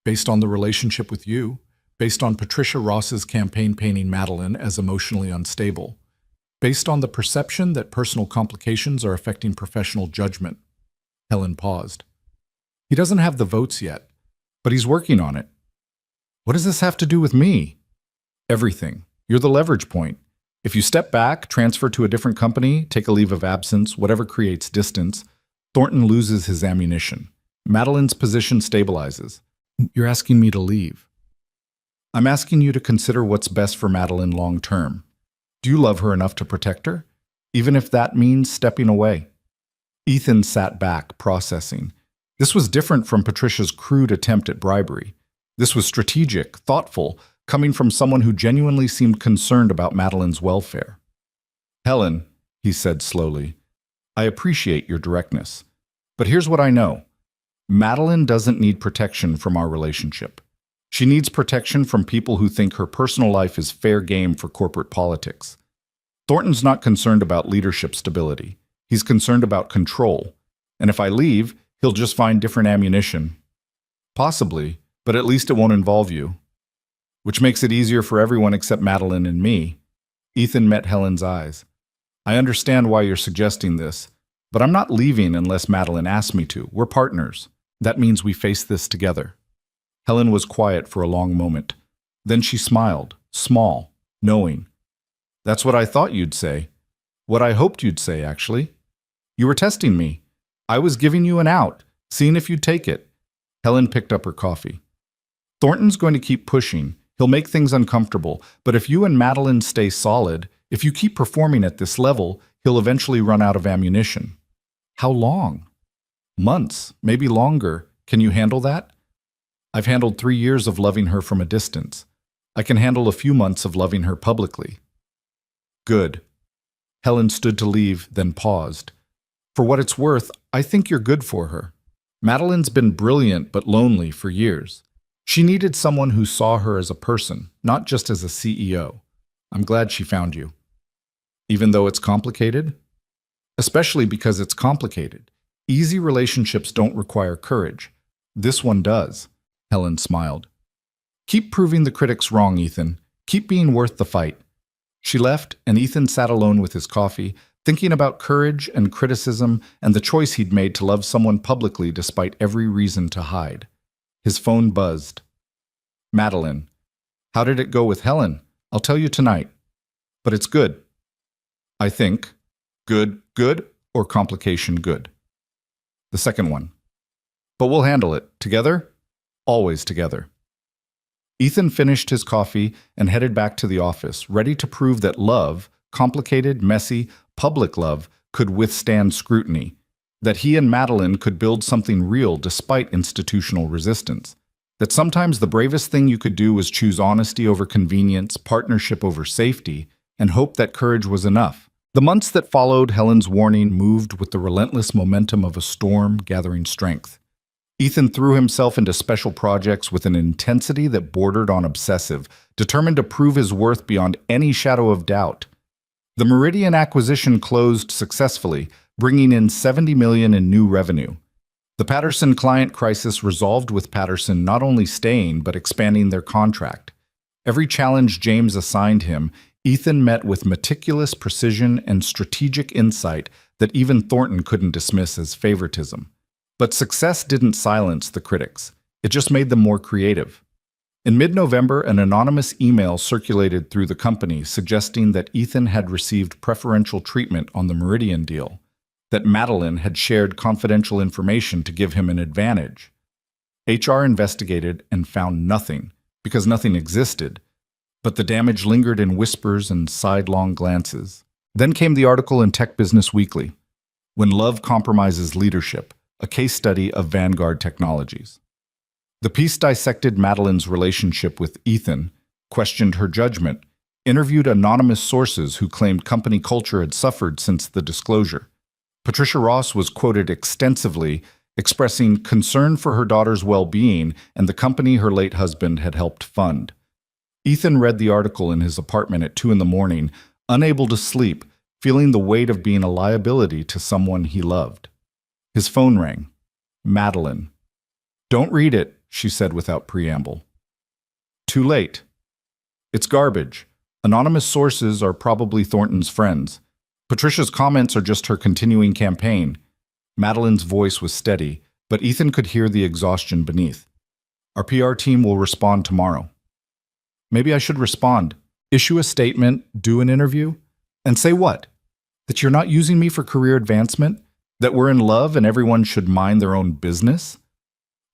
Based on the relationship with you, based on Patricia Ross's campaign painting Madeline as emotionally unstable, based on the perception that personal complications are affecting professional judgment. Helen paused. He doesn't have the votes yet, but he's working on it. What does this have to do with me? Everything. You're the leverage point. If you step back, transfer to a different company, take a leave of absence, whatever creates distance, Thornton loses his ammunition. Madeline's position stabilizes. You're asking me to leave. I'm asking you to consider what's best for Madeline long term. Do you love her enough to protect her, even if that means stepping away? Ethan sat back, processing. This was different from Patricia's crude attempt at bribery. This was strategic, thoughtful, coming from someone who genuinely seemed concerned about Madeline's welfare. Helen, he said slowly, I appreciate your directness, but here's what I know. Madeline doesn't need protection from our relationship. She needs protection from people who think her personal life is fair game for corporate politics. Thornton's not concerned about leadership stability. He's concerned about control. And if I leave, he'll just find different ammunition. Possibly, but at least it won't involve you. Which makes it easier for everyone except Madeline and me. Ethan met Helen's eyes. I understand why you're suggesting this, but I'm not leaving unless Madeline asks me to. We're partners. That means we face this together. Helen was quiet for a long moment. Then she smiled, small, knowing. That's what I thought you'd say. What I hoped you'd say, actually. You were testing me. I was giving you an out, seeing if you'd take it. Helen picked up her coffee. Thornton's going to keep pushing. He'll make things uncomfortable, but if you and Madeline stay solid, if you keep performing at this level, he'll eventually run out of ammunition. How long? Months, maybe longer. Can you handle that? I've handled 3 years of loving her from a distance. I can handle a few months of loving her publicly. Good. Helen stood to leave, then paused. For what it's worth, I think you're good for her. Madeline's been brilliant but lonely for years. She needed someone who saw her as a person, not just as a CEO. I'm glad she found you. Even though it's complicated? Especially because it's complicated. Easy relationships don't require courage. This one does. Helen smiled. Keep proving the critics wrong, Ethan. Keep being worth the fight. She left, and Ethan sat alone with his coffee, thinking about courage and criticism and the choice he'd made to love someone publicly despite every reason to hide. His phone buzzed. Madeline. How did it go with Helen? I'll tell you tonight. But it's good. I think. Good, good, or complication good? The second one. But we'll handle it. Together? Always together. Ethan finished his coffee and headed back to the office, ready to prove that love, complicated, messy, public love, could withstand scrutiny, that he and Madeline could build something real despite institutional resistance, that sometimes the bravest thing you could do was choose honesty over convenience, partnership over safety, and hope that courage was enough. The months that followed Helen's warning moved with the relentless momentum of a storm gathering strength. Ethan threw himself into special projects with an intensity that bordered on obsessive, determined to prove his worth beyond any shadow of doubt. The Meridian acquisition closed successfully, bringing in $70 million in new revenue. The Patterson client crisis resolved with Patterson not only staying but expanding their contract. Every challenge James assigned him, Ethan met with meticulous precision and strategic insight that even Thornton couldn't dismiss as favoritism. But success didn't silence the critics. It just made them more creative. In mid-November, an anonymous email circulated through the company suggesting that Ethan had received preferential treatment on the Meridian deal, that Madeline had shared confidential information to give him an advantage. HR investigated and found nothing, because nothing existed, but the damage lingered in whispers and sidelong glances. Then came the article in Tech Business Weekly, When Love Compromises Leadership, a case study of Vanguard Technologies. The piece dissected Madeline's relationship with Ethan, questioned her judgment, interviewed anonymous sources who claimed company culture had suffered since the disclosure. Patricia Ross was quoted extensively, expressing concern for her daughter's well-being and the company her late husband had helped fund. Ethan read the article in his apartment at 2 a.m, unable to sleep, feeling the weight of being a liability to someone he loved. His phone rang. Madeline. Don't read it, she said without preamble. Too late. It's garbage. Anonymous sources are probably Thornton's friends. Patricia's comments are just her continuing campaign. Madeline's voice was steady, but Ethan could hear the exhaustion beneath. Our PR team will respond tomorrow. Maybe I should respond. Issue a statement, do an interview, and say what? That you're not using me for career advancement? That we're in love and everyone should mind their own business?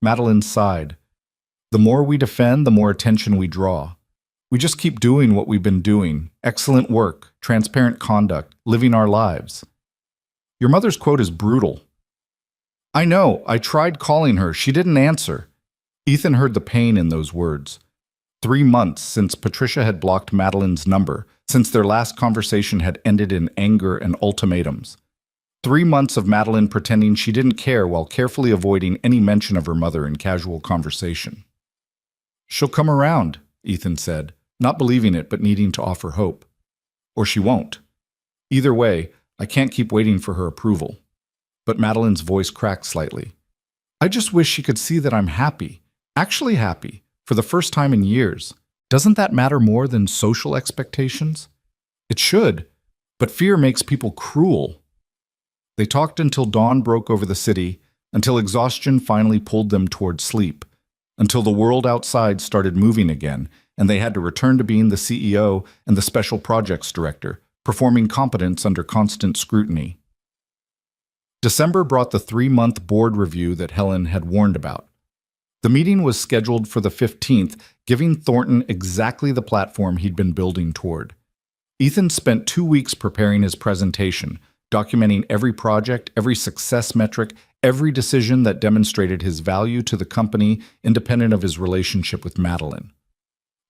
Madeline sighed. The more we defend, the more attention we draw. We just keep doing what we've been doing. Excellent work, transparent conduct, living our lives. Your mother's quote is brutal. I know, I tried calling her. She didn't answer. Ethan heard the pain in those words. 3 months since Patricia had blocked Madeline's number, since their last conversation had ended in anger and ultimatums. 3 months of Madeline pretending she didn't care while carefully avoiding any mention of her mother in casual conversation. She'll come around, Ethan said, not believing it but needing to offer hope. Or she won't. Either way, I can't keep waiting for her approval. But Madeline's voice cracked slightly. I just wish she could see that I'm happy, actually happy, for the first time in years. Doesn't that matter more than social expectations? It should, but fear makes people cruel. They talked until dawn broke over the city, until exhaustion finally pulled them toward sleep, until the world outside started moving again, and they had to return to being the CEO and the special projects director, performing competence under constant scrutiny. December brought the 3-month board review that Helen had warned about. The meeting was scheduled for the 15th, giving Thornton exactly the platform he'd been building toward. Ethan spent 2 weeks preparing his presentation, documenting every project, every success metric, every decision that demonstrated his value to the company independent of his relationship with Madeline.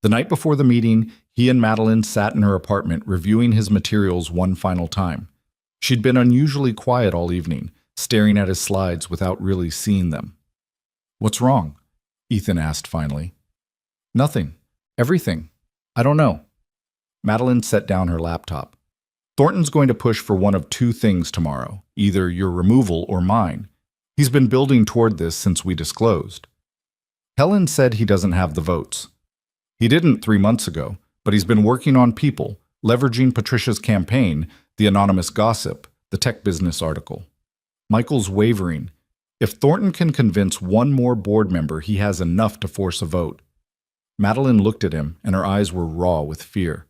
The night before the meeting, he and Madeline sat in her apartment reviewing his materials one final time. She'd been unusually quiet all evening, staring at his slides without really seeing them. What's wrong? Ethan asked finally. Nothing. Everything. I don't know. Madeline set down her laptop. Thornton's going to push for one of two things tomorrow, either your removal or mine. He's been building toward this since we disclosed. Helen said he doesn't have the votes. He didn't 3 months ago, but he's been working on people, leveraging Patricia's campaign, the anonymous gossip, the tech business article. Michael's wavering. If Thornton can convince one more board member, he has enough to force a vote. Madeline looked at him, and her eyes were raw with fear.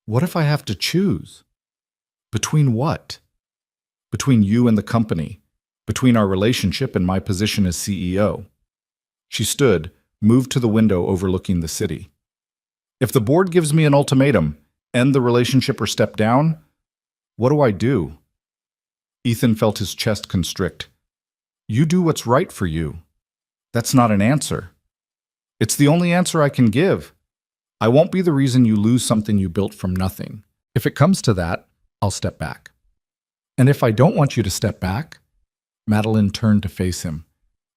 What if I have to choose? Between what? Between you and the company, between our relationship and my position as CEO. She stood, moved to the window overlooking the city. If the board gives me an ultimatum, end the relationship or step down, what do I do? Ethan felt his chest constrict. You do what's right for you. That's not an answer. It's the only answer I can give. I won't be the reason you lose something you built from nothing. If it comes to that, I'll step back. And if I don't want you to step back? Madeline turned to face him.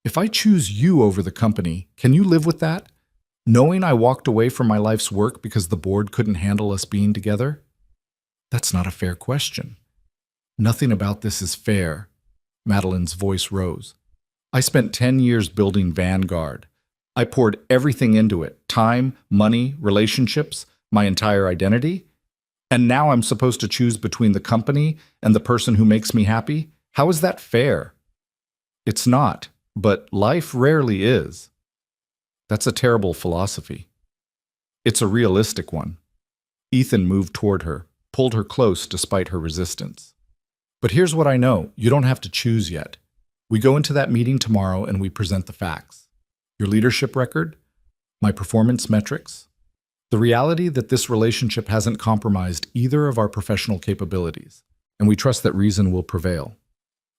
If I choose you over the company, can you live with that? Knowing I walked away from my life's work because the board couldn't handle us being together? That's not a fair question. Nothing about this is fair. Madeline's voice rose. I spent 10 years building Vanguard. I poured everything into it, time, money, relationships, my entire identity. And now I'm supposed to choose between the company and the person who makes me happy? How is that fair? It's not, but life rarely is. That's a terrible philosophy. It's a realistic one. Ethan moved toward her, pulled her close despite her resistance. But here's what I know. You don't have to choose yet. We go into that meeting tomorrow and we present the facts. Your leadership record, my performance metrics, the reality that this relationship hasn't compromised either of our professional capabilities, and we trust that reason will prevail.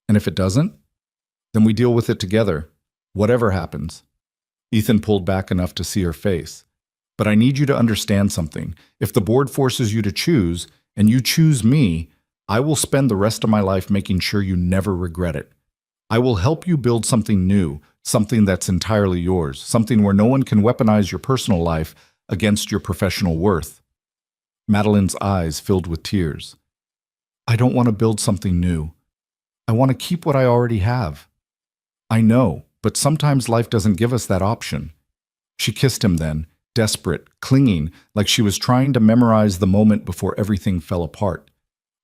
And if it doesn't, then we deal with it together, whatever happens. Ethan pulled back enough to see her face. But I need you to understand something. If the board forces you to choose, and you choose me, I will spend the rest of my life making sure you never regret it. I will help you build something new, something that's entirely yours, something where no one can weaponize your personal life against your professional worth. Madeline's eyes filled with tears. I don't want to build something new. I want to keep what I already have. I know, but sometimes life doesn't give us that option. She kissed him then, desperate, clinging, like she was trying to memorize the moment before everything fell apart.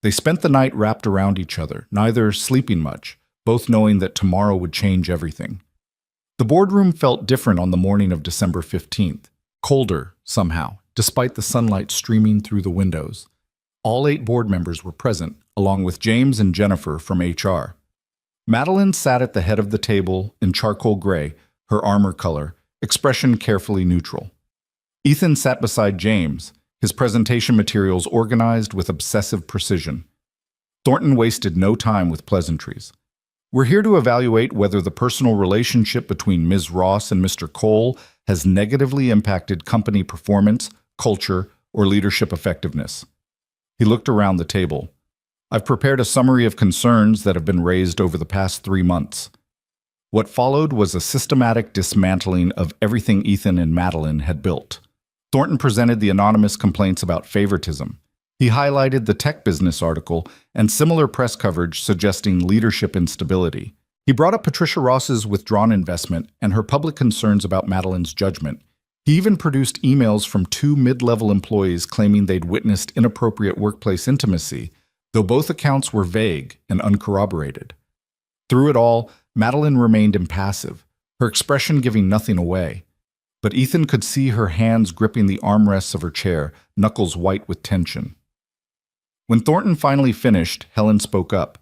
They spent the night wrapped around each other, neither sleeping much, both knowing that tomorrow would change everything. The boardroom felt different on the morning of December 15th, colder, somehow, despite the sunlight streaming through the windows. All 8 board members were present, along with James and Jennifer from HR. Madeline sat at the head of the table in charcoal gray, her armor color, expression carefully neutral. Ethan sat beside James, his presentation materials organized with obsessive precision. Thornton wasted no time with pleasantries. We're here to evaluate whether the personal relationship between Ms. Ross and Mr. Cole has negatively impacted company performance, culture, or leadership effectiveness. He looked around the table. I've prepared a summary of concerns that have been raised over the past 3 months. What followed was a systematic dismantling of everything Ethan and Madeline had built. Thornton presented the anonymous complaints about favoritism, He highlighted the tech business article and similar press coverage suggesting leadership instability. He brought up Patricia Ross's withdrawn investment and her public concerns about Madeline's judgment. He even produced emails from two mid-level employees claiming they'd witnessed inappropriate workplace intimacy, though both accounts were vague and uncorroborated. Through it all, Madeline remained impassive, her expression giving nothing away. But Ethan could see her hands gripping the armrests of her chair, knuckles white with tension. When Thornton finally finished, Helen spoke up.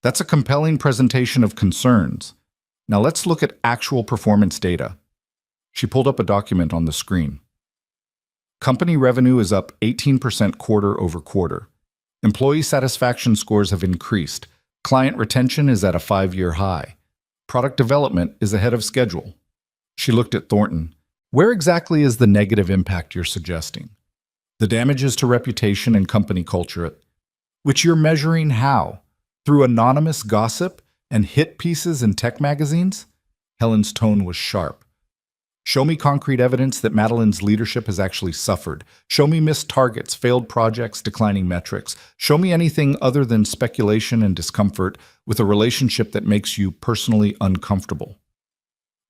"That's a compelling presentation of concerns. Now let's look at actual performance data." She pulled up a document on the screen. Company revenue is up 18% quarter over quarter. Employee satisfaction scores have increased. Client retention is at a 5-year high. Product development is ahead of schedule. She looked at Thornton. "Where exactly is the negative impact you're suggesting? The damages to reputation and company culture, which you're measuring how? Through anonymous gossip and hit pieces in tech magazines?" Helen's tone was sharp. "Show me concrete evidence that Madeline's leadership has actually suffered. Show me missed targets, failed projects, declining metrics. Show me anything other than speculation and discomfort with a relationship that makes you personally uncomfortable."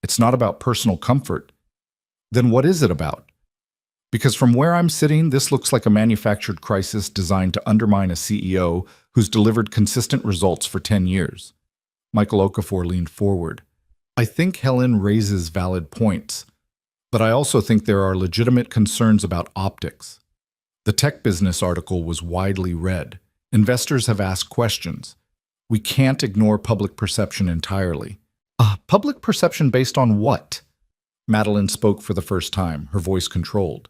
"It's not about personal comfort. Then what is it about? Because from where I'm sitting, this looks like a manufactured crisis designed to undermine a CEO who's delivered consistent results for 10 years. Michael Okafor leaned forward. "I think Helen raises valid points, but I also think there are legitimate concerns about optics. The tech business article was widely read. Investors have asked questions. We can't ignore public perception entirely." Public perception based on what?" Madeline spoke for the first time, her voice controlled.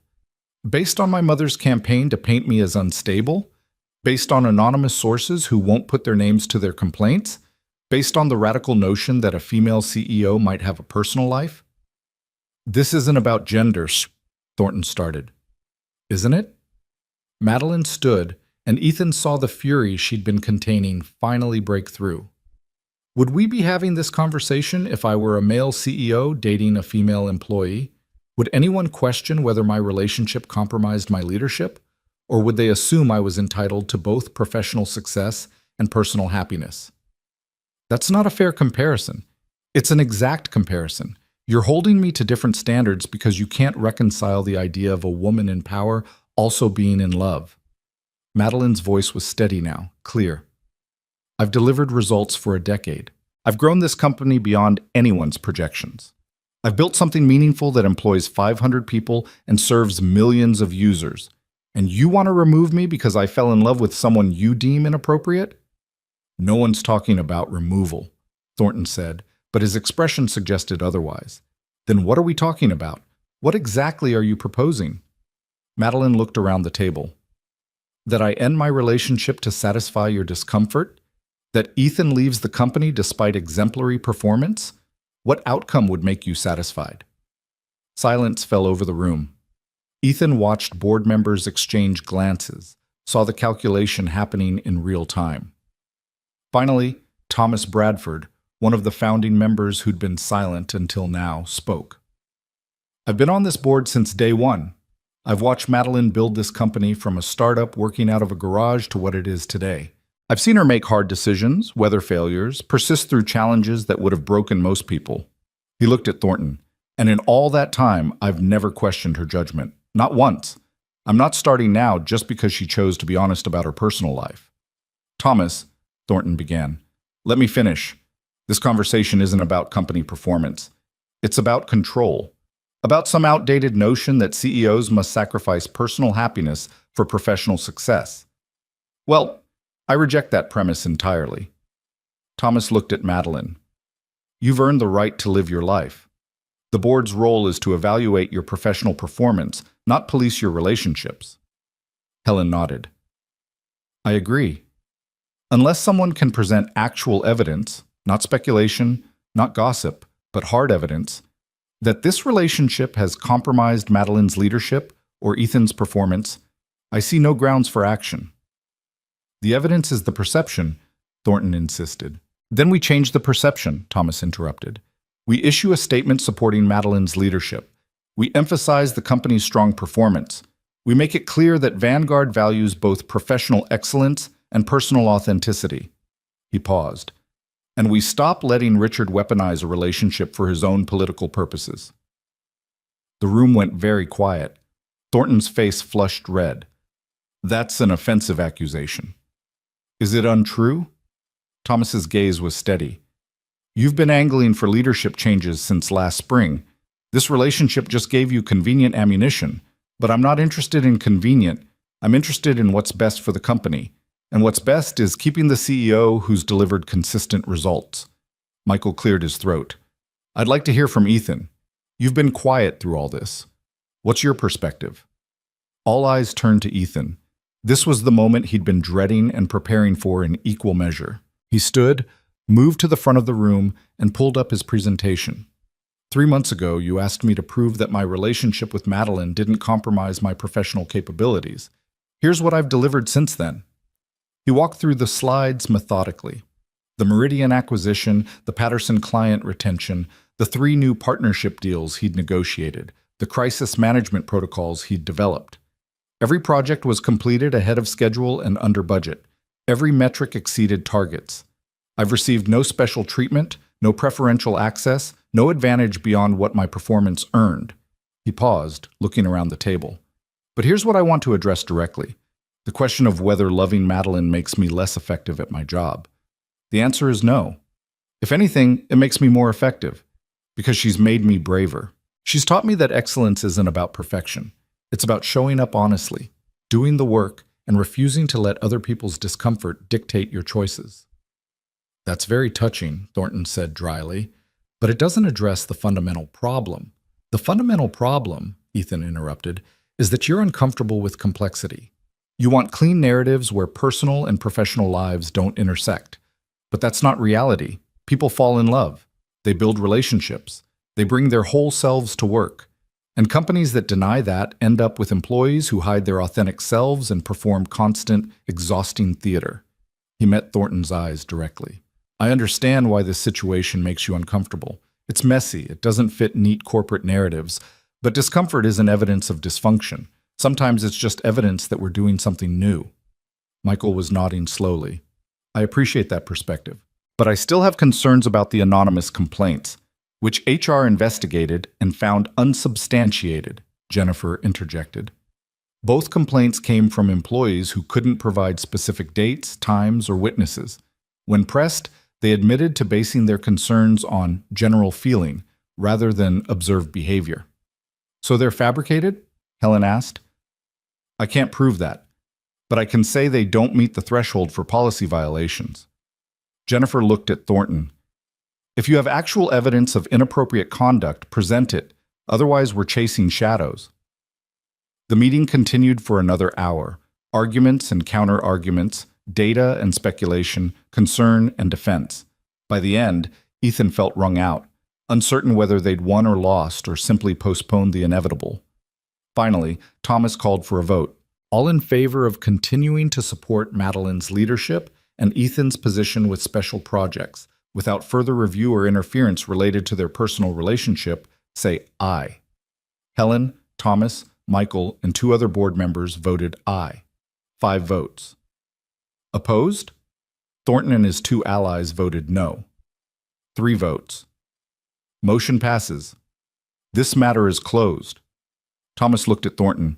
"Based on my mother's campaign to paint me as unstable? Based on anonymous sources who won't put their names to their complaints? Based on the radical notion that a female CEO might have a personal life?" "This isn't about gender," Thornton started. "Isn't it?" Madeline stood, and Ethan saw the fury she'd been containing finally break through. "Would we be having this conversation if I were a male CEO dating a female employee? Would anyone question whether my relationship compromised my leadership? Or would they assume I was entitled to both professional success and personal happiness?" "That's not a fair comparison. It's an exact comparison. You're holding me to different standards because you can't reconcile the idea of a woman in power also being in love." Madeline's voice was steady now, clear. "I've delivered results for a decade. I've grown this company beyond anyone's projections. I've built something meaningful that employs 500 people and serves millions of users. And you want to remove me because I fell in love with someone you deem inappropriate?" "No one's talking about removal," Thornton said, but his expression suggested otherwise. "Then what are we talking about? What exactly are you proposing?" Madeline looked around the table. "That I end my relationship to satisfy your discomfort? That Ethan leaves the company despite exemplary performance? What outcome would make you satisfied?" Silence fell over the room. Ethan watched board members exchange glances, saw the calculation happening in real time. Finally, Thomas Bradford, one of the founding members who'd been silent until now, spoke. "I've been on this board since day one. I've watched Madeline build this company from a startup working out of a garage to what it is today. I've seen her make hard decisions, weather failures, persist through challenges that would have broken most people." He looked at Thornton. "And in all that time, I've never questioned her judgment. Not once. I'm not starting now just because she chose to be honest about her personal life." "Thomas," Thornton began, "let me finish. This conversation isn't about company performance. It's about control. About some outdated notion that CEOs must sacrifice personal happiness for professional success. Well, I reject that premise entirely." Thomas looked at Madeline. "You've earned the right to live your life. The board's role is to evaluate your professional performance, not police your relationships." Helen nodded. "I agree. Unless someone can present actual evidence, not speculation, not gossip, but hard evidence, that this relationship has compromised Madeline's leadership or Ethan's performance, I see no grounds for action." "The evidence is the perception," Thornton insisted. "Then we change the perception," Thomas interrupted. "We issue a statement supporting Madeline's leadership. We emphasize the company's strong performance. We make it clear that Vanguard values both professional excellence and personal authenticity. He paused. And we stop letting Richard weaponize a relationship for his own political purposes. The room went very quiet. Thornton's face flushed red. That's an offensive accusation. Is it untrue? Thomas's gaze was steady. You've been angling for leadership changes since last spring. This relationship just gave you convenient ammunition, but I'm not interested in convenient. I'm interested in what's best for the company. And what's best is keeping the CEO who's delivered consistent results. Michael cleared his throat. I'd like to hear from Ethan. You've been quiet through all this. What's your perspective? All eyes turned to Ethan. This was the moment he'd been dreading and preparing for in equal measure. He stood, moved to the front of the room, and pulled up his presentation. 3 months ago, you asked me to prove that my relationship with Madeline didn't compromise my professional capabilities. Here's what I've delivered since then. He walked through the slides methodically. The Meridian acquisition, the Patterson client retention, the 3 new partnership deals he'd negotiated, the crisis management protocols he'd developed. Every project was completed ahead of schedule and under budget. Every metric exceeded targets. I've received no special treatment, no preferential access, no advantage beyond what my performance earned. He paused, looking around the table. But here's what I want to address directly. The question of whether loving Madeline makes me less effective at my job. The answer is no. If anything, it makes me more effective, because she's made me braver. She's taught me that excellence isn't about perfection. It's about showing up honestly, doing the work, and refusing to let other people's discomfort dictate your choices. That's very touching, Thornton said dryly, but it doesn't address the fundamental problem. The fundamental problem, Ethan interrupted, is that you're uncomfortable with complexity. You want clean narratives where personal and professional lives don't intersect. But that's not reality. People fall in love. They build relationships. They bring their whole selves to work. And companies that deny that end up with employees who hide their authentic selves and perform constant, exhausting theater. He met Thornton's eyes directly. I understand why this situation makes you uncomfortable. It's messy. It doesn't fit neat corporate narratives. But discomfort isn't evidence of dysfunction. Sometimes it's just evidence that we're doing something new. Michael was nodding slowly. I appreciate that perspective. But I still have concerns about the anonymous complaints, which HR investigated and found unsubstantiated, Jennifer interjected. Both complaints came from employees who couldn't provide specific dates, times, or witnesses. When pressed, they admitted to basing their concerns on general feeling rather than observed behavior. So they're fabricated? Helen asked. I can't prove that, but I can say they don't meet the threshold for policy violations. Jennifer looked at Thornton. If you have actual evidence of inappropriate conduct, present it. Otherwise, we're chasing shadows. The meeting continued for another hour. Arguments and counter-arguments, data and speculation, concern and defense. By the end, Ethan felt wrung out, uncertain whether they'd won or lost or simply postponed the inevitable. Finally, Thomas called for a vote, all in favor of continuing to support Madeline's leadership and Ethan's position with special projects, without further review or interference related to their personal relationship, say aye. Helen, Thomas, Michael, and 2 other board members voted aye. 5 votes. Opposed? Thornton and his 2 allies voted no. 3 votes. Motion passes. This matter is closed. Thomas looked at Thornton.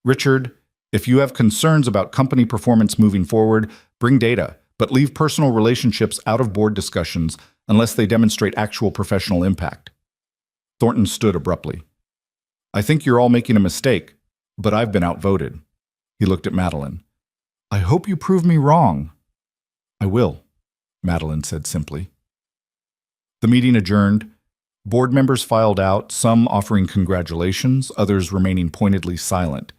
Richard, if you have concerns about company performance moving forward, bring data, but leave personal relationships out of board discussions unless they demonstrate actual professional impact. Thornton stood abruptly. I think you're all making a mistake, but I've been outvoted. He looked at Madeline. I hope you prove me wrong. I will, Madeline said simply. The meeting adjourned. Board members filed out, some offering congratulations, others remaining pointedly silent.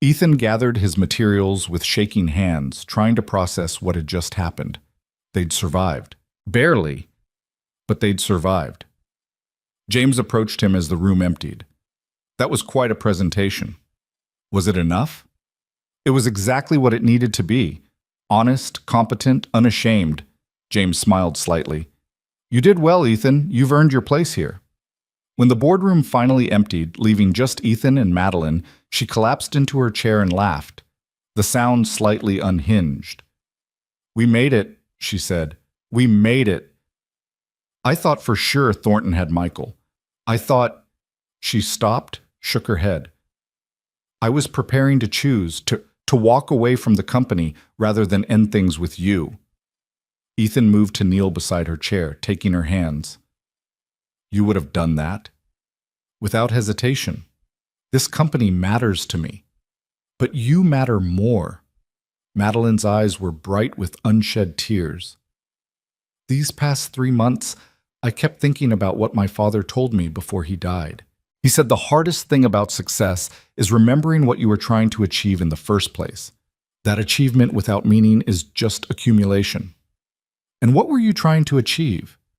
Ethan gathered his materials with shaking hands, trying to process what had just happened. They'd survived. Barely, but they'd survived. James approached him as the room emptied. That was quite a presentation. Was it enough? It was exactly what it needed to be. Honest, competent, unashamed. James smiled slightly. You did well, Ethan. You've earned your place here. When the boardroom finally emptied, leaving just Ethan and Madeline, she collapsed into her chair and laughed, the sound slightly unhinged. "We made it," she said. "We made it. I thought for sure Thornton had Michael. I thought—" She stopped, shook her head. "I was preparing to choose, to walk away from the company rather than end things with you." Ethan moved to kneel beside her chair, taking her hands. "You would have done that?" "Without hesitation. This company matters to me. But you matter more." Madeline's eyes were bright with unshed tears. "These past 3 months, I kept thinking about what my father told me before he died. He said the hardest thing about success is remembering what you were trying to achieve in the first place. That achievement without meaning is just accumulation." "And what were you trying to achieve?"